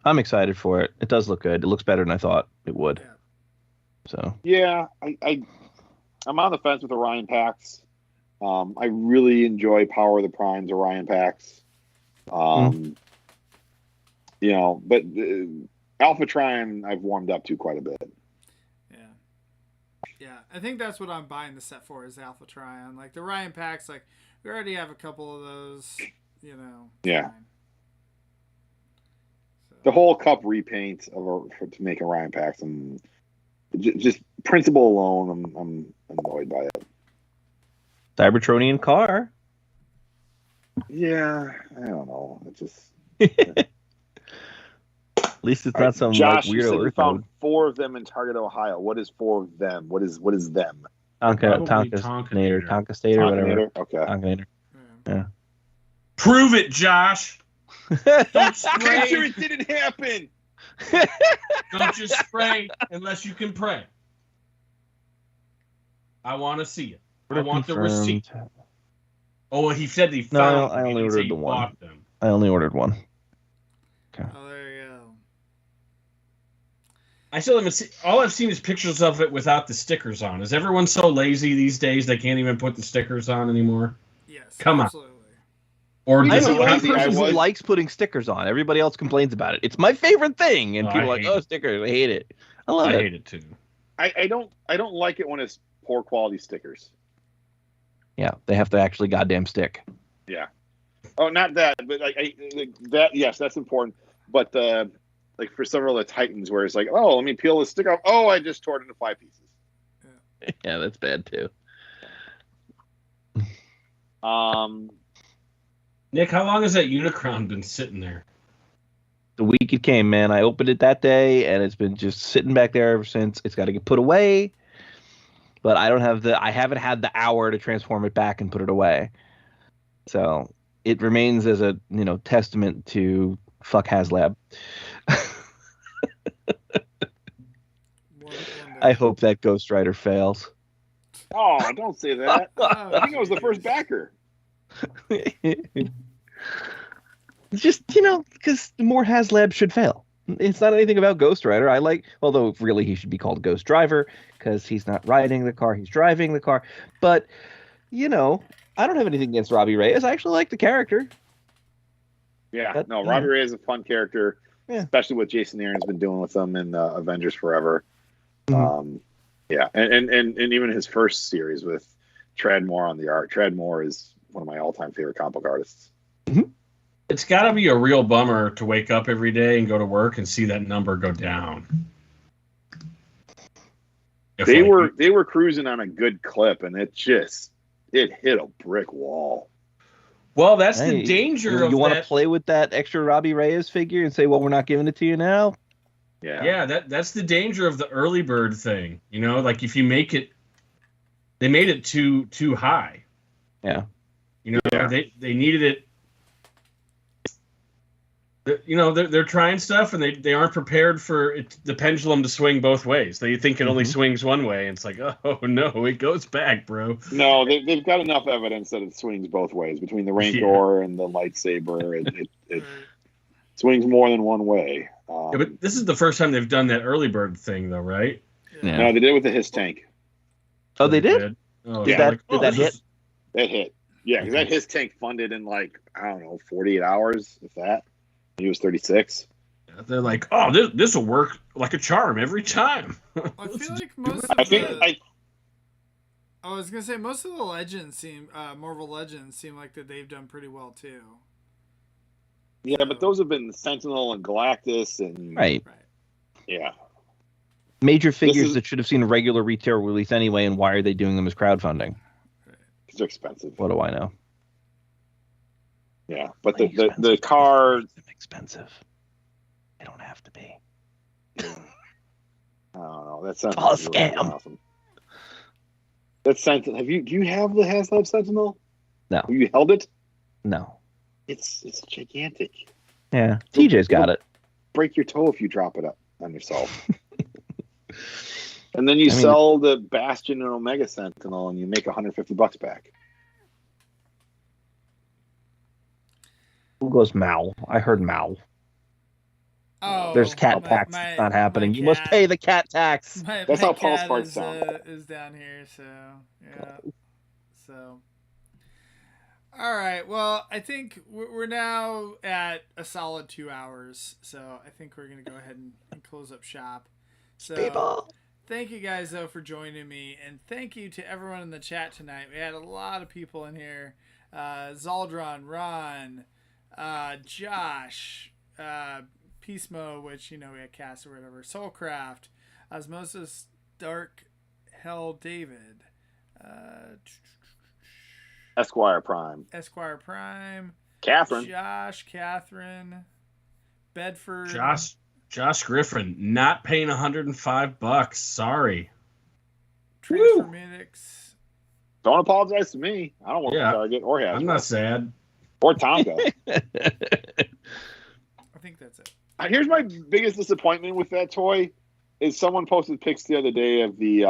I'm excited for it. It does look good. It looks better than I thought it would. Yeah. So. Yeah, I'm on the fence with Orion Pax. I really enjoy Power of the Primes Orion Pax. But Alpha Trion I've warmed up to quite a bit. Yeah, I think that's what I'm buying the set for is Alpha Trion. Like the Orion Pax, like we already have a couple of those, Yeah. Fine. So. The whole cup repaint to make Orion Pax, and just principle alone, I'm annoyed by it. Cybertronian car. Yeah, I don't know. It just. At least it's not some Josh, like you said weirdo you Earth found mode. 4 of them in Target, Ohio. What is 4 of them? What is them? Talkinator, whatever. Okay. Talkinator. Yeah. Prove it, Josh. Don't I'm spray. sure it didn't happen. Don't just spray unless you can pray. I want to see it. I want the receipt. Oh, well, he said he found them. I only ordered the one. Bought them. I only ordered one. Okay. Oh, there you go. I still haven't seen. All I've seen is pictures of it without the stickers on. Is everyone so lazy these days they can't even put the stickers on anymore? Yes. Come on. Absolutely. Or I'm does the it only have person who likes putting stickers on. Everybody else complains about it. It's my favorite thing, and Oh, people are I like, hate "Oh, it. stickers! I hate it. I love I it." hate it too. I don't like it when it's poor quality stickers. Yeah, they have to actually goddamn stick. Yeah. Oh, not that, but that. Yes, that's important. But like for several of the Titans, where it's like, oh, let me peel the stick off. Oh, I just tore it into 5 pieces. Yeah, that's bad too. Nick, how long has that Unicron been sitting there? The week it came, man. I opened it that day, and it's been just sitting back there ever since. It's got to get put away, but I haven't had the hour to transform it back and put it away. So it remains as a testament to fuck HasLab. I hope that Ghost Rider fails. Oh, don't say that. I think I was the first backer. It's just, because more HasLab should fail. It's not anything about Ghost Rider. Although really he should be called Ghost Driver because he's not riding the car, he's driving the car. But, I don't have anything against Robbie Reyes. I actually like the character. Yeah, Robbie Reyes is a fun character, especially what Jason Aaron's been doing with him in Avengers Forever. Mm-hmm. Yeah, and even his first series with Tradmore on the art. Tradmore is one of my all-time favorite comic book artists. Mm-hmm. It's got to be a real bummer to wake up every day and go to work and see that number go down. They were cruising on a good clip, and it hit a brick wall. Well, that's the danger of you want to that. play with that extra Robbie Reyes figure and say, well, we're not giving it to you now? Yeah, that's the danger of the early bird thing. Like if you make it, they made it too high. Yeah. They needed it. They're trying stuff and they aren't prepared for the pendulum to swing both ways. They think it only swings one way, and it's like, oh no, it goes back, bro. No, they've got enough evidence that it swings both ways between the Rancor and the lightsaber. It swings more than one way. But this is the first time they've done that early bird thing, though, right? Yeah. No, they did it with the Hiss tank. Oh, they did? Oh, yeah. Did that hit? That hit. Yeah, because that Hiss tank funded in 48 hours, if that. He was 36. They're like, oh, this will work like a charm every time. I feel like most of I was gonna say most of the legends Marvel Legends seem like that they've done pretty well too. Yeah, but those have been Sentinel and Galactus and right. Yeah. Major figures that should have seen a regular retail release anyway, and why are they doing them as crowdfunding? Because they're expensive. What do I know? Yeah, but the car expensive. They don't have to be. I don't know. That sounds all a scam. Awesome. That Sentinel. Do you have the HasLab Sentinel? No. Have you held it? No. It's gigantic. Yeah, TJ's got it. Break your toe if you drop it up on yourself. And then you sell the Bastion and Omega Sentinel, and you make $150 back. Who goes Mal? I heard Mal. Oh, there's cat tax. It's not happening. You must pay the cat tax. That's how Paul's parts sound. Is down here, so yeah. So, all right. Well, I think we're now at a solid 2 hours, so I think we're gonna go ahead and close up shop. So, people. Thank you guys though for joining me, and thank you to everyone in the chat tonight. We had a lot of people in here. Zaldron, Ron, Josh, Peacemo, which we had Cass or whatever, Soulcraft, Osmosis, Dark Hell, David, Esquire Prime, Catherine, Josh, Catherine, Bedford, Josh Griffin, not paying $105. Sorry. Transformatics. Don't apologize to me. I don't want Yeah. Target or Hasbro. I'm not sad. Or Tonka. I think that's it. Here's my biggest disappointment with that toy is someone posted pics the other day of the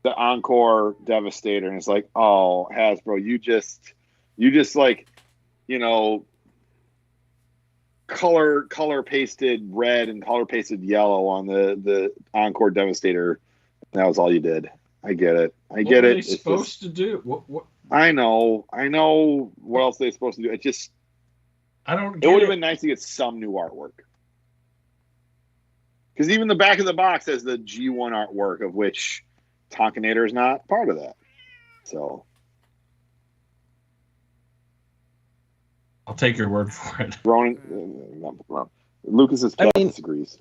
Encore Devastator, and it's like, oh, Hasbro, you just like, you know, color pasted red and color pasted yellow on the Encore Devastator. That was all you did. I get it. What were they supposed to do? What? I know what else they're supposed to do. It just, I don't. It would have been nice to get some new artwork. Because even the back of the box has the G1 artwork, of which Talkinator is not part of that. So I'll take your word for it. Lucas's cat disagrees.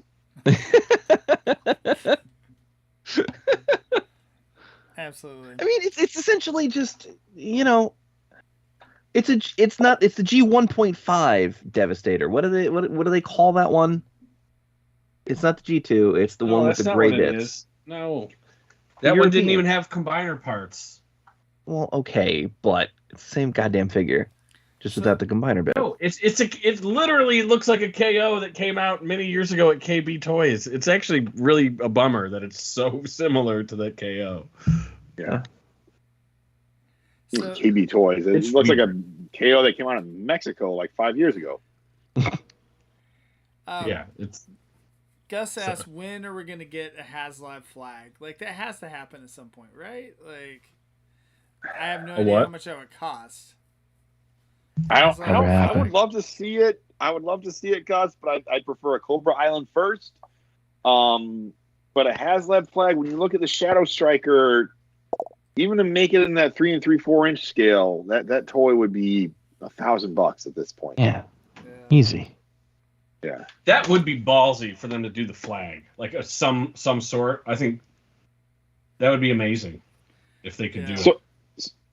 Absolutely. I mean, it's essentially just, you know, it's the G1.5 Devastator. What do they call that one? It's not the G2. It's the one with the gray bits. No, that one didn't even have combiner parts. Well, okay, but it's the same goddamn figure, just without the combiner bit. No, it literally looks like a KO that came out many years ago at KB Toys. It's actually really a bummer that it's so similar to that KO. Yeah. So, KB Toys. It looks like a KO that came out of Mexico like 5 years ago. Yeah, it's. Gus asked, when are we going to get a HasLab flag? Like, that has to happen at some point, right? Like, I have no idea how much that would cost. I would love to see it. I would love to see it, Gus, but I'd prefer a Cobra Island first. But a HasLab flag, when you look at the Shadow Striker, even to make it in that 3 3/4 inch scale, that toy would be $1,000 at this point. Yeah. Easy. Yeah, that would be ballsy for them to do the flag, like some sort. I think that would be amazing if they could do it.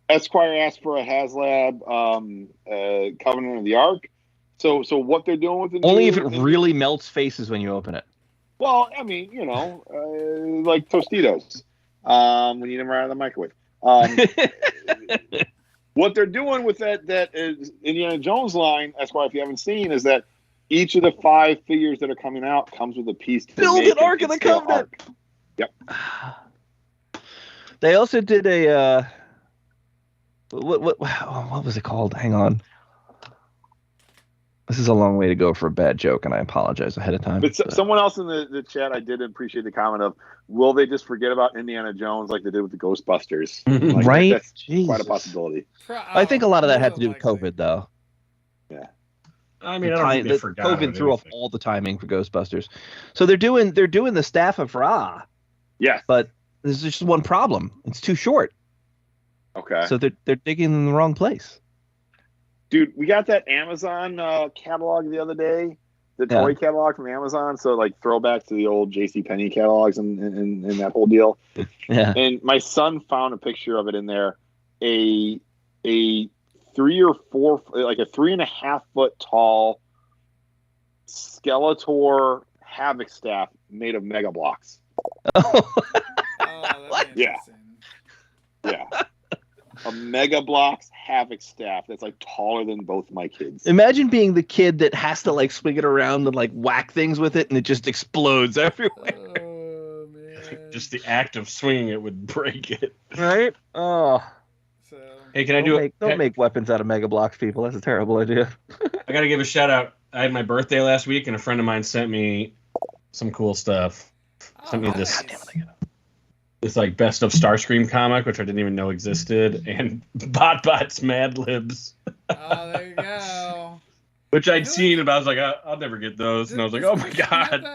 Esquire asked for a HasLab Covenant of the Ark. So what they're doing with it? Only if it really melts faces when you open it. Well, I mean, you know, like Tostitos when you never out of the microwave. What they're doing with that is Indiana Jones line, Esquire, if you haven't seen, is that each of the 5 figures that are coming out comes with a piece to build an Ark of the Covenant. Yep. They also did a what was it called? Hang on. This is a long way to go for a bad joke, and I apologize ahead of time. But someone else in the chat, I did appreciate the comment of, will they just forget about Indiana Jones like they did with the Ghostbusters? Like, right? That's quite a possibility. I think a lot of that had to do with COVID, though. Yeah. I mean, I don't think they forgot. COVID threw off all the timing for Ghostbusters. So they're doing the Staff of Ra. Yeah. But there's just one problem. It's too short. Okay. So they're digging in the wrong place. Dude, we got that Amazon catalog the other day, the toy catalog from Amazon. So like throwback to the old JCPenney catalogs and that whole deal. Yeah. And my son found a picture of it in there, a 3 or 4, like a 3.5 foot tall Skeletor Havoc staff made of Mega Blocks. Yeah. Yeah. A Mega Blocks Havoc staff that's like taller than both my kids. Imagine being the kid that has to like swing it around and like whack things with it, and it just explodes everywhere. Oh man! Just the act of swinging it would break it, right? Oh. So, hey, can I do it? Don't make weapons out of Mega Blocks, people. That's a terrible idea. I got to give a shout out. I had my birthday last week, and a friend of mine sent me some cool stuff. Sent me this like best of Starscream comic, which I didn't even know existed, and BotBot's Mad Libs. Oh, there you go. Which I'd seen, but I was like, I'll never get those. And I was like, oh my god.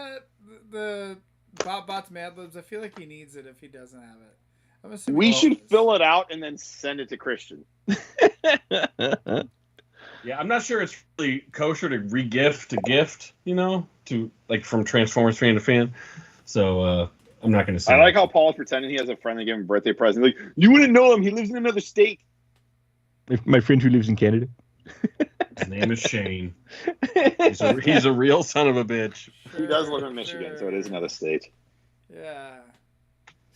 The BotBot's Mad Libs, I feel like he needs it if he doesn't have it. We should fill it out and then send it to Christian. Yeah, I'm not sure it's really kosher to re-gift a gift, you know, to like from Transformers fan to fan. So I'm not going to say. I like how Paul's pretending he has a friend that gave him a birthday present. Like, you wouldn't know him. He lives in another state. My friend who lives in Canada. His name is Shane. He's a real son of a bitch. He does live in Michigan, so it is another state. Yeah.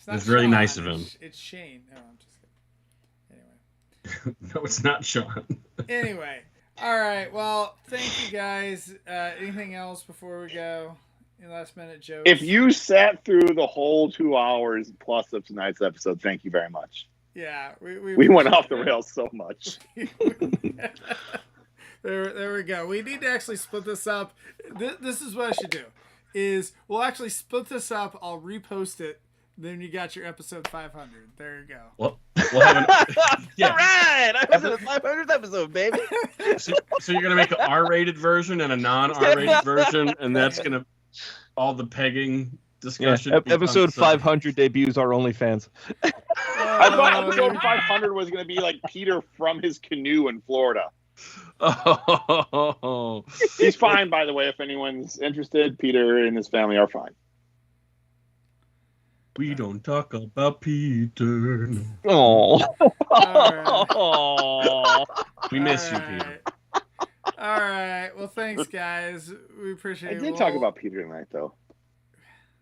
not It's very Sean, nice of him. It's Shane. No, I'm just kidding. Anyway. No, it's not Sean. Anyway. All right. Well, thank you guys. Anything else before we go? Any last minute jokes? If you sat through the whole 2 hours plus of tonight's episode, thank you very much. Yeah, we went off the rails so much. There we go. We need to actually split this up. This is what I should do. Is we'll actually split this up. I'll repost it. Then you got your episode 500. There you go. Well, we'll have an, yeah. All right, I was in the 500th episode, baby. So you're gonna make an R-rated version and a non-R-rated version, and that's gonna all the pegging discussion. Yeah. Episode 500 debuts our OnlyFans. I thought episode 500 was going to be like Peter from his canoe in Florida. Oh. He's fine, by the way. If anyone's interested, Peter and his family are fine. We don't talk about Peter. Oh. Right. We miss you, Peter. All right. Well, thanks, guys. We appreciate it. I did talk about Peter tonight, though.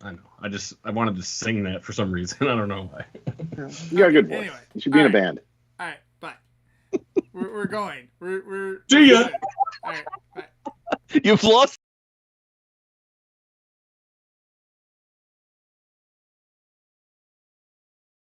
I know. I wanted to sing that for some reason. I don't know why. You got a good voice. Anyway, you should be in a band. All right. Bye. We're going. We're See ya. All right. Bye. You've lost